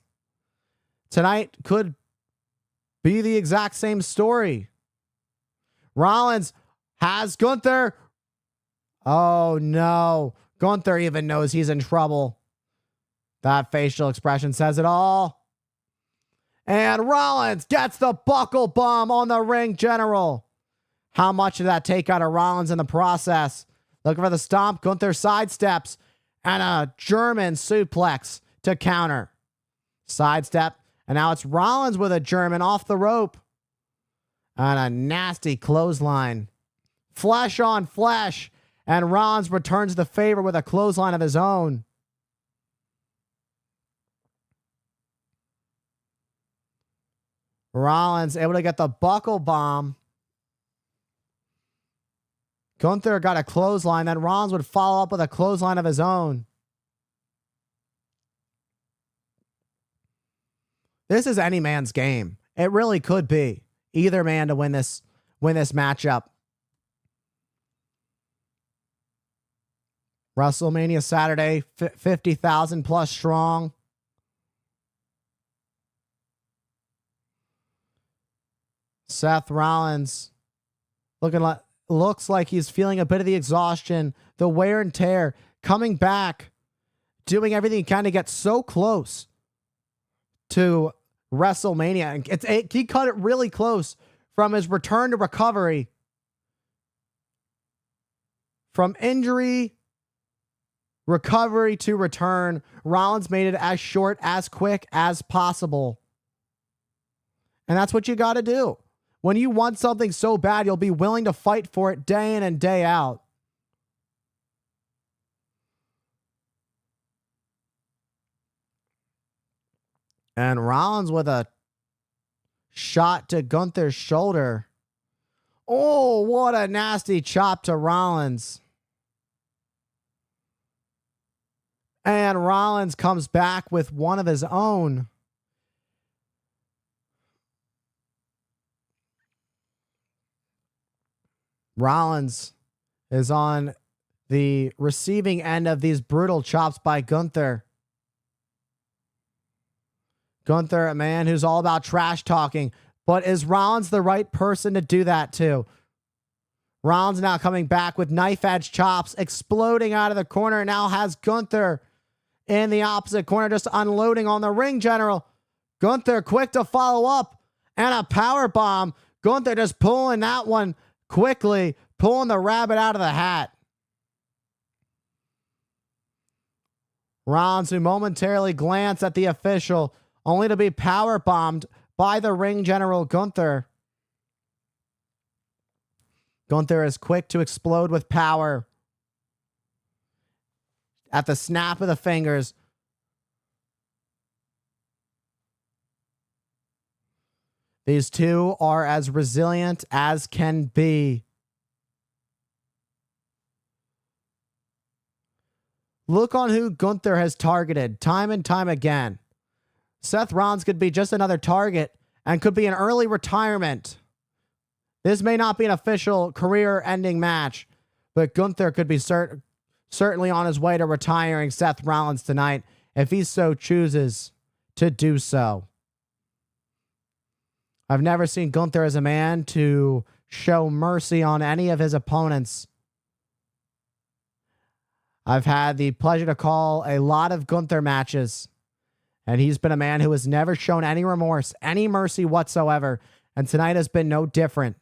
Tonight could be the exact same story. Rollins has Gunther. Oh no. Gunther even knows he's in trouble. That facial expression says it all. And Rollins gets the buckle bomb on the ring general. How much did that take out of Rollins in the process? Looking for the stomp. Gunther sidesteps and a German suplex to counter. Sidestep. And now it's Rollins with a German off the rope. And a nasty clothesline. Flesh on flesh. And Rollins returns the favor with a clothesline of his own. Rollins able to get the buckle bomb. Gunther got a clothesline. Then Rollins would follow up with a clothesline of his own. This is any man's game. It really could be either man to win this matchup. WrestleMania Saturday, 50,000 plus strong. Seth Rollins looks like he's feeling a bit of the exhaustion, the wear and tear, coming back, doing everything he can to get so close to WrestleMania. And he cut it really close from his return to recovery. From injury, recovery to return, Rollins made it as short, as quick as possible. And that's what you got to do. When you want something so bad, you'll be willing to fight for it day in and day out. And Rollins with a shot to Gunther's shoulder. Oh, what a nasty chop to Rollins. And Rollins comes back with one of his own. Rollins is on the receiving end of these brutal chops by Gunther. Gunther, a man who's all about trash talking, but is Rollins the right person to do that to? Rollins now coming back with knife edge chops, exploding out of the corner, and now has Gunther in the opposite corner, just unloading on the ring general. Gunther quick to follow up, and a power bomb. Gunther just pulling that one quickly, pulling the rabbit out of the hat. Rollins, who momentarily glanced at the official, only to be power bombed by the ring general Gunther. Gunther is quick to explode with power. At the snap of the fingers. These two are as resilient as can be. Look on who Gunther has targeted time and time again. Seth Rollins could be just another target and could be an early retirement. This may not be an official career-ending match, but Gunther could be certainly on his way to retiring Seth Rollins tonight if he so chooses to do so. I've never seen Gunther as a man to show mercy on any of his opponents. I've had the pleasure to call a lot of Gunther matches, and he's been a man who has never shown any remorse, any mercy whatsoever, and tonight has been no different.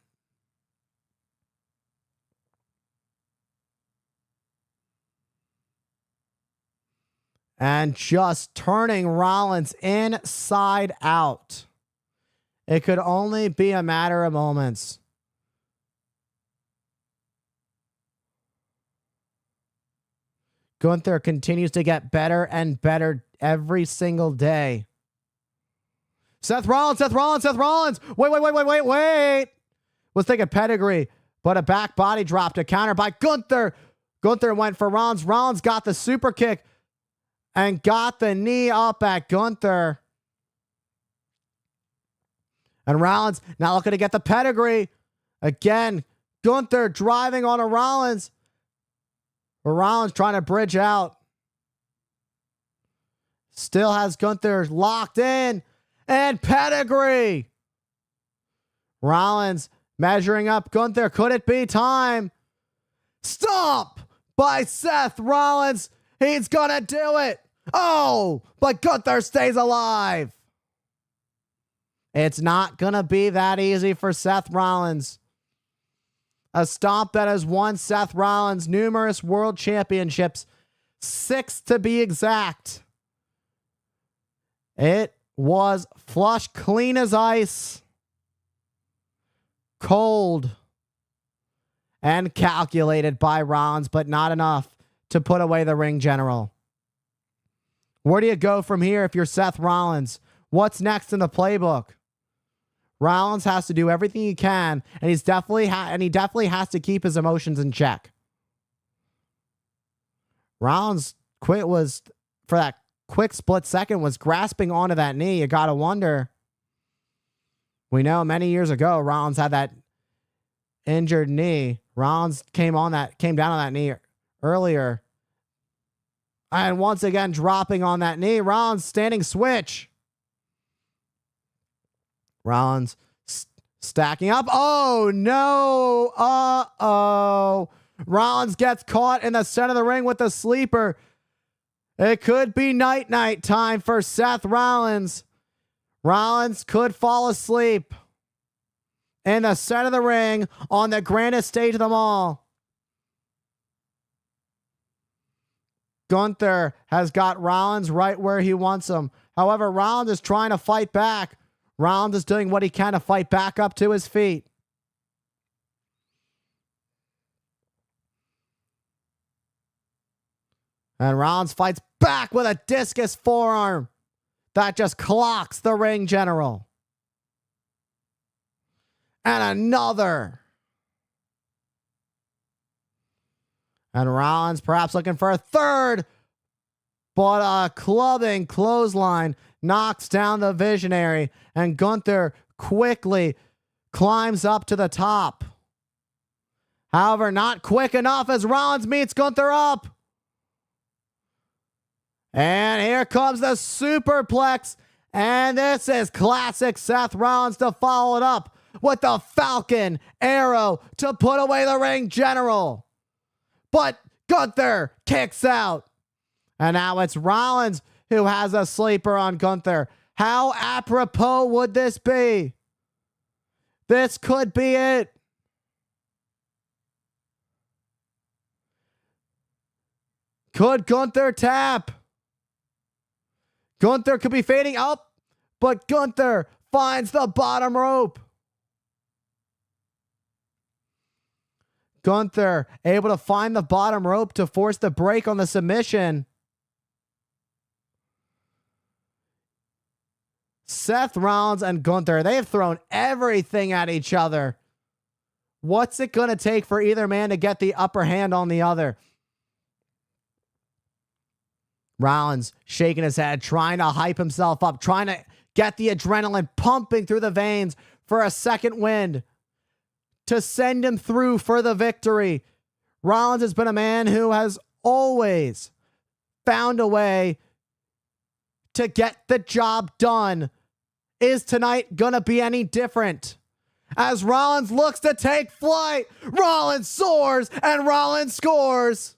And just turning Rollins inside out. It could only be a matter of moments. Gunther continues to get better and better every single day. Seth Rollins. Wait. Was thinking pedigree, but a back body drop to counter by Gunther. Gunther went for Rollins. Rollins got the super kick and got the knee up at Gunther. And Rollins now looking to get the pedigree. Again, Gunther driving on a Rollins. But Rollins trying to bridge out. Still has Gunther locked in. And pedigree. Rollins measuring up Gunther. Could it be time? Stomp by Seth Rollins. He's going to do it. Oh, but Gunther stays alive. It's not going to be that easy for Seth Rollins. A stomp that has won Seth Rollins numerous world championships, 6 to be exact. It was flush, clean as ice, cold, and calculated by Rollins, but not enough to put away the ring general. Where do you go from here if you're Seth Rollins? What's next in the playbook? Rollins has to do everything he can, and he definitely has to keep his emotions in check. Rollins was for that quick split second was grasping onto that knee. You gotta wonder. We know many years ago Rollins had that injured knee. Rollins came down on that knee earlier, and once again dropping on that knee. Rollins standing switch. Rollins stacking up. Oh, no. Uh-oh. Rollins gets caught in the center of the ring with the sleeper. It could be night-night time for Seth Rollins. Rollins could fall asleep in the center of the ring on the grandest stage of them all. Gunther has got Rollins right where he wants him. However, Rollins is trying to fight back. Rollins is doing what he can to fight back up to his feet. And Rollins fights back with a discus forearm that just clocks the ring general. And another. And Rollins perhaps looking for a third. But a clubbing clothesline knocks down the Visionary, and Gunther quickly climbs up to the top. However, not quick enough as Rollins meets Gunther up. And here comes the superplex, and this is classic Seth Rollins to follow it up with the Falcon Arrow to put away the ring general. But Gunther kicks out. And now it's Rollins who has a sleeper on Gunther. How apropos would this be? This could be it. Could Gunther tap? Gunther could be fading up, but Gunther finds the bottom rope. Gunther able to find the bottom rope to force the break on the submission. Seth Rollins and Gunther, they have thrown everything at each other. What's it going to take for either man to get the upper hand on the other? Rollins shaking his head, trying to hype himself up, trying to get the adrenaline pumping through the veins for a second wind to send him through for the victory. Rollins has been a man who has always found a way to get the job done. Is tonight gonna be any different? As Rollins looks to take flight, Rollins soars and Rollins scores.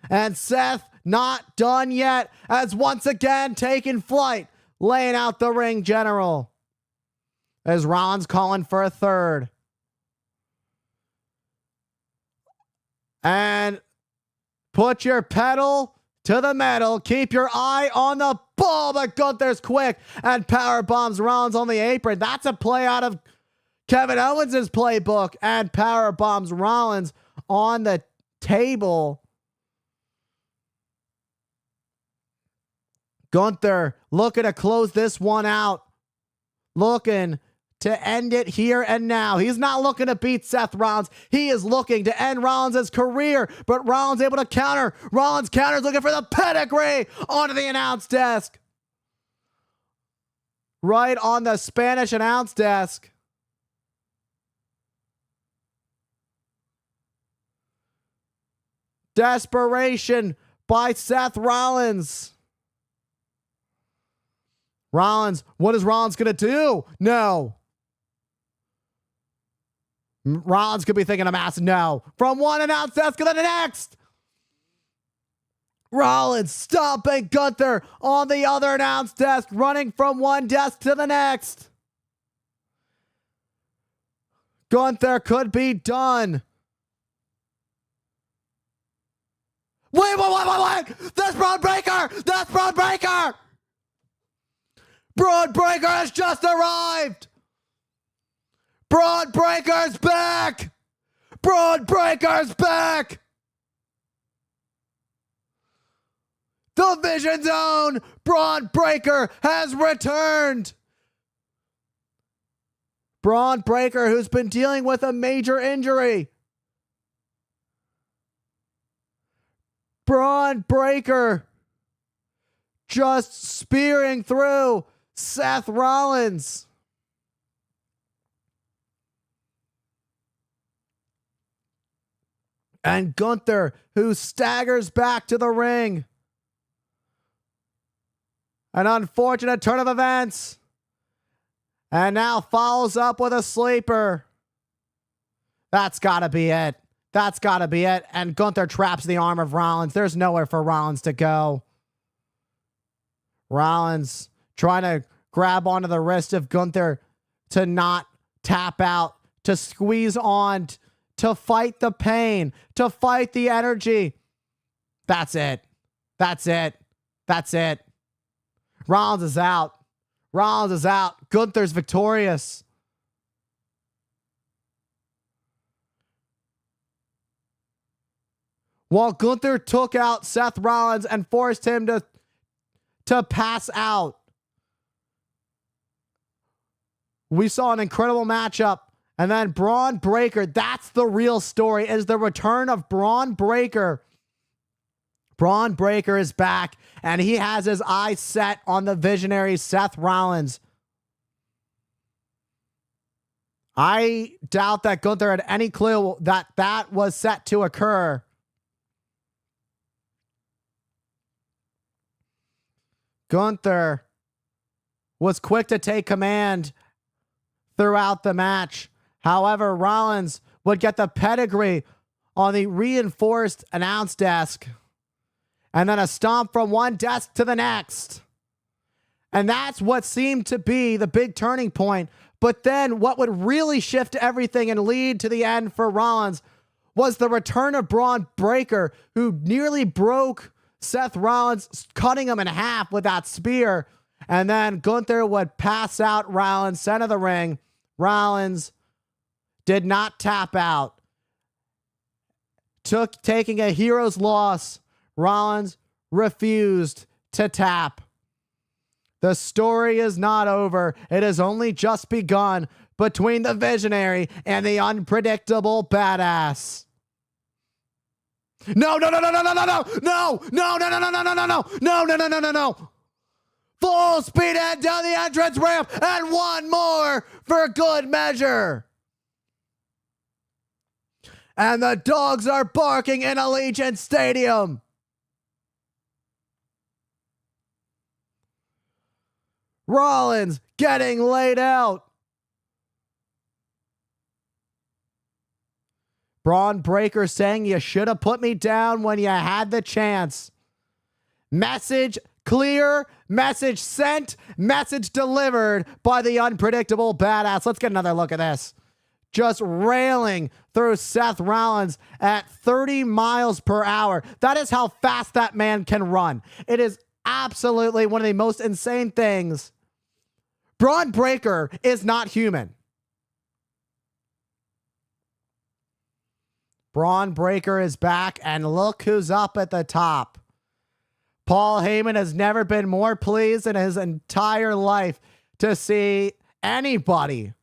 And Seth not done yet, as once again taking flight, laying out the ring general. As Rollins calling for a third. And put your pedal to the metal. Keep your eye on the ball, but Gunther's quick and power bombs Rollins on the apron. That's a play out of Kevin Owens' playbook, and power bombs Rollins on the table. Gunther looking to close this one out. Looking to end it here and now. He's not looking to beat Seth Rollins. He is looking to end Rollins' career, but Rollins able to counter. Rollins counters, looking for the pedigree onto the announce desk. Right on the Spanish announce desk. Desperation by Seth Rollins. Rollins, what is Rollins going to do? No. Rollins could be thinking a massive no. From one announce desk to the next. Rollins stomping Gunther on the other announce desk, running from one desk to the next. Gunther could be done. Wait. That's Braun Breaker. That's Braun Breaker. Braun Breaker has just arrived. Braun Breaker's back. Braun Breaker's back. The Vision Zone. Braun Breaker has returned. Braun Breaker, who's been dealing with a major injury. Braun Breaker just spearing through Seth Rollins. And Gunther, who staggers back to the ring. An unfortunate turn of events. And now follows up with a sleeper. That's got to be it. That's got to be it. And Gunther traps the arm of Rollins. There's nowhere for Rollins to go. Rollins trying to grab onto the wrist of Gunther to not tap out, to squeeze on, to fight the pain, to fight the energy. That's it. That's it. That's it. Rollins is out. Rollins is out. Gunther's victorious. While Gunther took out Seth Rollins and forced him to pass out, we saw an incredible matchup. And then Braun Breaker, that's the real story, is the return of Braun Breaker. Braun Breaker is back, and he has his eyes set on the visionary Seth Rollins. I doubt that Gunther had any clue that that was set to occur. Gunther was quick to take command throughout the match. However, Rollins would get the pedigree on the reinforced announce desk. And then a stomp from one desk to the next. And that's what seemed to be the big turning point. But then what would really shift everything and lead to the end for Rollins was the return of Braun Breaker, who nearly broke Seth Rollins, cutting him in half with that spear. And then Gunther would pass out Rollins, center the ring. Rollins did not tap out. Taking a hero's loss. Rollins refused to tap. The story is not over. It has only just begun between the visionary and the unpredictable badass. No. Full speed ahead down the entrance ramp, and one more for good measure. And the dogs are barking in Allegiant Stadium. Rollins getting laid out. Braun Breaker saying you should have put me down when you had the chance. Message clear, message sent, message delivered by the unpredictable badass. Let's get another look at this. Just railing through Seth Rollins at 30 miles per hour. That is how fast that man can run. It is absolutely one of the most insane things. Braun Breaker is not human. Braun Breaker is back, and look who's up at the top. Paul Heyman has never been more pleased in his entire life to see anybody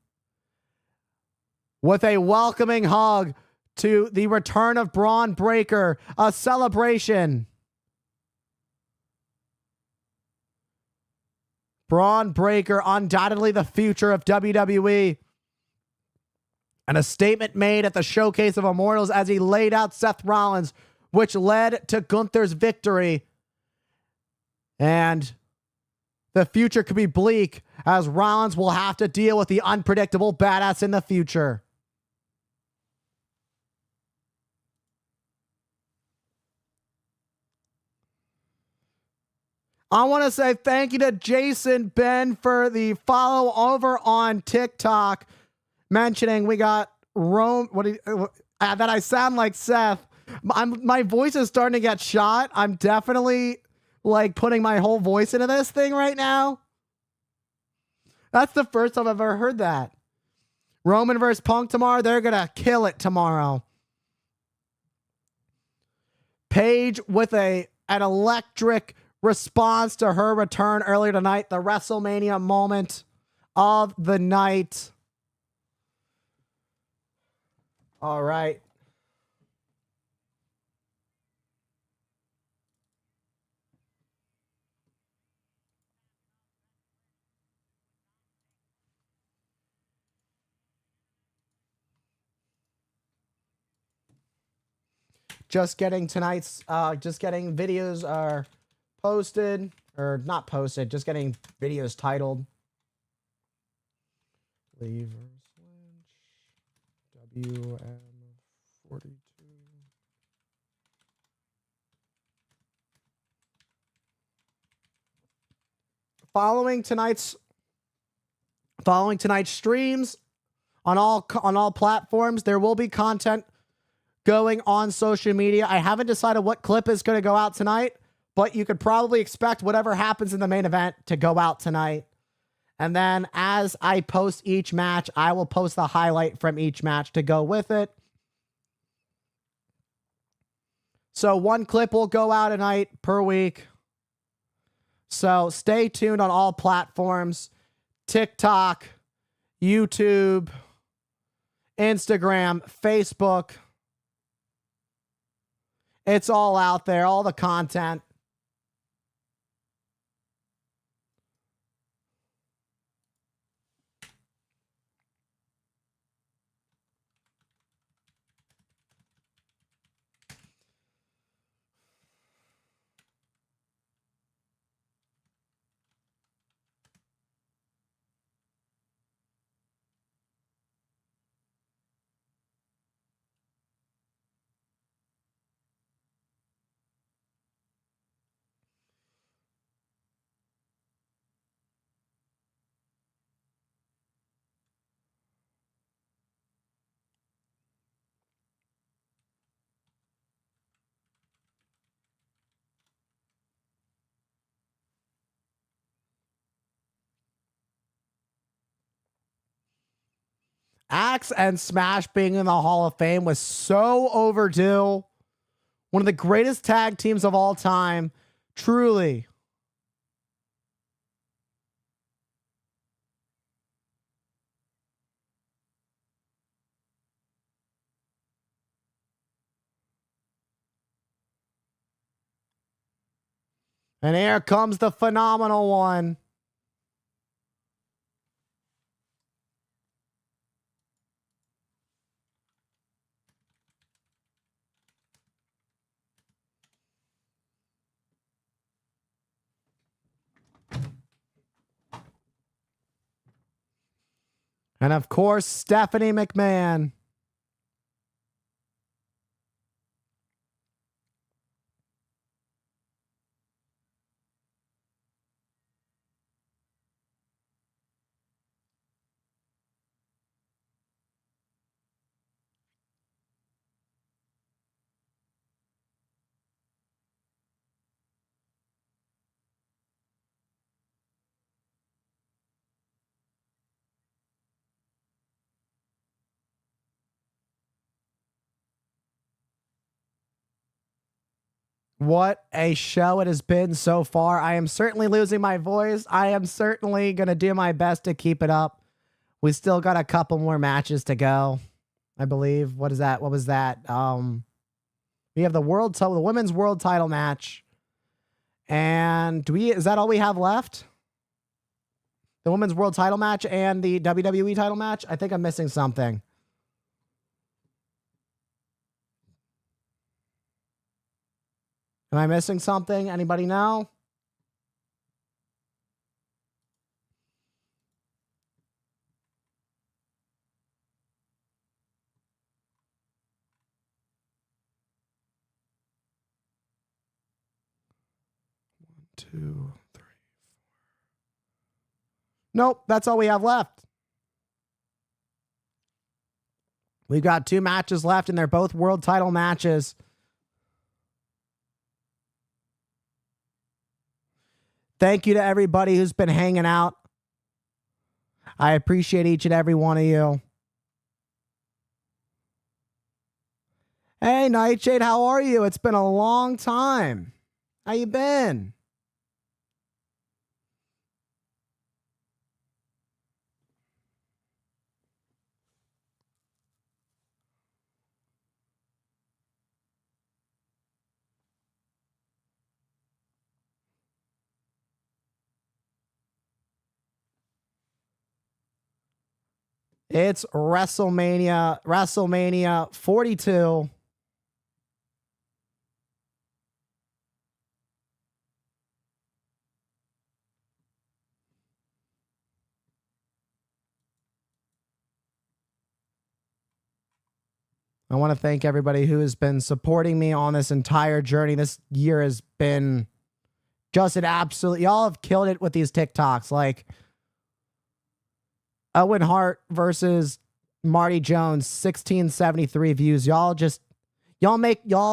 with a welcoming hug to the return of Braun Breaker, a celebration. Braun Breaker, undoubtedly the future of WWE. And a statement made at the Showcase of Immortals as he laid out Seth Rollins, which led to Gunther's victory. And the future could be bleak as Rollins will have to deal with the unpredictable badass in the future. I want to say thank you to Jason Ben for the follow over on TikTok, mentioning we got Rome. That I sound like Seth. My voice is starting to get shot. I'm definitely like putting my whole voice into this thing right now. That's the first time I've ever heard that. Roman versus Punk tomorrow. They're going to kill it tomorrow. Paige with an electric response to her return earlier tonight. The Wrestlemania moment of the night. All right. Just getting videos are posted, or not posted, just getting videos titled. Lever Switch, WM42. Following tonight's streams on all platforms, there will be content going on social media. I haven't decided what clip is going to go out tonight, but you could probably expect whatever happens in the main event to go out tonight. And then as I post each match, I will post the highlight from each match to go with it. So one clip will go out a night per week. So stay tuned on all platforms: TikTok, YouTube, Instagram, Facebook. It's all out there, all the content. Axe and Smash being in the Hall of Fame was so overdue. One of the greatest tag teams of all time. Truly. And here comes the phenomenal one. And of course, Stephanie McMahon. What a show it has been so far. I am certainly losing my voice. I am certainly going to do my best to keep it up. We still got a couple more matches to go, I believe. What is that? What was that? We have the women's world title match. And is that all we have left? The women's world title match and the WWE title match? I think I'm missing something. Am I missing something? Anybody know? One, two, three. Nope, that's all we have left. We've got 2 matches left, and they're both world title matches. Thank you to everybody who's been hanging out. I appreciate each and every one of you. Hey, Nightshade, how are you? It's been a long time. How you been? It's WrestleMania 42. I want to thank everybody who has been supporting me on this entire journey. This year has been just an absolute. Y'all have killed it with these TikToks. Like Owen Hart versus Marty Jones, 1673 views. Y'all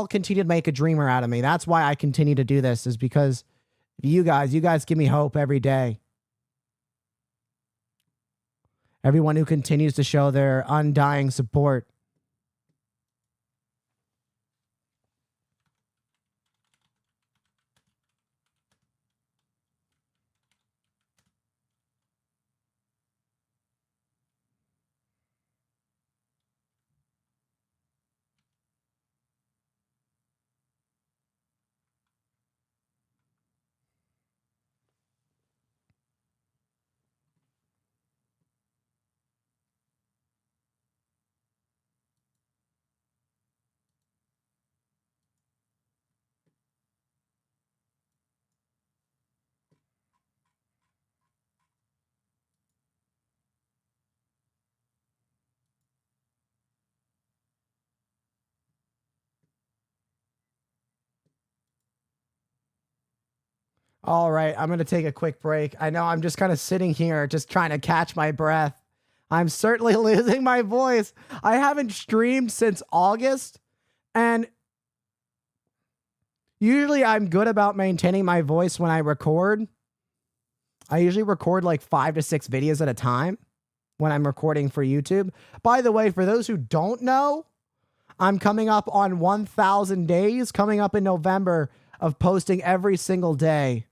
continue to make a dreamer out of me. That's why I continue to do this, is because you guys give me hope every day. Everyone who continues to show their undying support. All right, I'm going to take a quick break. I know I'm just kind of sitting here just trying to catch my breath. I'm certainly losing my voice. I haven't streamed since August, and usually I'm good about maintaining my voice when I record. I usually record like 5 to 6 videos at a time when I'm recording for YouTube. By the way, for those who don't know, I'm coming up on 1,000 days coming up in November of posting every single day.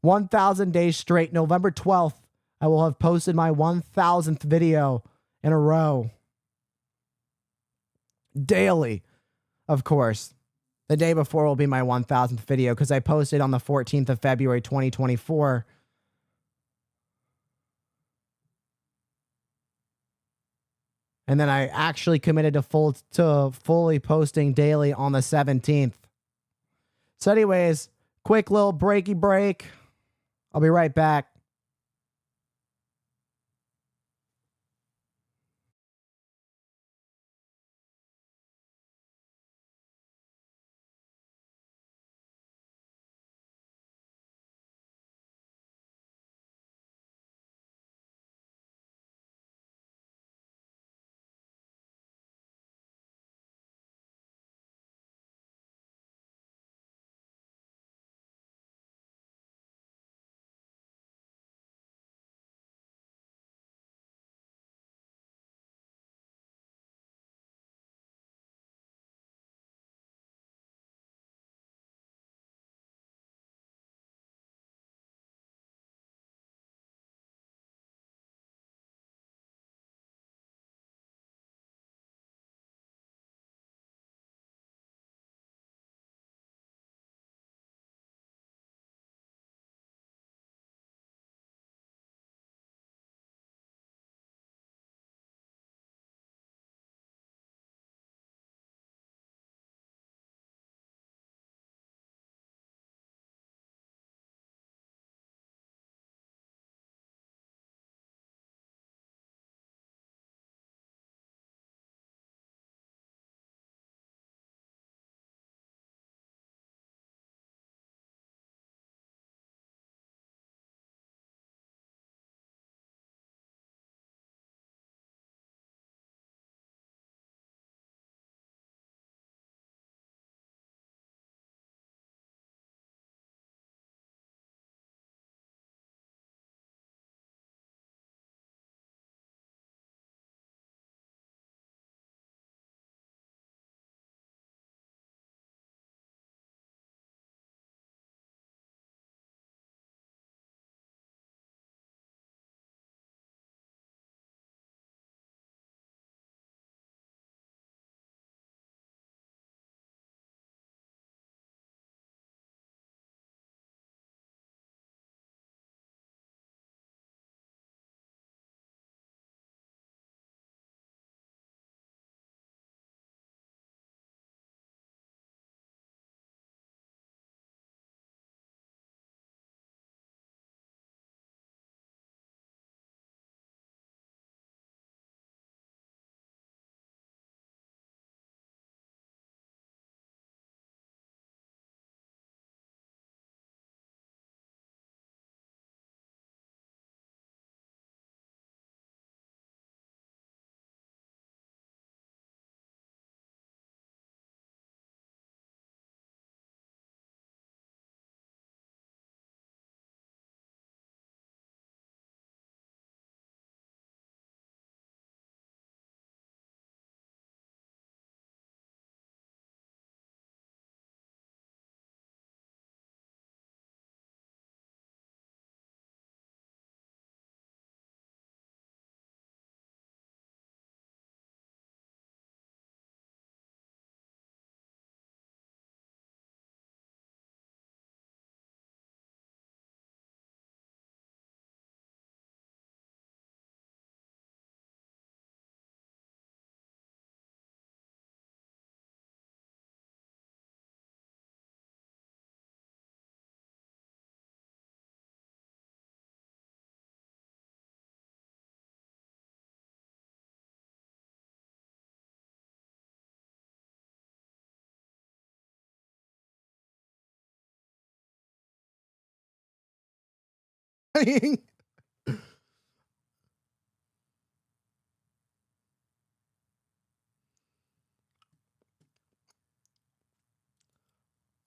1,000 days straight. November 12th, I will have posted my 1,000th video in a row. Daily, of course. The day before will be my 1,000th video because I posted on the 14th of February, 2024. And then I actually committed to fully posting daily on the 17th. So anyways, quick little breaky break. I'll be right back.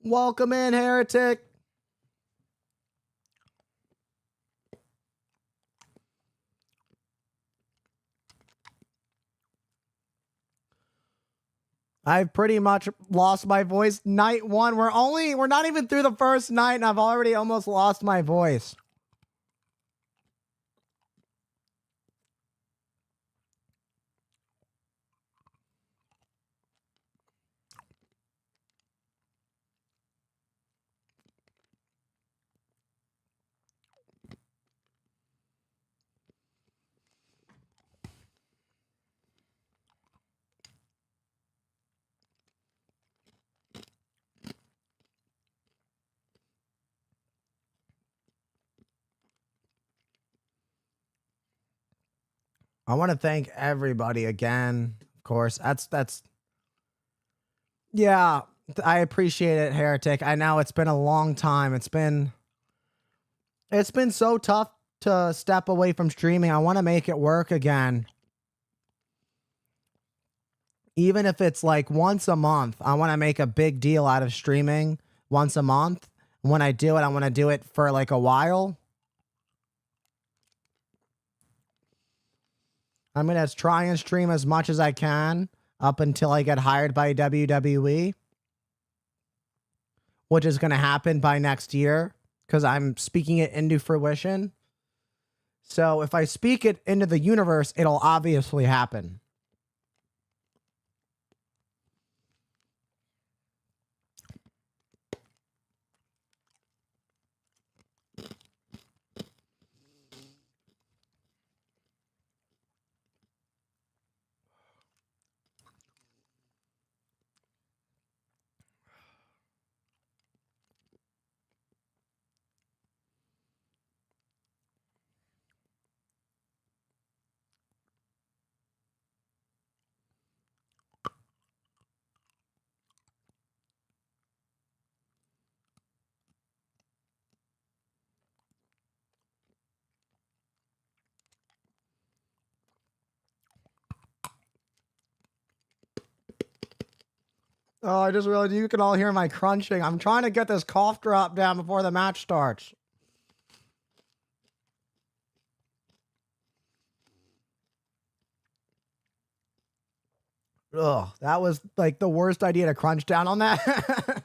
Welcome in, Heretic. I've pretty much lost my voice. Night one. We're not even through the first night, and I've already almost lost my voice. I want to thank everybody again. Of course, that's yeah. I appreciate it, Heretic. I know it's been a long time. It's been so tough to step away from streaming. I want to make it work again. Even if it's like once a month, I want to make a big deal out of streaming once a month. When I do it, I want to do it for like a while. I'm going to try and stream as much as I can up until I get hired by WWE, which is going to happen by next year because I'm speaking it into fruition. So if I speak it into the universe, it'll obviously happen. Oh, I just realized you can all hear my crunching. I'm trying to get this cough drop down before the match starts. Ugh, that was like the worst idea to crunch down on that.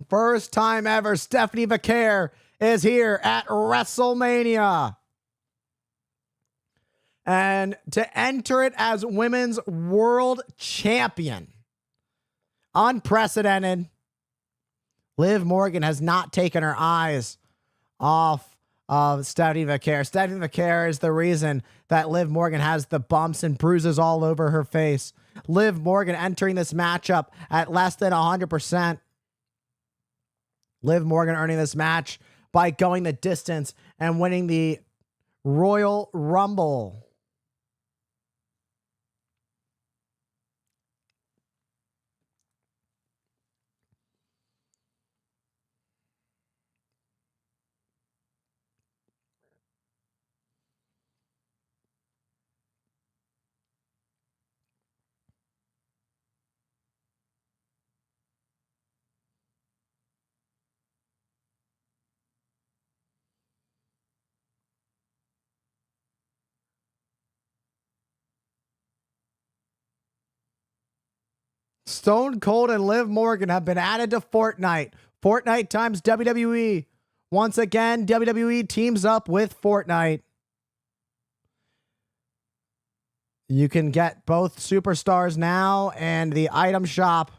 First time ever, Stephanie Vaquer is here at WrestleMania. And to enter it as women's world champion, unprecedented. Liv Morgan has not taken her eyes off of Stephanie Vaquer. Stephanie Vaquer is the reason that Liv Morgan has the bumps and bruises all over her face. Liv Morgan entering this matchup at less than 100%. Liv Morgan earning this match by going the distance and winning the Royal Rumble. Stone Cold and Liv Morgan have been added to Fortnite. Fortnite times WWE. Once again, WWE teams up with Fortnite. You can get both superstars now and the item shop.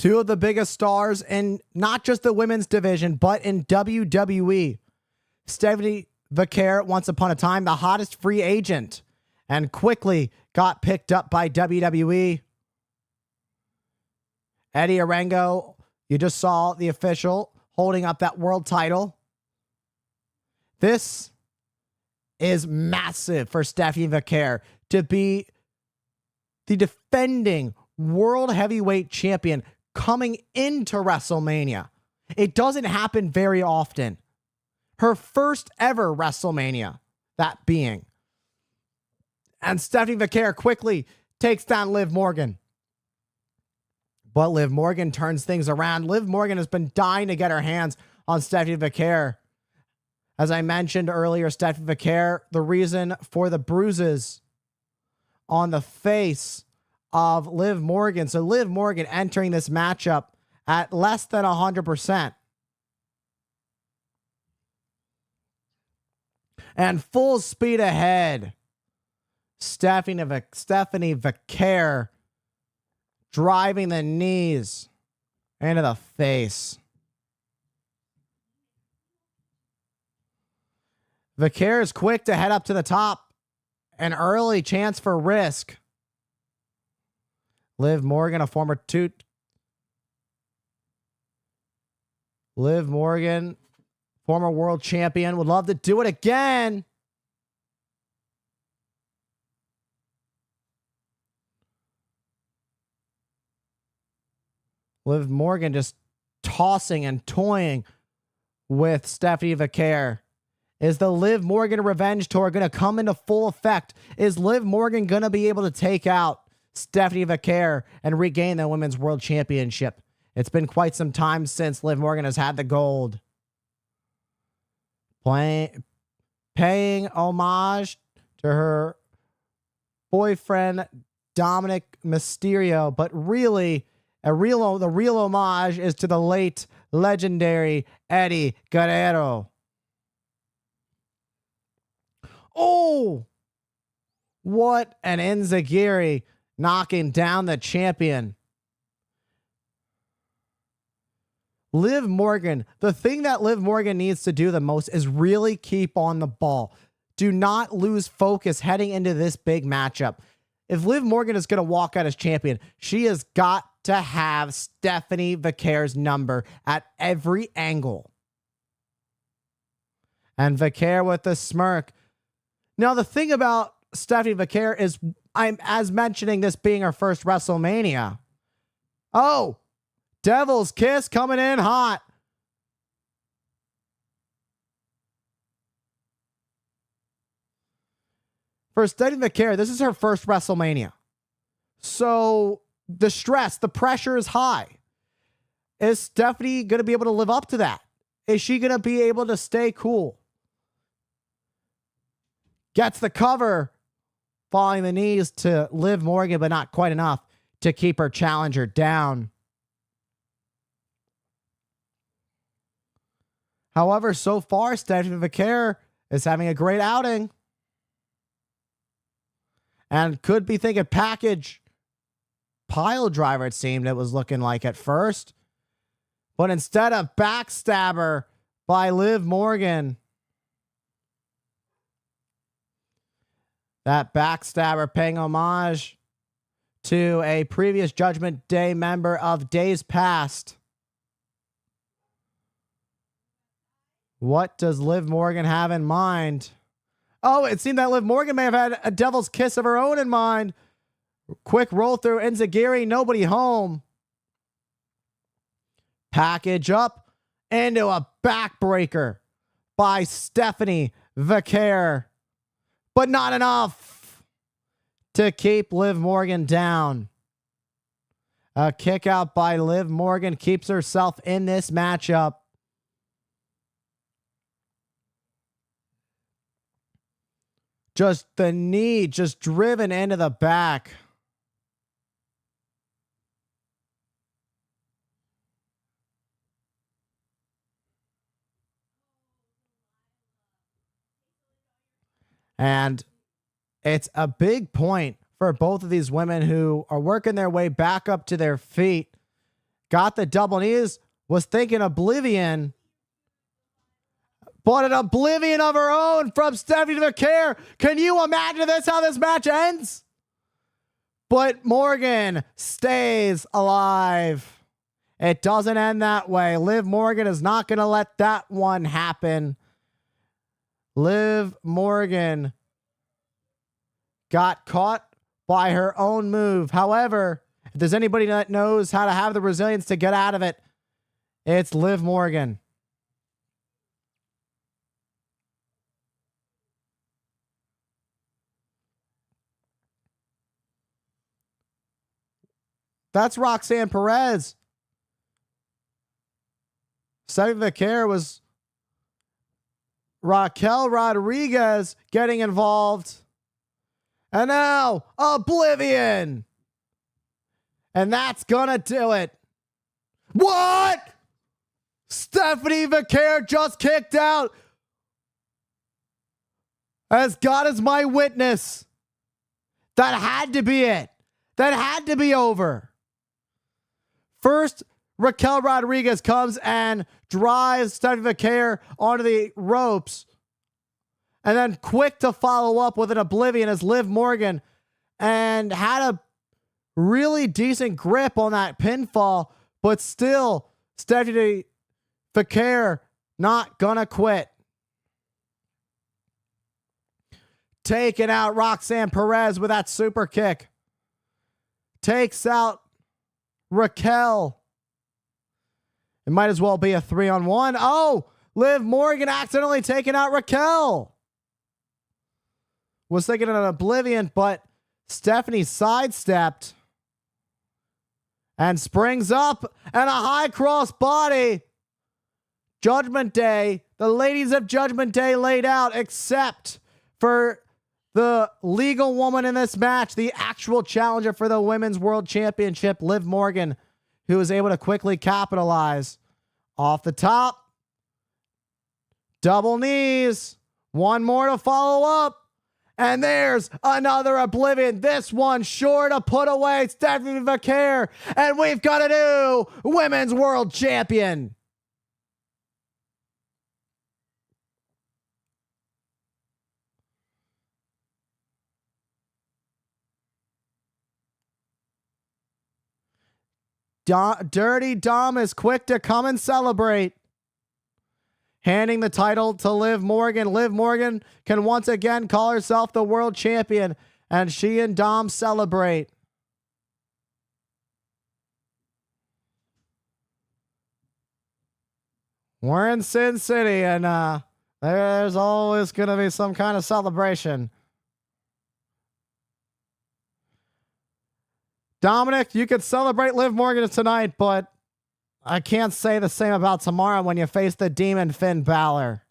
Two of the biggest stars in not just the women's division, but in WWE. Stephanie Vaquer, once upon a time, the hottest free agent, and quickly got picked up by WWE. Eddie Arango, you just saw the official holding up that world title. This is massive for Stephanie Vaquer to be the defending world heavyweight champion coming into WrestleMania. It doesn't happen very often. Her first ever WrestleMania, that being. And Stephanie Vaquer quickly takes down Liv Morgan. But Liv Morgan turns things around. Liv Morgan has been dying to get her hands on Stephanie Vaquer. As I mentioned earlier, Stephanie Vaquer, the reason for the bruises on the face of Liv Morgan. So Liv Morgan entering this matchup at less than 100%. And full speed ahead, Stephanie Vaquer driving the knees into the face. Vaquer is quick to head up to the top. An early chance for risk. Liv Morgan, a former Liv Morgan, former world champion, would love to do it again. Liv Morgan just tossing and toying with Stephanie Vaquer. Is the Liv Morgan Revenge Tour going to come into full effect? Is Liv Morgan going to be able to take out Stephanie Vaquer and regain the Women's World Championship? It's been quite some time since Liv Morgan has had the gold. Paying homage to her boyfriend, Dominic Mysterio, but really, the real homage is to the late, legendary Eddie Guerrero. Oh, what an enziguri knocking down the champion. Liv Morgan, the thing that Liv Morgan needs to do the most is really keep on the ball. Do not lose focus heading into this big matchup. If Liv Morgan is going to walk out as champion, she has got to have Stephanie Vaquer's number at every angle. And Vaquer with the smirk. Now, the thing about Stephanie Vaquer is, I'm as mentioning this being her first WrestleMania. Oh, Devil's Kiss coming in hot. For Stephanie Vaquer, this is her first WrestleMania. So the stress, the pressure is high. Is Stephanie going to be able to live up to that? Is she going to be able to stay cool? Gets the cover, falling the knees to Liv Morgan, but not quite enough to keep her challenger down. However, so far, Stephanie Vaquer is having a great outing. And could be thinking package pile driver, it seemed it was looking like at first. But instead of backstabber by Liv Morgan. That backstabber paying homage to a previous Judgment Day member of Days Past. What does Liv Morgan have in mind? Oh, it seemed that Liv Morgan may have had a devil's kiss of her own in mind. Quick roll through enziguri, nobody home. Package up into a backbreaker by Stephanie Vaquer. But not enough to keep Liv Morgan down. A kick out by Liv Morgan keeps herself in this matchup. Just the knee just driven into the back. And it's a big point for both of these women who are working their way back up to their feet. got the double knees, was thinking Oblivion, but an Oblivion of her own from Stephanie McCare. Can you imagine this, how this match ends? But Morgan stays alive. It doesn't end that way. Liv Morgan is not going to let that one happen. Liv Morgan got caught by her own move. However, if there's anybody that knows how to have the resilience to get out of it, it's Liv Morgan. That's Roxanne Perez. Setting the care was Raquel Rodriguez getting involved. And now Oblivion. And that's gonna do it. What? Stephanie McCare just kicked out. As God is my witness. That had to be it. That had to be over. First, Raquel Rodriguez comes and drives Stephanie McCare onto the ropes. And then quick to follow up with an Oblivion as Liv Morgan, and had a really decent grip on that pinfall, but still Stephanie McCare not gonna quit. Taking out Roxanne Perez with that super kick. Takes out Raquel. It might as well be a 3-on-1. Oh, Liv Morgan accidentally taking out Raquel. Was thinking of an Oblivion, but Stephanie sidestepped and springs up and a high cross body. Judgment Day. The ladies of Judgment Day laid out, except for the legal woman in this match, the actual challenger for the Women's World Championship, Liv Morgan, who was able to quickly capitalize. Off the top. Double knees. One more to follow up. And there's another Oblivion. This one sure to put away Stephanie McCare. And we've got a new Women's World Champion. Dirty Dom is quick to come and celebrate. Handing the title to Liv Morgan. Liv Morgan can once again call herself the world champion, and she and Dom celebrate. We're in Sin City, and there's always going to be some kind of celebration. Dominic, you could celebrate Liv Morgan tonight, but I can't say the same about tomorrow when you face the Demon Finn Balor.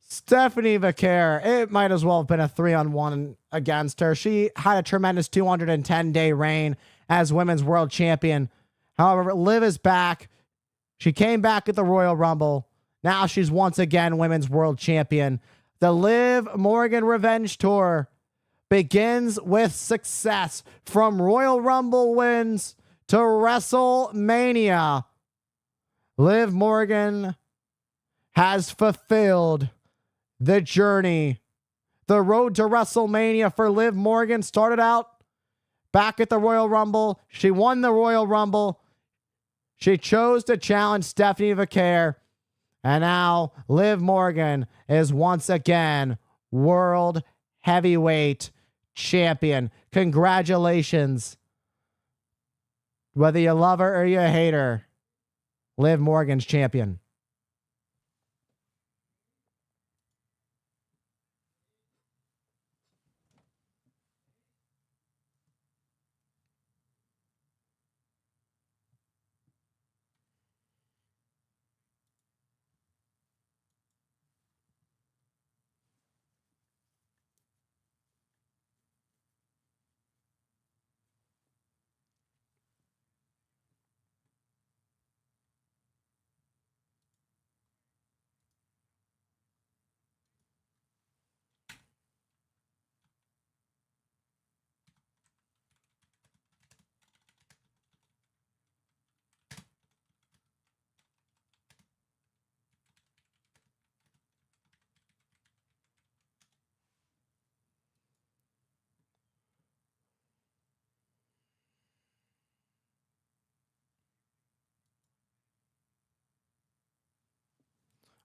Stephanie McCare, it might as well have been a 3-on-1 against her. She had a tremendous 210-day reign as Women's World Champion. However, Liv is back. She came back at the Royal Rumble. Now she's once again Women's World Champion. The Liv Morgan Revenge Tour begins with success, from Royal Rumble wins to WrestleMania. Liv Morgan has fulfilled the journey. The road to WrestleMania for Liv Morgan started out back at the Royal Rumble. She won the Royal Rumble. She chose to challenge Stephanie McCare. And now Liv Morgan is once again World Heavyweight Champion. Congratulations. Whether you love her or you hate her, Liv Morgan's champion.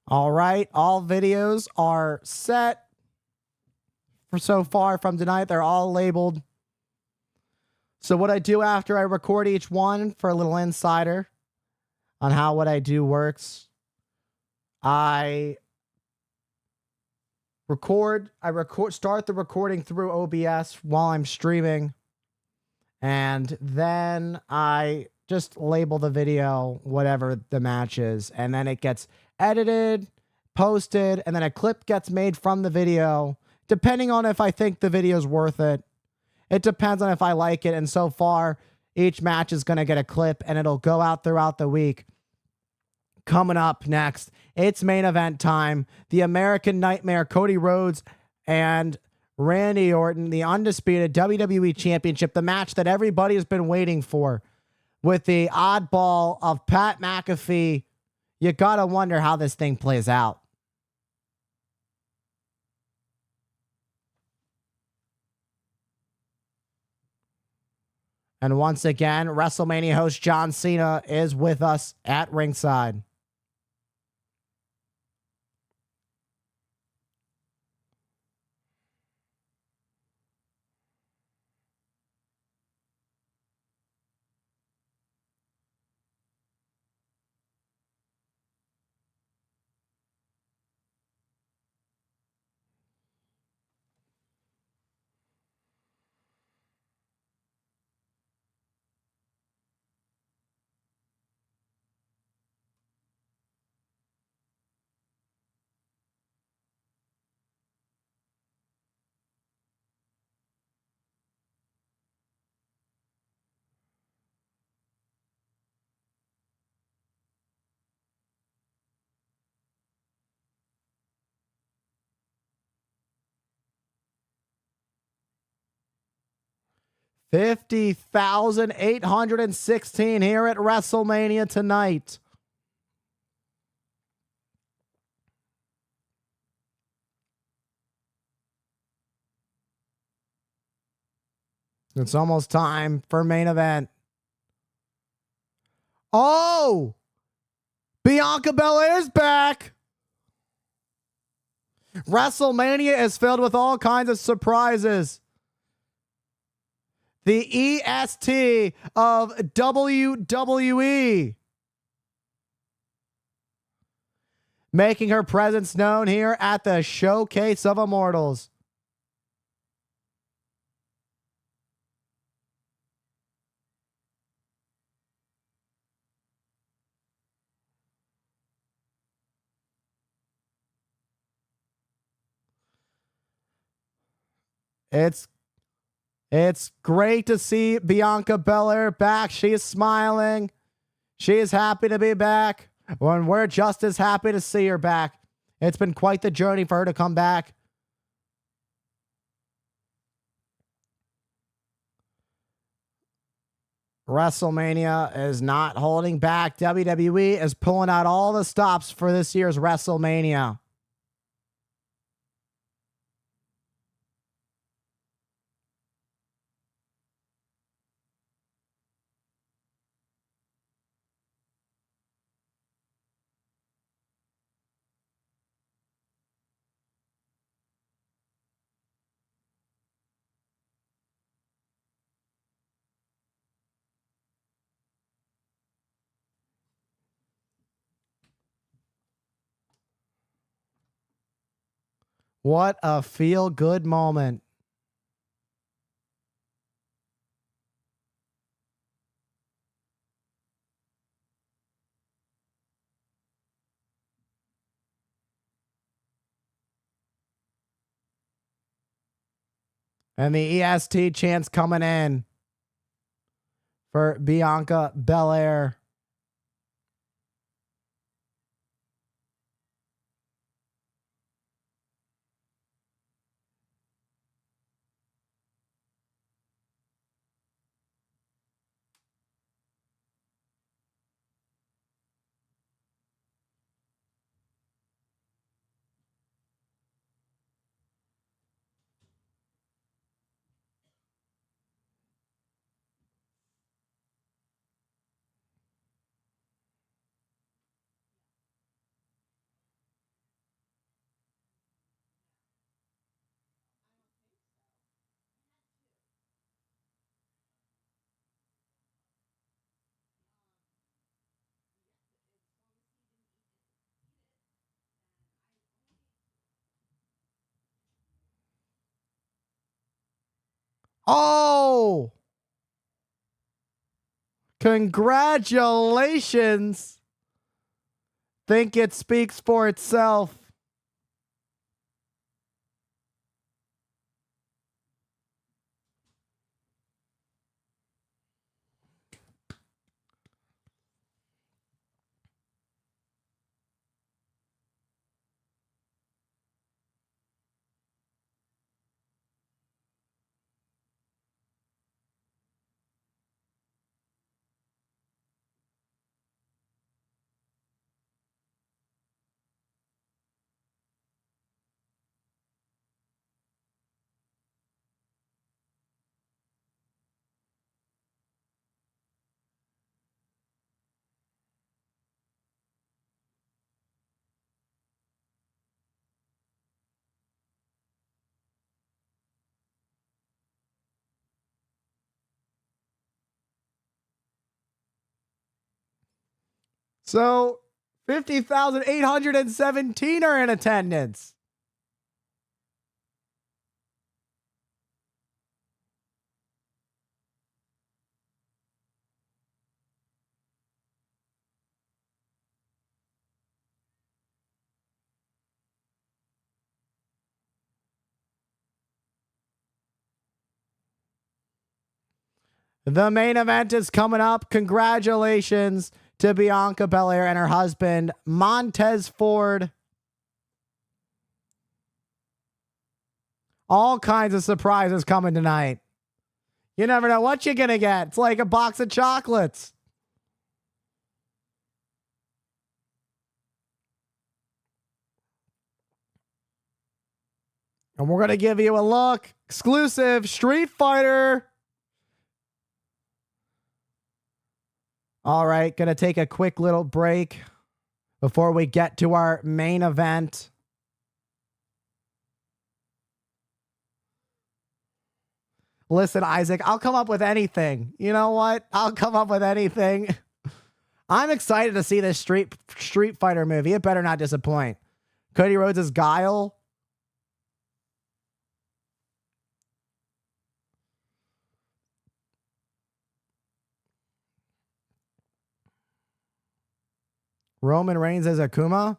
All right, all videos are set for so far from tonight. They're all labeled. So what I do after I record each one, for a little insider on how what I do works, I start the recording through OBS while I'm streaming, and then I just label the video whatever the match is, and then it gets edited, posted, and then a clip gets made from the video, depending on if I think the video's worth it. It depends on if I like it, and so far, each match is going to get a clip, and it'll go out throughout the week. Coming up next, it's main event time. The American Nightmare, Cody Rhodes and Randy Orton, the undisputed WWE Championship, the match that everybody has been waiting for, with the oddball of Pat McAfee. You gotta wonder how this thing plays out. And once again, WrestleMania host John Cena is with us at ringside. $50,816 here at WrestleMania tonight. It's almost time for main event. Oh! Bianca Belair's back! WrestleMania is filled with all kinds of surprises. The EST of WWE making her presence known here at the Showcase of Immortals. It's great to see Bianca Belair back. She is smiling. She is happy to be back. And we're just as happy to see her back. It's been quite the journey for her to come back. WrestleMania is not holding back. WWE is pulling out all the stops for this year's WrestleMania. What a feel-good moment. And the EST chants coming in for Bianca Belair. Oh, congratulations. Think it speaks for itself. So 50,817 are in attendance. The main event is coming up. Congratulations to Bianca Belair and her husband, Montez Ford. All kinds of surprises coming tonight. You never know what you're going to get. It's like a box of chocolates. And we're going to give you a look. Exclusive Street Fighter. All right, going to take a quick little break before we get to our main event. Listen, Isaac, I'll come up with anything. You know what? I'll come up with anything. I'm excited to see this Street Fighter movie. It better not disappoint. Cody Rhodes is Guile. Roman Reigns as Akuma.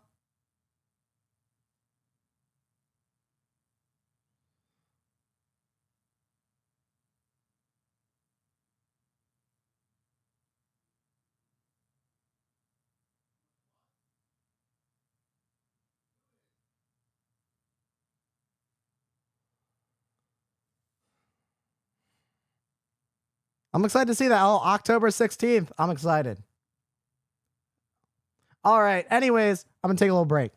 I'm excited to see that. Oh, October 16th. I'm excited. All right. Anyways, I'm going to take a little break.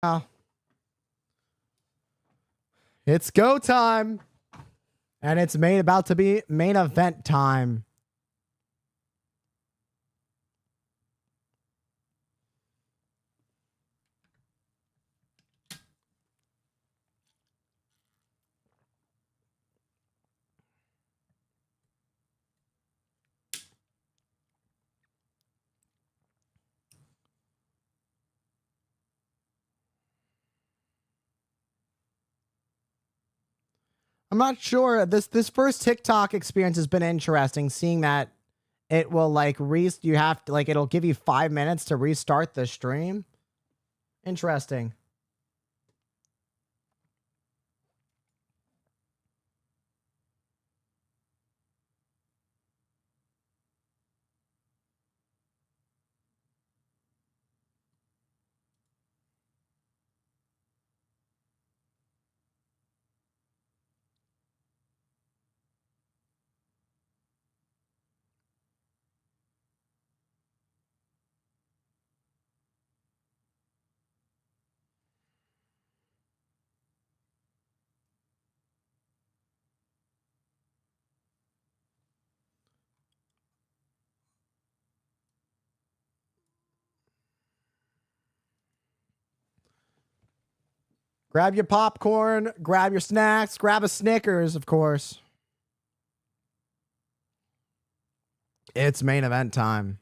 Oh. It's go time. And it's about to be main event time. I'm not sure. This first TikTok experience has been interesting, seeing that it will like you have to like it'll give you 5 minutes to restart the stream. Interesting. Grab your popcorn, grab your snacks, grab a Snickers, of course. It's main event time.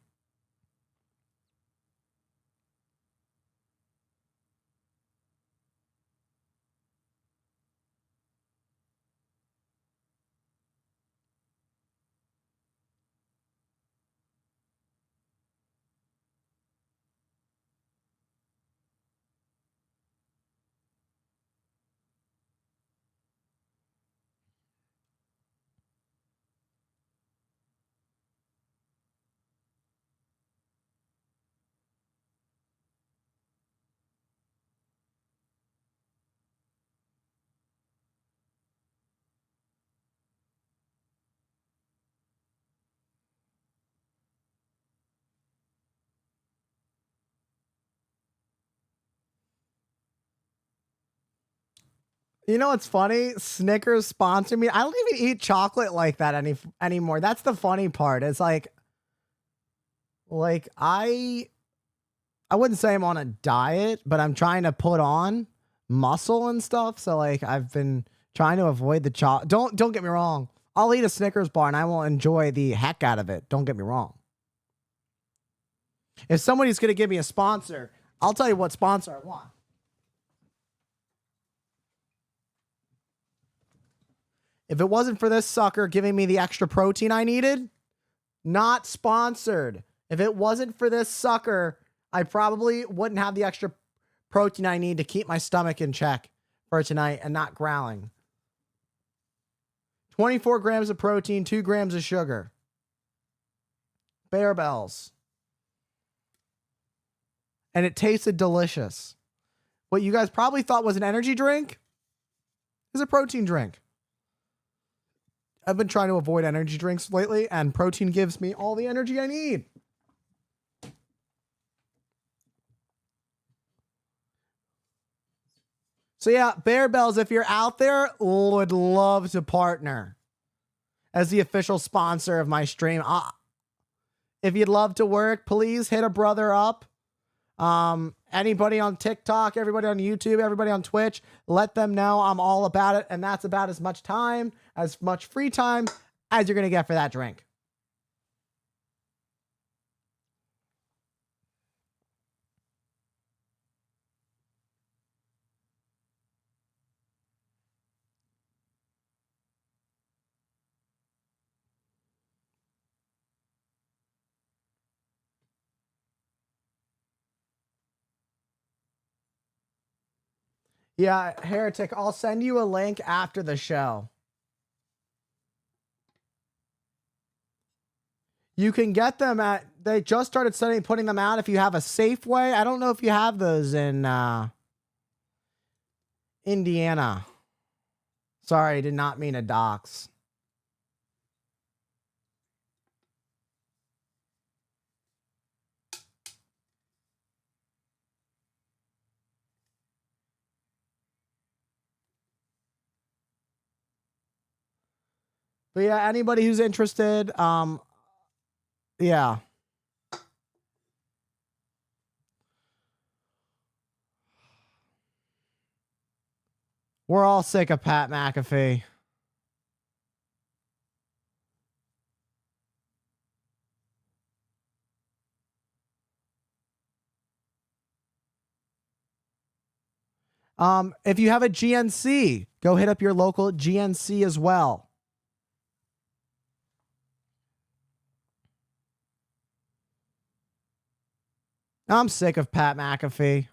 You know what's funny? Snickers sponsor me. I don't even eat chocolate like that anymore. That's the funny part. It's like I wouldn't say I'm on a diet, but I'm trying to put on muscle and stuff. So like I've been trying to avoid the chocolate. Don't get me wrong. I'll eat a Snickers bar and I will enjoy the heck out of it. Don't get me wrong. If somebody's going to give me a sponsor, I'll tell you what sponsor I want. If it wasn't for this sucker giving me the extra protein I needed, not sponsored. If it wasn't for this sucker, I probably wouldn't have the extra protein I need to keep my stomach in check for tonight and not growling. 24 grams of protein, 2 grams of sugar. Bear Bells. And it tasted delicious. What you guys probably thought was an energy drink is a protein drink. I've been trying to avoid energy drinks lately, and protein gives me all the energy I need. So yeah, Bear Bells, if you're out there, would love to partner as the official sponsor of my stream. If you'd love to work, please hit a brother up. Anybody on TikTok, everybody on YouTube, everybody on Twitch, let them know I'm all about it. And that's about as much time, as much free time as you're going to get for that drink. Yeah, Heretic, I'll send you a link after the show. You can get them at, they just started putting them out if you have a Safeway. I don't know if you have those in Indiana. Sorry, did not mean to dox. But yeah, anybody who's interested, yeah. We're all sick of Pat McAfee. If you have a GNC, go hit up your local GNC as well. I'm sick of Pat McAfee.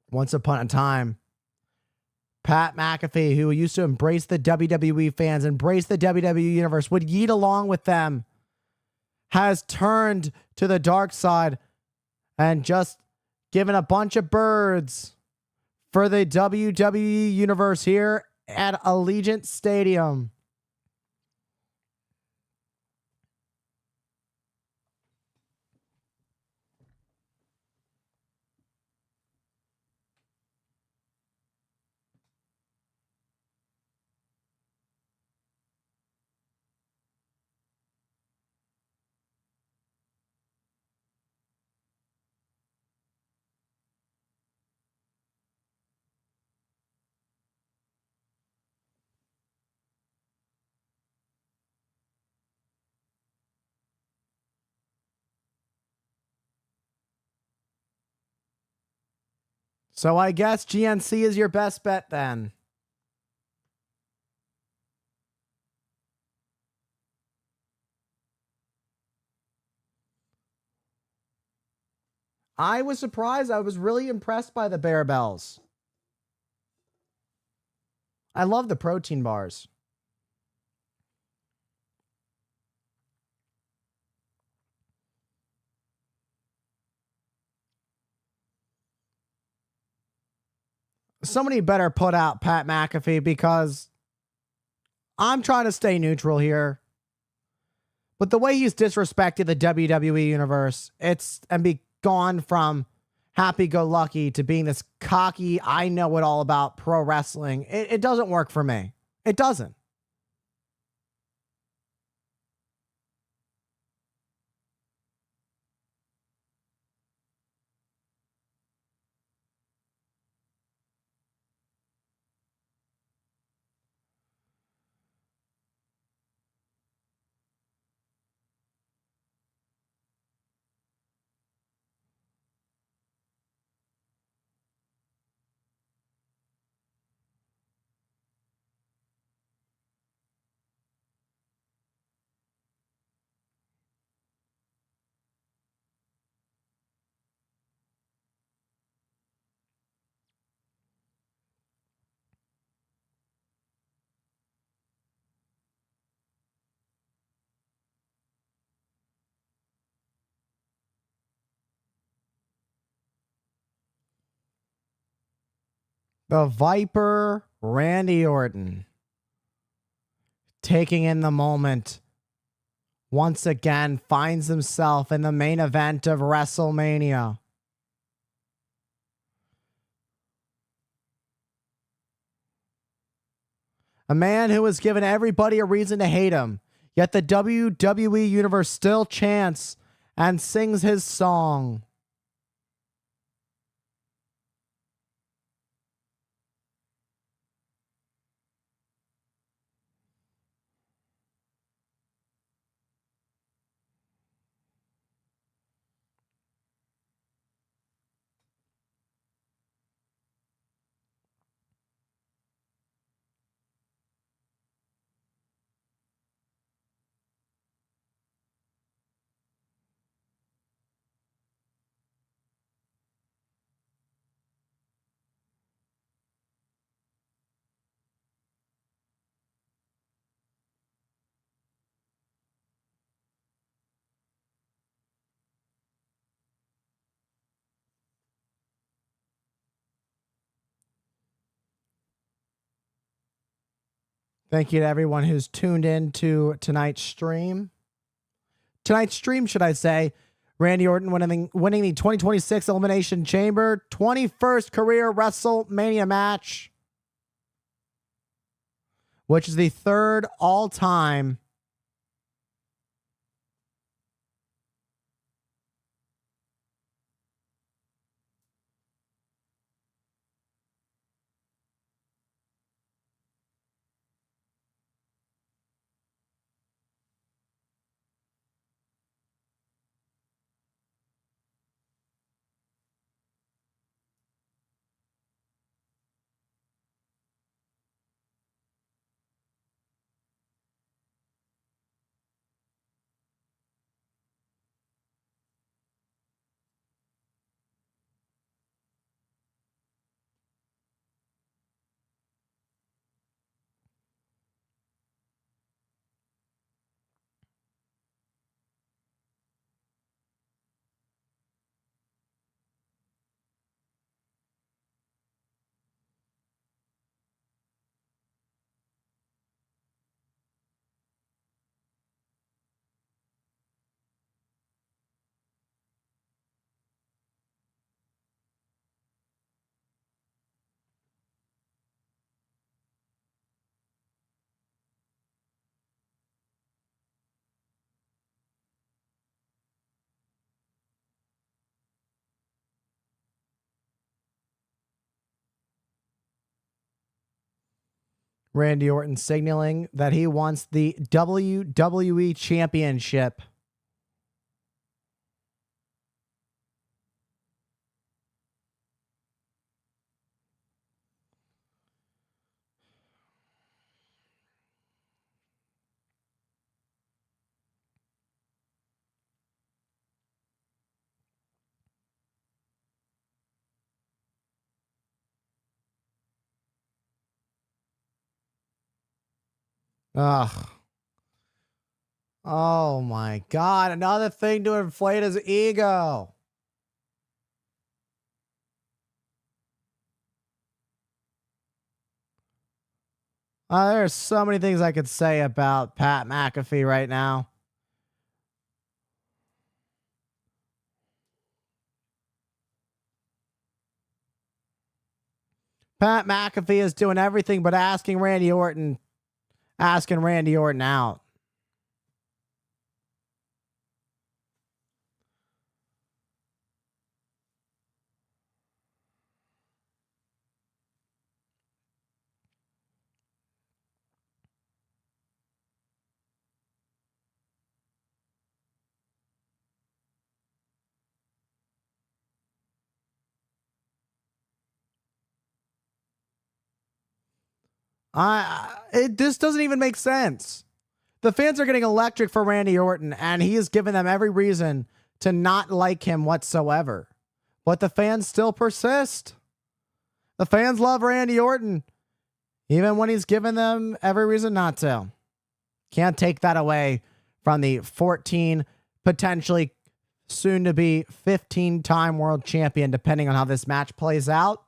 Once upon a time, Pat McAfee, who used to embrace the WWE fans, embrace the WWE universe, would yeet along with them, has turned to the dark side and just given a bunch of birds for the WWE universe here at Allegiant Stadium. So I guess GNC is your best bet then. I was surprised. I was really impressed by the Bear Bells. I love the protein bars. Somebody better put out Pat McAfee because I'm trying to stay neutral here. But the way he's disrespected the WWE universe, and be gone from happy-go-lucky to being this cocky, I know it all about pro wrestling, it doesn't work for me. It doesn't. The Viper, Randy Orton, taking in the moment, once again finds himself in the main event of WrestleMania. A man who has given everybody a reason to hate him, yet the WWE Universe still chants and sings his song. Thank you to everyone who's tuned in to tonight's stream. Tonight's stream, should I say. Randy Orton winning the 2026 Elimination Chamber 21st career WrestleMania match, which is the third all-time Randy Orton signaling that he wants the WWE Championship. Ugh. Oh my God. Another thing to inflate his ego. There's so many things I could say about Pat McAfee right now. Pat McAfee is doing everything but asking Randy Orton out. This doesn't even make sense. The fans are getting electric for Randy Orton, and he has given them every reason to not like him whatsoever. But the fans still persist. The fans love Randy Orton, even when he's given them every reason not to. Can't take that away from the 14, potentially soon to be 15-time world champion, depending on how this match plays out.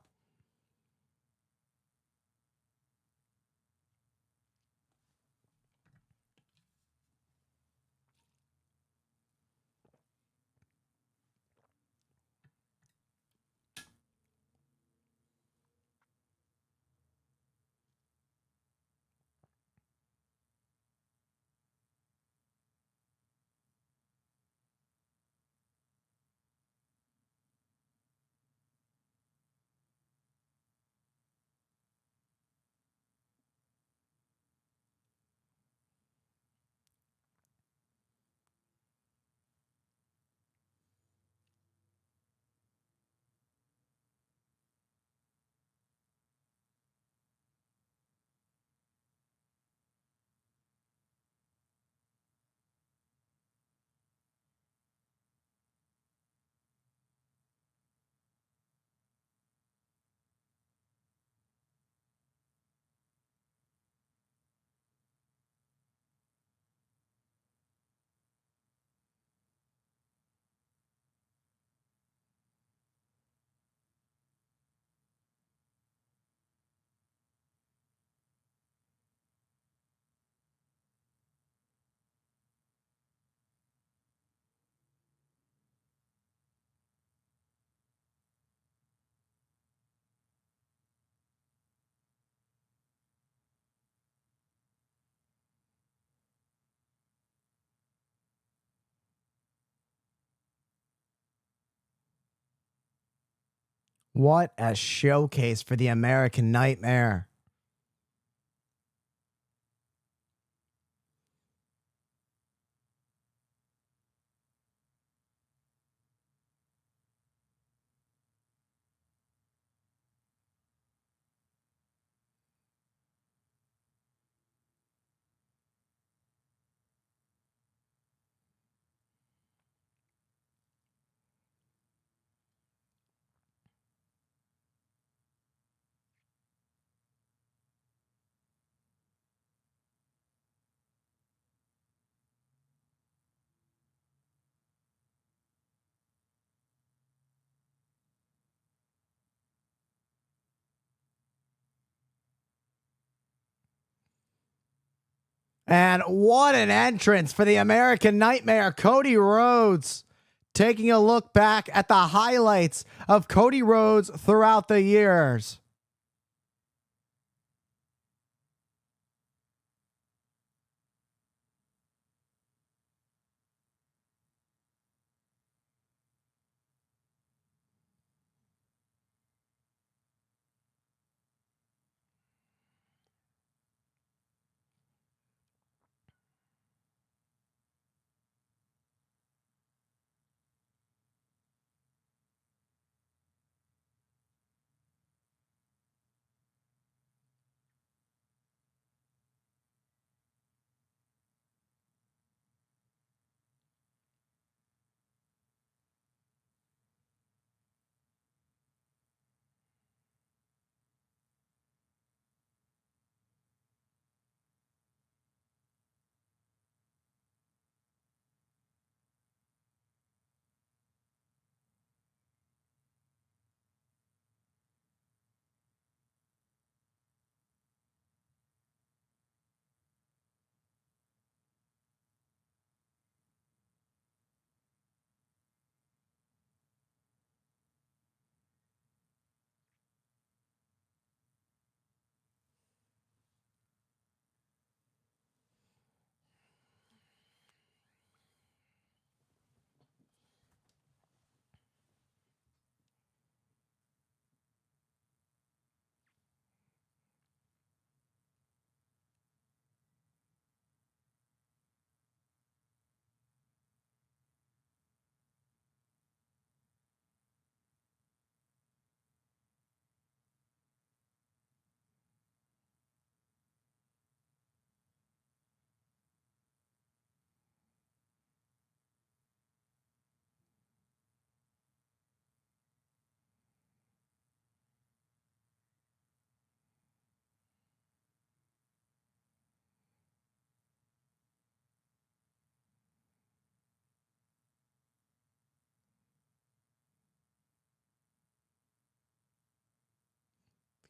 What a showcase for the American Nightmare. And what an entrance for the American Nightmare, Cody Rhodes. Taking a look back at the highlights of Cody Rhodes throughout the years.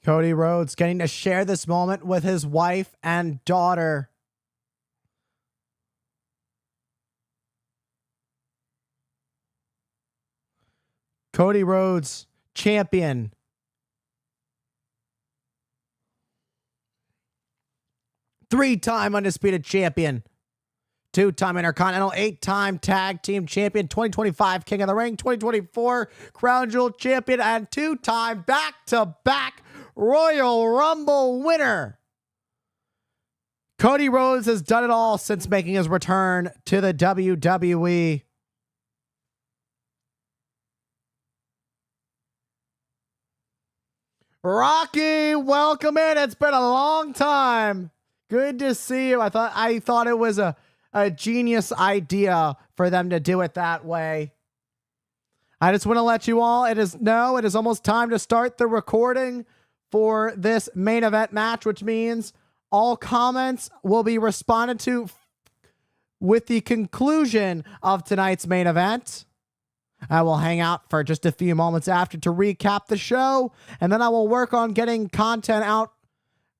Cody Rhodes getting to share this moment with his wife and daughter. Cody Rhodes, champion. 3-time undisputed champion. 2-time Intercontinental, 8-time Tag Team Champion, 2025 King of the Ring, 2024 Crown Jewel Champion, and 2-time back-to-back Royal Rumble winner. Cody Rhodes has done it all since making his return to the WWE. Rocky, welcome in. It's been a long time. Good to see you. I thought it was a genius idea for them to do it that way. I just want to let you all, it is almost time to start the recording for this main event match, which means all comments will be responded to with the conclusion of tonight's main event. I will hang out for just a few moments after to recap the show, and then I will work on getting content out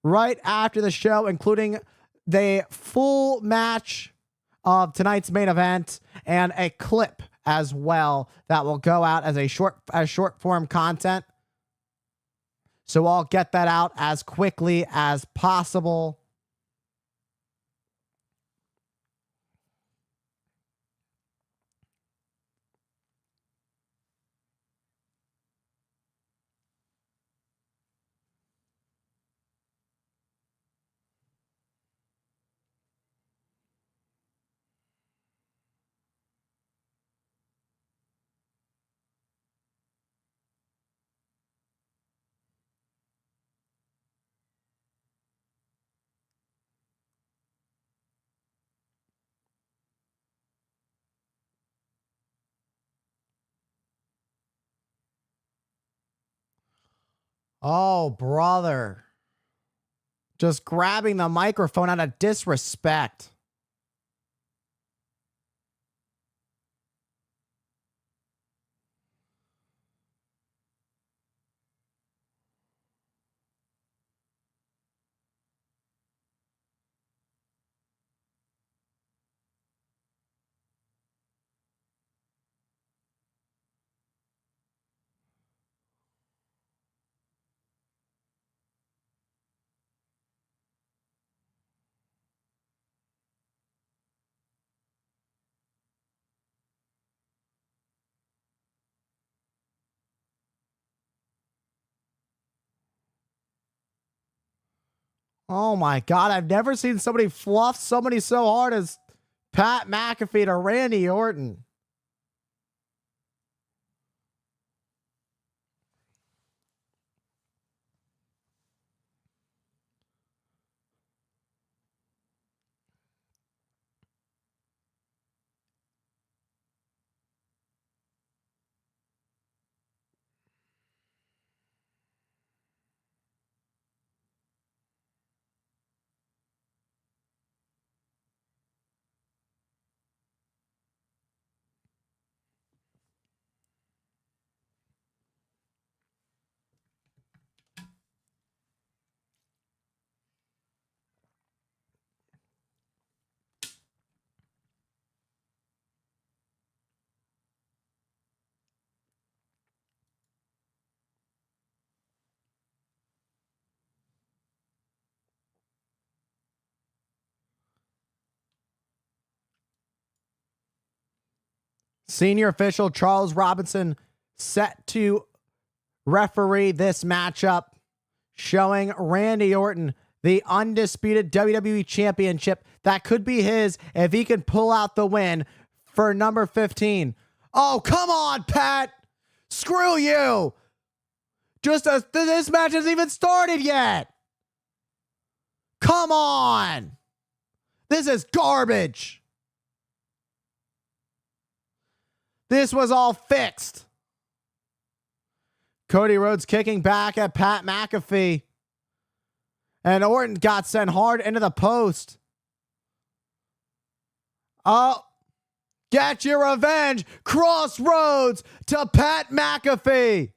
right after the show, including the full match of tonight's main event and a clip as well that will go out as short form content. So I'll get that out as quickly as possible. Oh, brother. Just grabbing the microphone out of disrespect. Oh my God, I've never seen somebody fluff somebody so hard as Pat McAfee to Randy Orton. Senior official Charles Robinson set to referee this matchup, showing Randy Orton the undisputed WWE Championship that could be his if he can pull out the win for number 15. Oh, come on, Pat. Screw you. Just as this match hasn't even started yet. Come on. This is garbage. This was all fixed. Cody Rhodes kicking back at Pat McAfee. And Orton got sent hard into the post. Oh, get your revenge. Crossroads to Pat McAfee.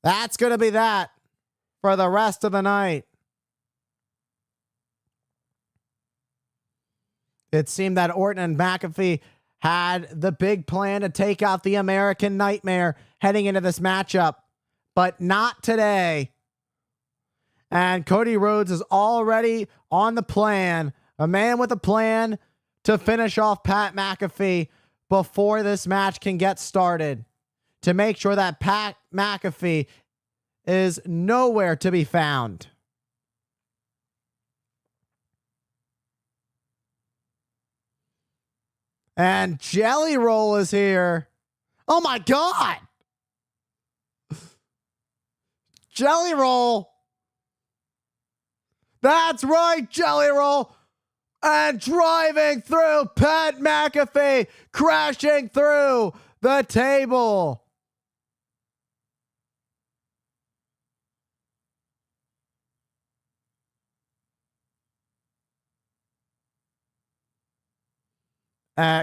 That's going to be that for the rest of the night. It seemed that Orton and McAfee had the big plan to take out the American Nightmare heading into this matchup, but not today. And Cody Rhodes is already on the plan, a man with a plan to finish off Pat McAfee before this match can get started, to make sure that Pat McAfee is nowhere to be found. And Jelly Roll is here. Oh my God. Jelly Roll. That's right, Jelly Roll. And driving through Pat McAfee, crashing through the table.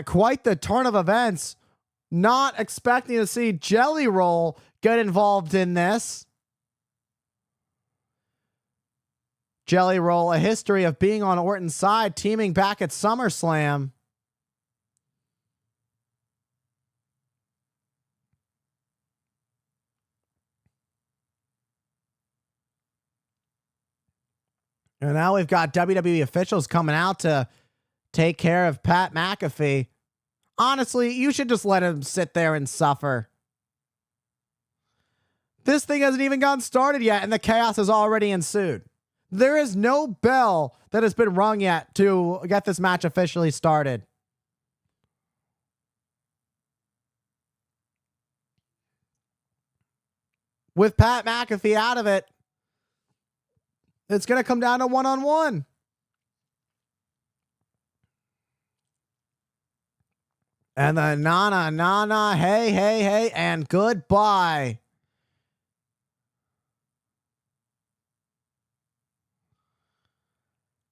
Quite the turn of events. Not expecting to see Jelly Roll get involved in this. Jelly Roll, a history of being on Orton's side, teaming back at SummerSlam. And now we've got WWE officials coming out to take care of Pat McAfee. Honestly, you should just let him sit there and suffer. This thing hasn't even gotten started yet, and the chaos has already ensued. There is no bell that has been rung yet to get this match officially started. With Pat McAfee out of it, it's going to come down to one-on-one. And the na-na, hey, and goodbye.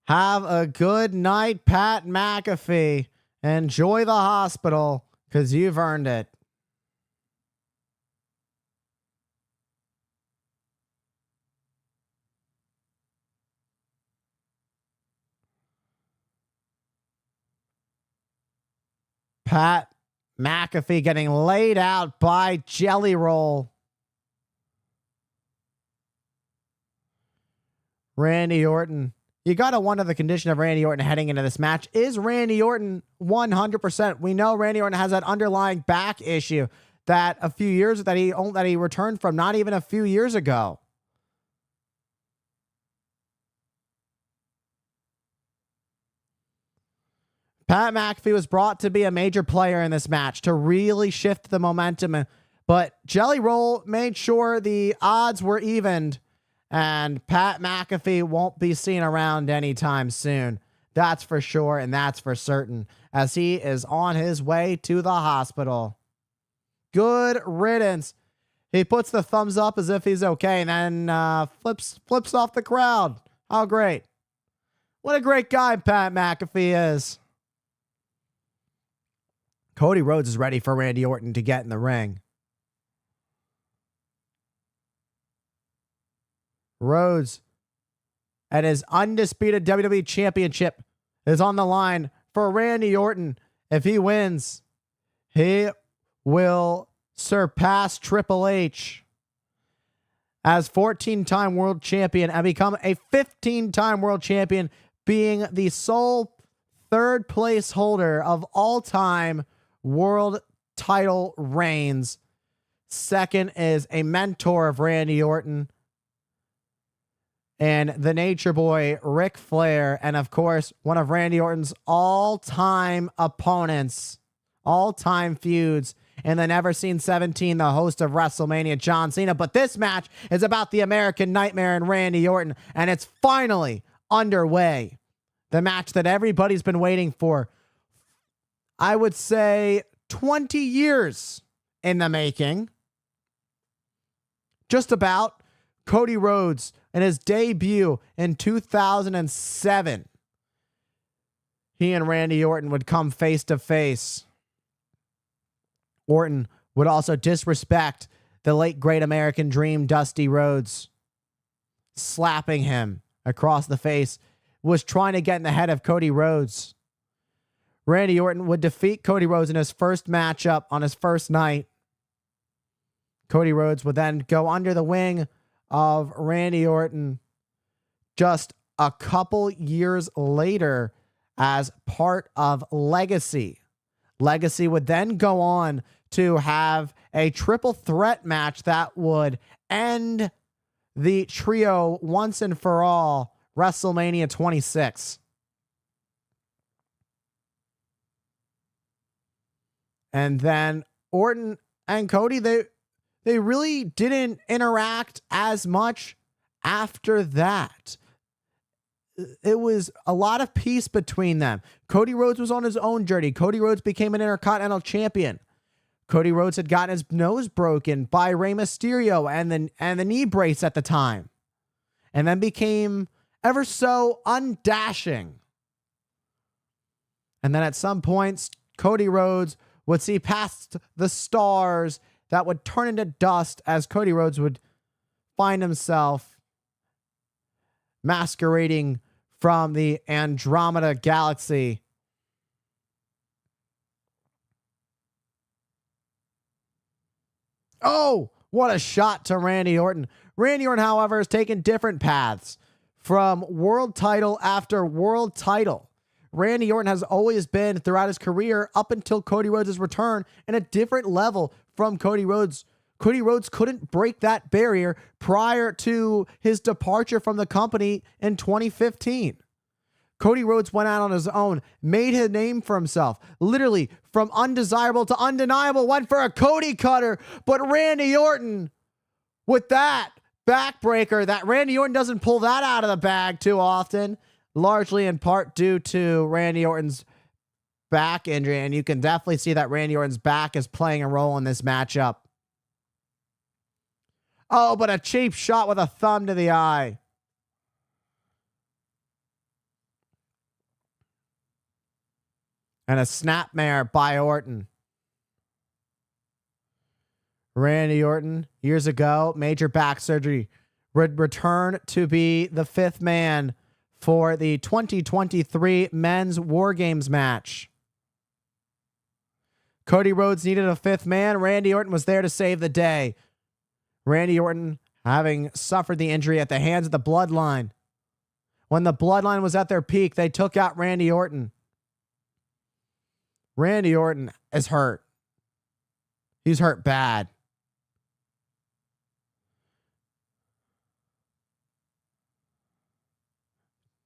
Have a good night, Pat McAfee. Enjoy the hospital, because you've earned it. Pat McAfee getting laid out by Jelly Roll. Randy Orton. You got to wonder the condition of Randy Orton heading into this match. Is Randy Orton 100%? We know Randy Orton has that underlying back issue that a few years that he returned from not even a few years ago. Pat McAfee was brought to be a major player in this match to really shift the momentum, but Jelly Roll made sure the odds were evened, and Pat McAfee won't be seen around anytime soon. That's for sure, and that's for certain, as he is on his way to the hospital. Good riddance. He puts the thumbs up as if he's okay, and then flips off the crowd. How great. What a great guy Pat McAfee is. Cody Rhodes is ready for Randy Orton to get in the ring. Rhodes and his undisputed WWE Championship is on the line for Randy Orton. If he wins, he will surpass Triple H as 14-time world champion and become a 15-time world champion, being the sole third place holder of all-time world title reigns. Second is a mentor of Randy Orton and the Nature Boy, Ric Flair, and of course, one of Randy Orton's all-time opponents, all-time feuds, and the Never Seen 17, the host of WrestleMania, John Cena. But this match is about the American Nightmare and Randy Orton, and it's finally underway. The match that everybody's been waiting for, I would say 20 years in the making. Just about. Cody Rhodes in his debut in 2007. He and Randy Orton would come face to face. Orton would also disrespect the late great American Dream, Dusty Rhodes, slapping him across the face, was trying to get in the head of Cody Rhodes. Randy Orton would defeat Cody Rhodes in his first matchup on his first night. Cody Rhodes would then go under the wing of Randy Orton just a couple years later as part of Legacy. Legacy would then go on to have a triple threat match that would end the trio once and for all, WrestleMania 26. And then Orton and Cody, they really didn't interact as much after that. It was a lot of peace between them. Cody Rhodes was on his own journey. Cody Rhodes became an Intercontinental Champion. Cody Rhodes had gotten his nose broken by Rey Mysterio and the knee brace at the time, and then became ever so undashing. And then at some points, Cody Rhodes would see past the stars that would turn into dust as Cody Rhodes would find himself masquerading from the Andromeda Galaxy. Oh, what a shot to Randy Orton. Randy Orton, however, has taken different paths from world title after world title. Randy Orton has always been, throughout his career, up until Cody Rhodes' return, in a different level from Cody Rhodes. Cody Rhodes couldn't break that barrier prior to his departure from the company in 2015. Cody Rhodes went out on his own, made his name for himself, literally from undesirable to undeniable, went for a Cody cutter, but Randy Orton, with that backbreaker, that Randy Orton doesn't pull that out of the bag too often, largely in part due to Randy Orton's back injury, and you can definitely see that Randy Orton's back is playing a role in this matchup. Oh, but a cheap shot with a thumb to the eye. And a snapmare by Orton. Randy Orton, years ago, major back surgery, would return to be the fifth man for the 2023 Men's War Games match. Cody Rhodes needed a fifth man. Randy Orton was there to save the day. Randy Orton, having suffered the injury at the hands of the Bloodline. When the Bloodline was at their peak, they took out Randy Orton. Randy Orton is hurt. He's hurt bad.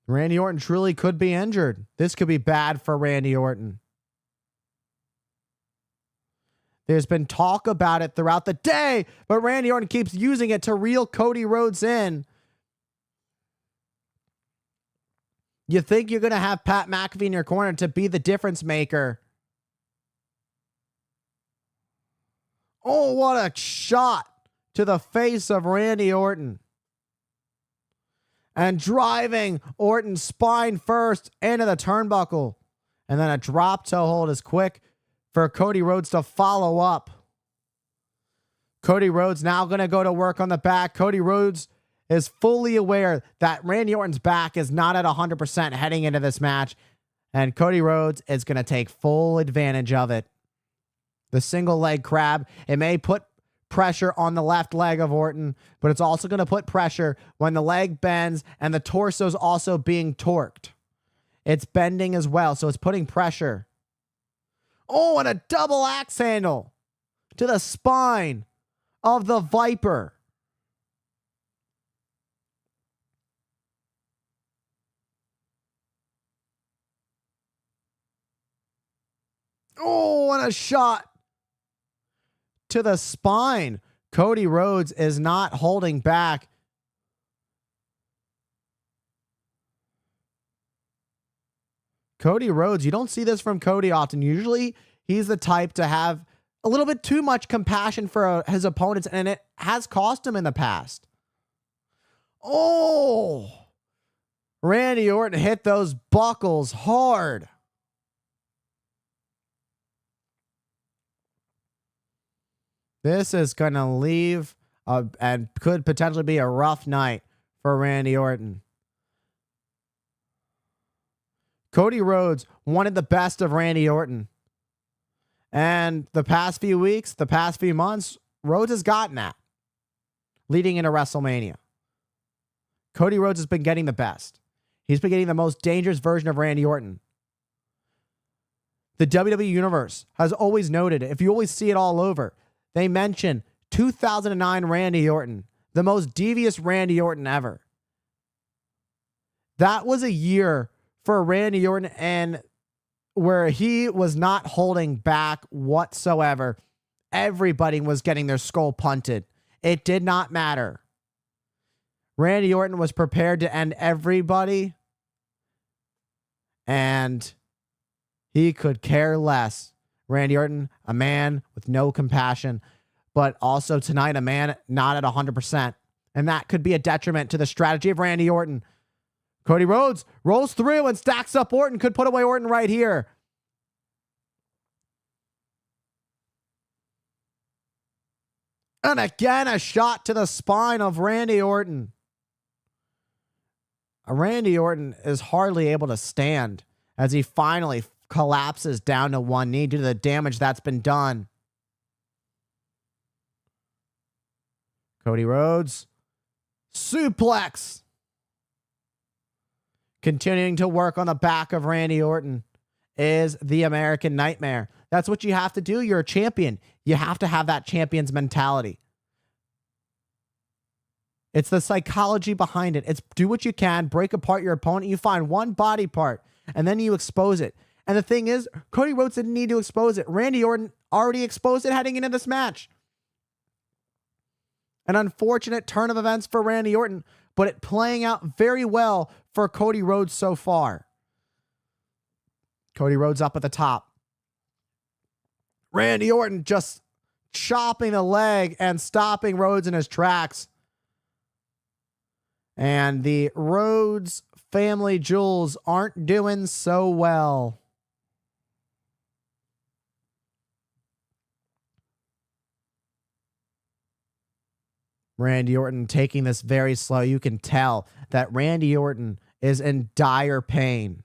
Randy Orton truly could be injured. This could be bad for Randy Orton. There's been talk about it throughout the day, but Randy Orton keeps using it to reel Cody Rhodes in. You think you're going to have Pat McAfee in your corner to be the difference maker. Oh, what a shot to the face of Randy Orton. And driving Orton's spine first into the turnbuckle. And then a drop toe hold is quick for Cody Rhodes to follow up. Cody Rhodes now going to go to work on the back. Cody Rhodes is fully aware that Randy Orton's back is not at 100% heading into this match. And Cody Rhodes is going to take full advantage of it. The single leg crab, it may put pressure on the left leg of Orton, but it's also going to put pressure when the leg bends and the torso is also being torqued. It's bending as well, so it's putting pressure. Oh, and a double axe handle to the spine of the Viper. Oh, and a shot to the spine. Cody Rhodes is not holding back. Cody Rhodes, you don't see this from Cody often. Usually he's the type to have a little bit too much compassion for his opponents, and it has cost him in the past. Oh, Randy Orton hit those buckles hard. This is going to leave and could potentially be a rough night for Randy Orton. Cody Rhodes wanted the best of Randy Orton. And the past few weeks, the past few months, Rhodes has gotten that. Leading into WrestleMania. Cody Rhodes has been getting the best. He's been getting the most dangerous version of Randy Orton. The WWE Universe has always noted, if you always see it all over, they mention 2009 Randy Orton, the most devious Randy Orton ever. That was a year for Randy Orton and where he was not holding back whatsoever. Everybody was getting their skull punted. It did not matter. Randy Orton was prepared to end everybody, and he could care less. Randy Orton, a man with no compassion, but also tonight a man not at 100%. And that could be a detriment to the strategy of Randy Orton. Cody Rhodes rolls through and stacks up Orton. Could put away Orton right here. And again, a shot to the spine of Randy Orton. Randy Orton is hardly able to stand as he finally collapses down to one knee due to the damage that's been done. Cody Rhodes. Suplex. Continuing to work on the back of Randy Orton is the American Nightmare. That's what you have to do. You're a champion. You have to have that champion's mentality. It's the psychology behind it. It's do what you can, break apart your opponent. You find one body part, and then you expose it. And the thing is, Cody Rhodes didn't need to expose it. Randy Orton already exposed it heading into this match. An unfortunate turn of events for Randy Orton, but it playing out very well for Cody Rhodes so far. Cody Rhodes up at the top. Randy Orton just chopping the leg and stopping Rhodes in his tracks. And the Rhodes family jewels aren't doing so well. Randy Orton taking this very slow. You can tell that Randy Orton is in dire pain.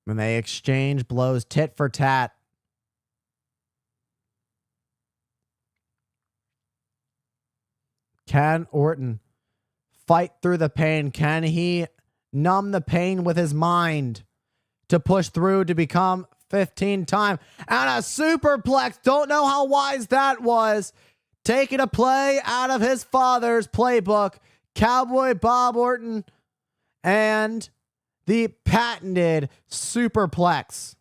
When they exchange blows tit for tat. Can Orton fight through the pain? Can he numb the pain with his mind to push through to become 15-time? And a superplex. Don't know how wise that was. Taking a play out of his father's playbook. Cowboy Bob Orton and the patented superplex.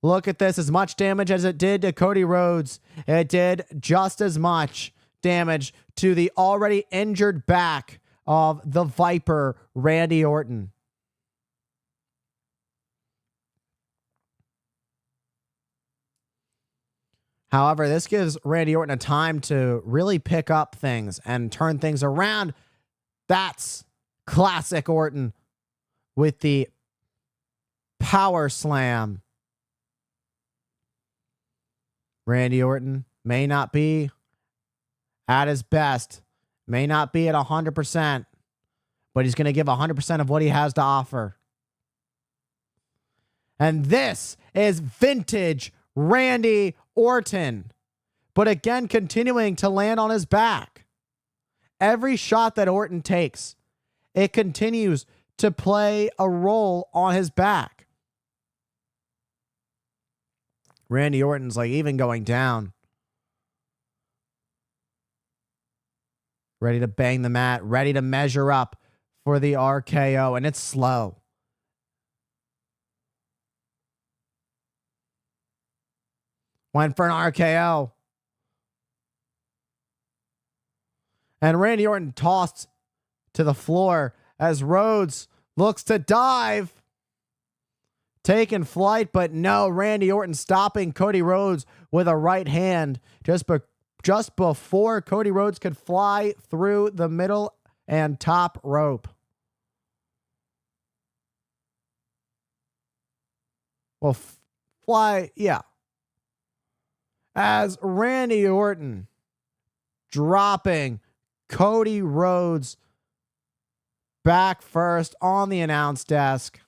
Look at this. As much damage as it did to Cody Rhodes, it did just as much damage to the already injured back of the Viper, Randy Orton. However, this gives Randy Orton a time to really pick up things and turn things around. That's classic Orton with the power slam. Randy Orton may not be at his best, may not be at 100%, but he's going to give 100% of what he has to offer. And this is vintage Randy Orton, but again, continuing to land on his back. Every shot that Orton takes, it continues to play a role on his back. Randy Orton's like even going down. Ready to bang the mat, ready to measure up for the RKO, and it's slow. Went for an RKO. And Randy Orton tossed to the floor as Rhodes looks to dive. Taking flight, but no, Randy Orton stopping Cody Rhodes with a right hand just before Cody Rhodes could fly through the middle and top rope. Well, fly, yeah. As Randy Orton dropping Cody Rhodes back first on the announce desk.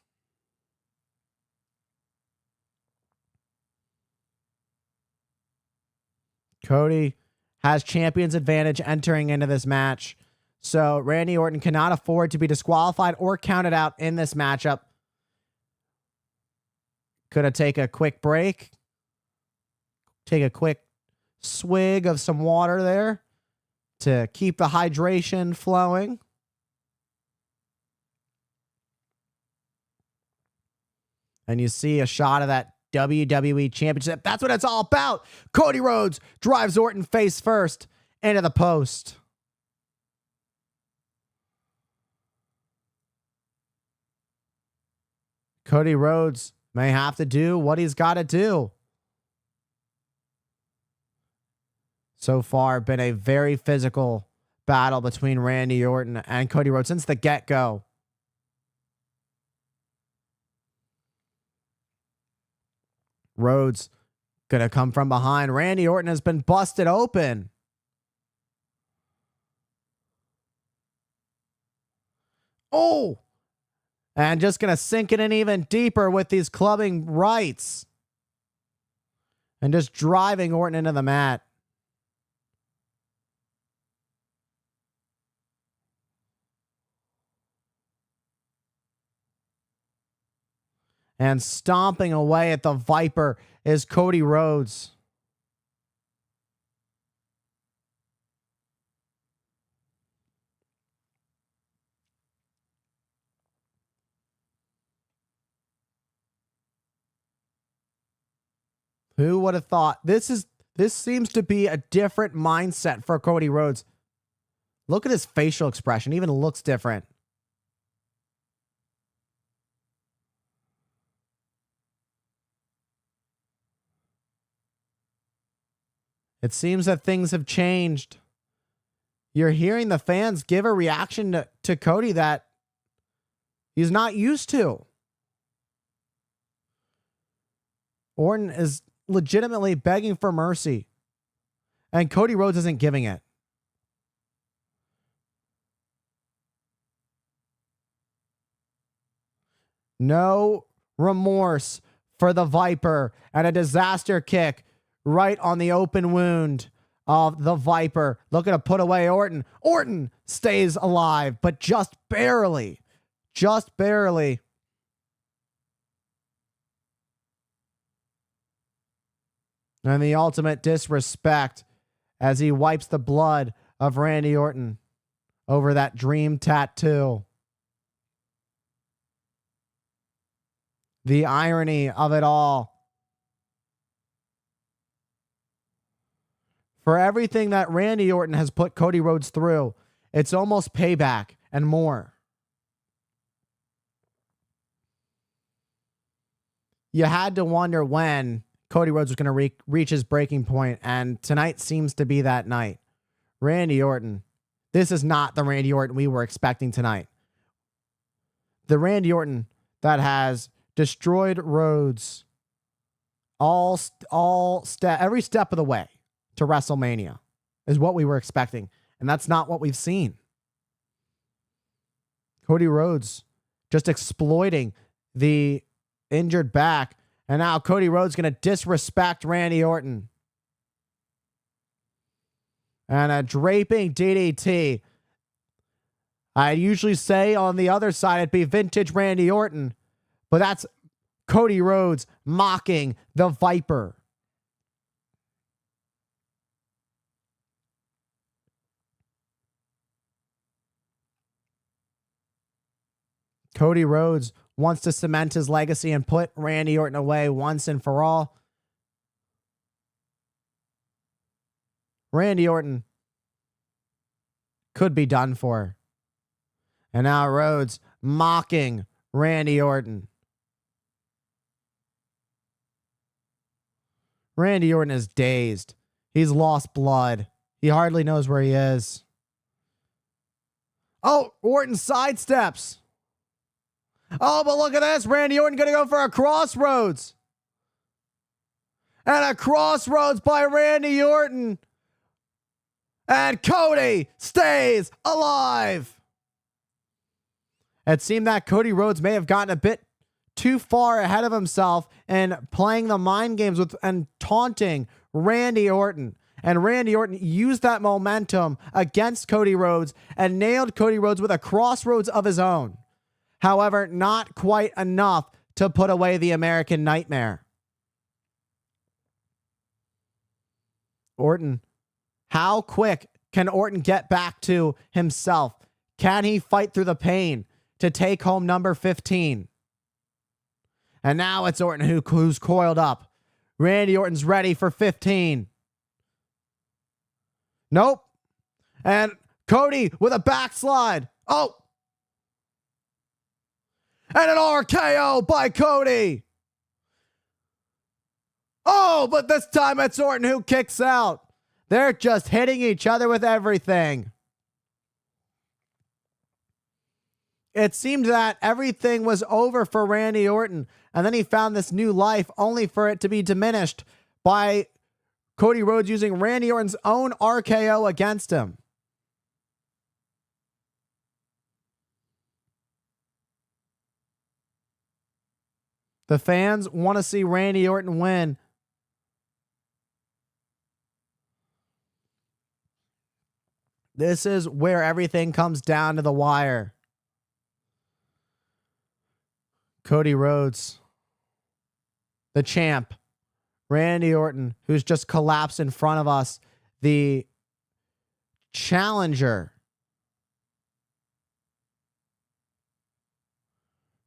Cody has champion's advantage entering into this match. So Randy Orton cannot afford to be disqualified or counted out in this matchup. Could have taken a quick break. Take a quick swig of some water there to keep the hydration flowing. And you see a shot of that WWE Championship. That's what it's all about. Cody Rhodes drives Orton face first into the post. Cody Rhodes may have to do what he's got to do. So far, been a very physical battle between Randy Orton and Cody Rhodes since the get-go. Rhodes gonna come from behind. Randy Orton has been busted open. Oh! And just gonna sink it in even deeper with these clubbing rights. And just driving Orton into the mat. And stomping away at the Viper is Cody Rhodes. Who would have thought? This seems to be a different mindset for Cody Rhodes. Look at his facial expression. Even looks different. It seems that things have changed. You're hearing the fans give a reaction to Cody that He's not used to. Orton is legitimately begging for mercy, and Cody Rhodes isn't giving it. No remorse for the Viper, and a disaster kick right on the open wound of the Viper. Looking to put away Orton. Orton stays alive, but just barely. Just barely. And the ultimate disrespect as he wipes the blood of Randy Orton over that dream tattoo. The irony of it all. For everything that Randy Orton has put Cody Rhodes through, it's almost payback and more. You had to wonder when Cody Rhodes was going to reach his breaking point, and tonight seems to be that night. Randy Orton. This is not the Randy Orton we were expecting tonight. The Randy Orton that has destroyed Rhodes every step of the way to WrestleMania is what we were expecting, and that's not what we've seen. Cody Rhodes just exploiting the injured back, and now Cody Rhodes going to disrespect Randy Orton. And a draping DDT. I usually say on the other side it'd be vintage Randy Orton, but that's Cody Rhodes mocking the Viper. Cody Rhodes wants to cement his legacy and put Randy Orton away once and for all. Randy Orton could be done for. And now Rhodes mocking Randy Orton. Randy Orton is dazed. He's lost blood. He hardly knows where he is. Oh, Orton sidesteps. Oh, but look at this. Randy Orton going to go for a crossroads. And a crossroads by Randy Orton. And Cody stays alive. It seemed that Cody Rhodes may have gotten a bit too far ahead of himself and playing the mind games with and taunting Randy Orton. And Randy Orton used that momentum against Cody Rhodes and nailed Cody Rhodes with a crossroads of his own. However, not quite enough to put away the American Nightmare. Orton, how quick can Orton get back to himself? Can he fight through the pain to take home number 15? And now it's Orton who's coiled up. Randy Orton's ready for 15. Nope. And Cody with a backslide. Oh. And an RKO by Cody. Oh, but this time it's Orton who kicks out. They're just hitting each other with everything. It seemed that everything was over for Randy Orton, and then he found this new life only for it to be diminished by Cody Rhodes using Randy Orton's own RKO against him. The fans want to see Randy Orton win. This is where everything comes down to the wire. Cody Rhodes, the champ. Randy Orton, who's just collapsed in front of us. The challenger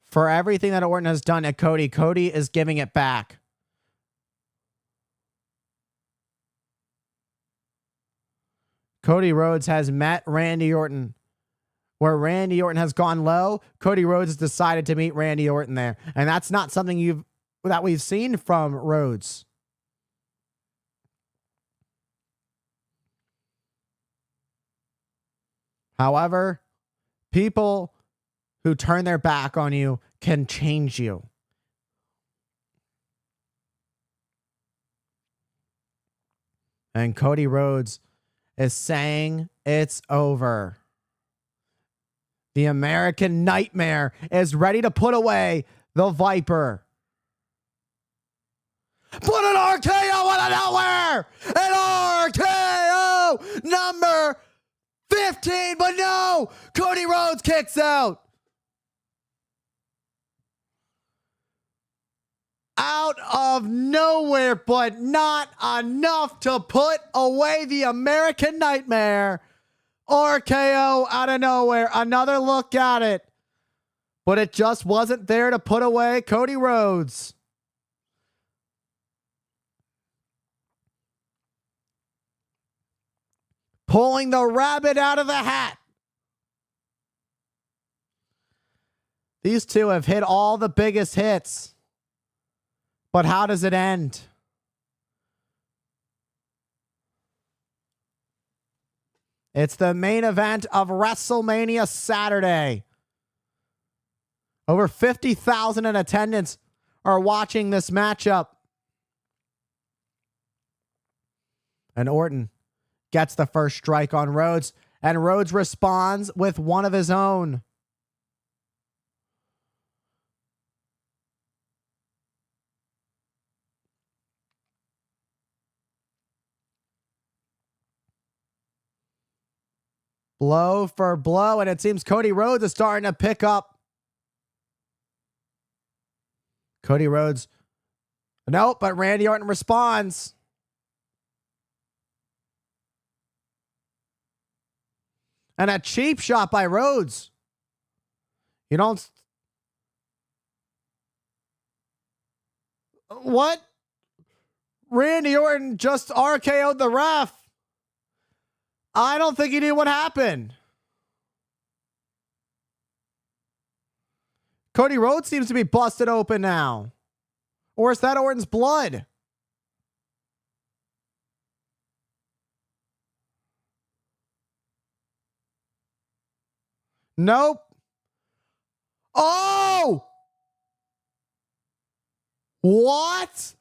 for everything that Orton has done at Cody. Cody is giving it back. Cody Rhodes has met Randy Orton. Where Randy Orton has gone low, Cody Rhodes has decided to meet Randy Orton there. And that's not something that we've seen from Rhodes. However, people who turn their back on you can change you. And Cody Rhodes is saying it's over. The American Nightmare is ready to put away the Viper. Put an RKO out of nowhere! An RKO number 15, but no! Cody Rhodes kicks out. Out of nowhere, but not enough to put away the American Nightmare. RKO out of nowhere. Another look at it. But it just wasn't there to put away Cody Rhodes. Pulling the rabbit out of the hat. These two have hit all the biggest hits. But how does it end? It's the main event of WrestleMania Saturday. Over 50,000 in attendance are watching this matchup. And Orton gets the first strike on Rhodes, and Rhodes responds with one of his own. Blow for blow, and it seems Cody Rhodes is starting to pick up. Cody Rhodes. Nope, but Randy Orton responds. And a cheap shot by Rhodes. You don't... What? Randy Orton just RKO'd the ref. I don't think he knew what happened. Cody Rhodes seems to be busted open now. Or is that Orton's blood? Nope. Oh! What?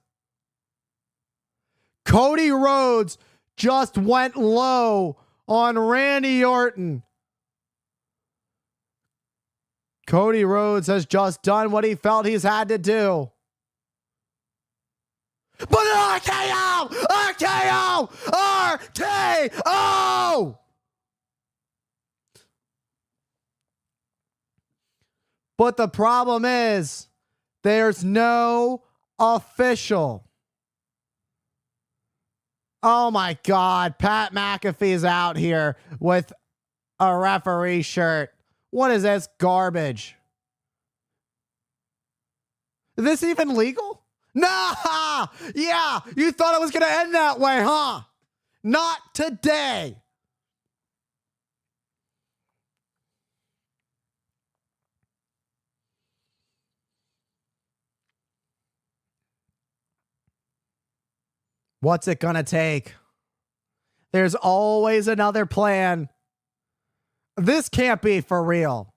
Cody Rhodes just went low on Randy Orton. Cody Rhodes has just done what he felt he's had to do. But an RKO! RKO! RKO! But the problem is, there's no official. Oh my God, Pat McAfee's out here with a referee shirt. What is this garbage? Is this even legal? Nah! Yeah, you thought it was going to end that way, huh? Not today. What's it gonna take? There's always another plan. This can't be for real.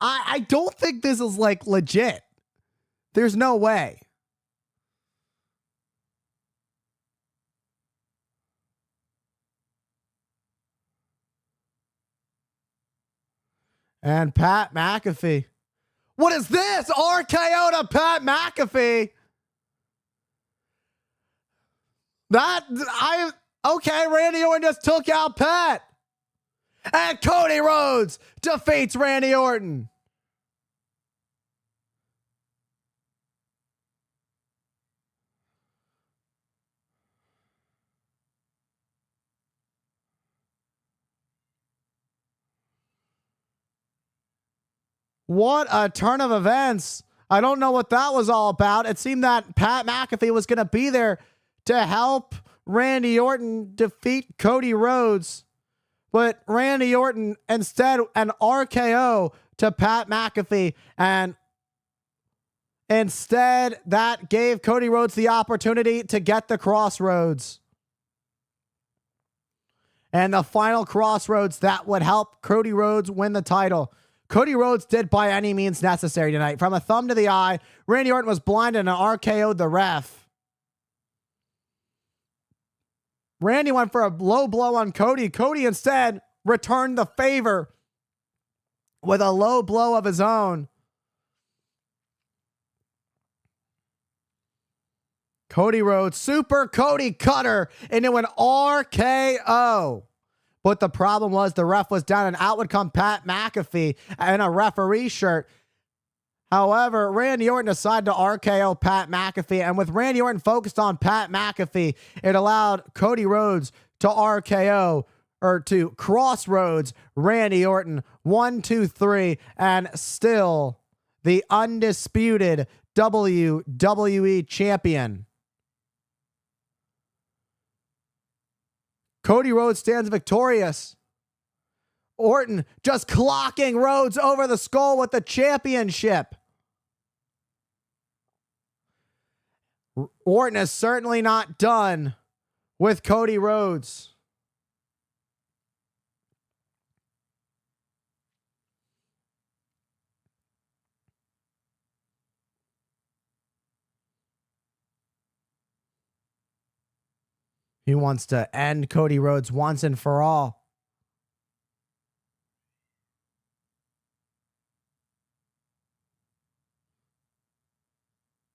I don't think this is like legit. There's no way. And Pat McAfee. What is this? RKO to Pat McAfee. Okay, Randy Orton just took out Pat. And Cody Rhodes defeats Randy Orton. What a turn of events. I don't know what that was all about. It seemed that Pat McAfee was going to be there to help Randy Orton defeat Cody Rhodes. But Randy Orton instead an RKO to Pat McAfee. And instead that gave Cody Rhodes the opportunity to get the crossroads. And the final crossroads that would help Cody Rhodes win the title. Cody Rhodes did by any means necessary tonight. From a thumb to the eye, Randy Orton was blinded and RKO'd the ref. Randy went for a low blow on Cody. Cody instead returned the favor with a low blow of his own. Cody Rhodes, Super Cody Cutter into an RKO. But the problem was the ref was down and out would come Pat McAfee in a referee shirt. However, Randy Orton decided to RKO Pat McAfee, and with Randy Orton focused on Pat McAfee, it allowed Cody Rhodes to RKO, or to crossroads Randy Orton. 1, 2, 3, and still the undisputed WWE champion. Cody Rhodes stands victorious. Orton just clocking Rhodes over the skull with the championship. Orton is certainly not done with Cody Rhodes. He wants to end Cody Rhodes once and for all.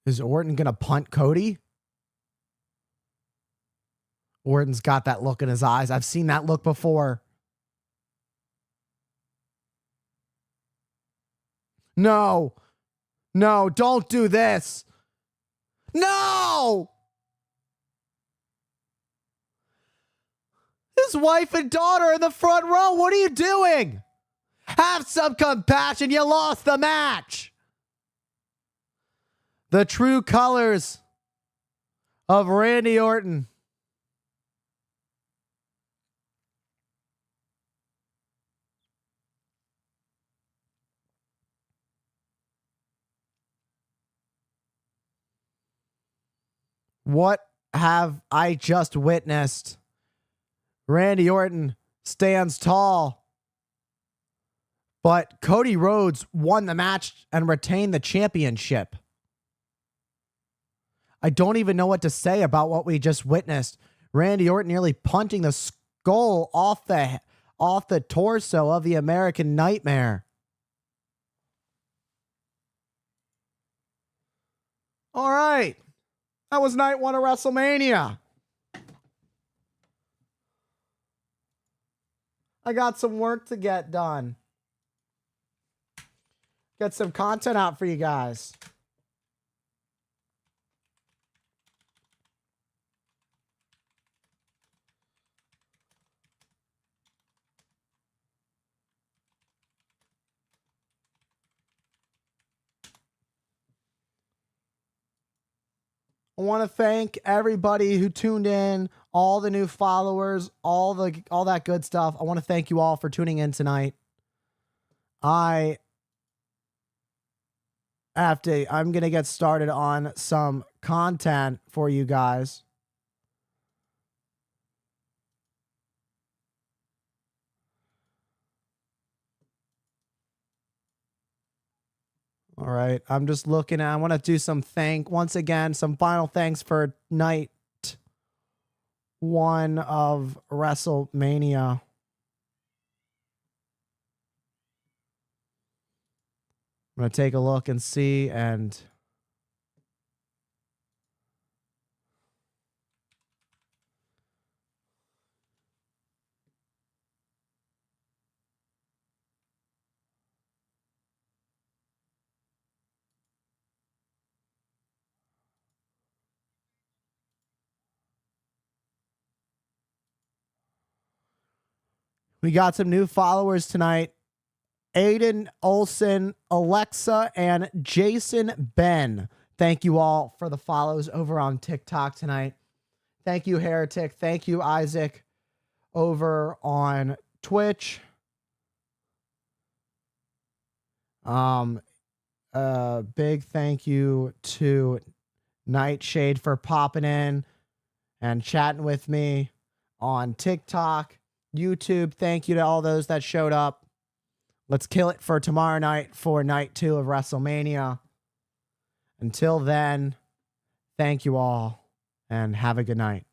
Is Orton going to punt Cody? Orton's got that look in his eyes. I've seen that look before. No. No, don't do this. No! His wife and daughter in the front row. What are you doing? Have some compassion. You lost the match. The true colors of Randy Orton. What have I just witnessed? Randy Orton stands tall, but Cody Rhodes won the match and retained the championship. I don't even know what to say about what we just witnessed. Randy Orton nearly punching the skull off the torso of the American Nightmare. All right. That was night 1 of WrestleMania. I got some work to get done. Get some content out for you guys. I want to thank everybody who tuned in, all the new followers, all that good stuff. I want to thank you all for tuning in tonight. I'm going to get started on some content for you guys. All right. I'm just looking at, I want to do some once again, some final thanks for night 1 of WrestleMania. I'm going to take a look and see, and we got some new followers tonight. Aiden Olson, Alexa, and Jason Ben. Thank you all for the follows over on TikTok tonight. Thank you, Heretic. Thank you, Isaac, over on Twitch. Big thank you to Nightshade for popping in and chatting with me on TikTok, YouTube. Thank you to all those that showed up. Let's kill it for tomorrow night for night 2 of WrestleMania. Until then, thank you all and have a good night.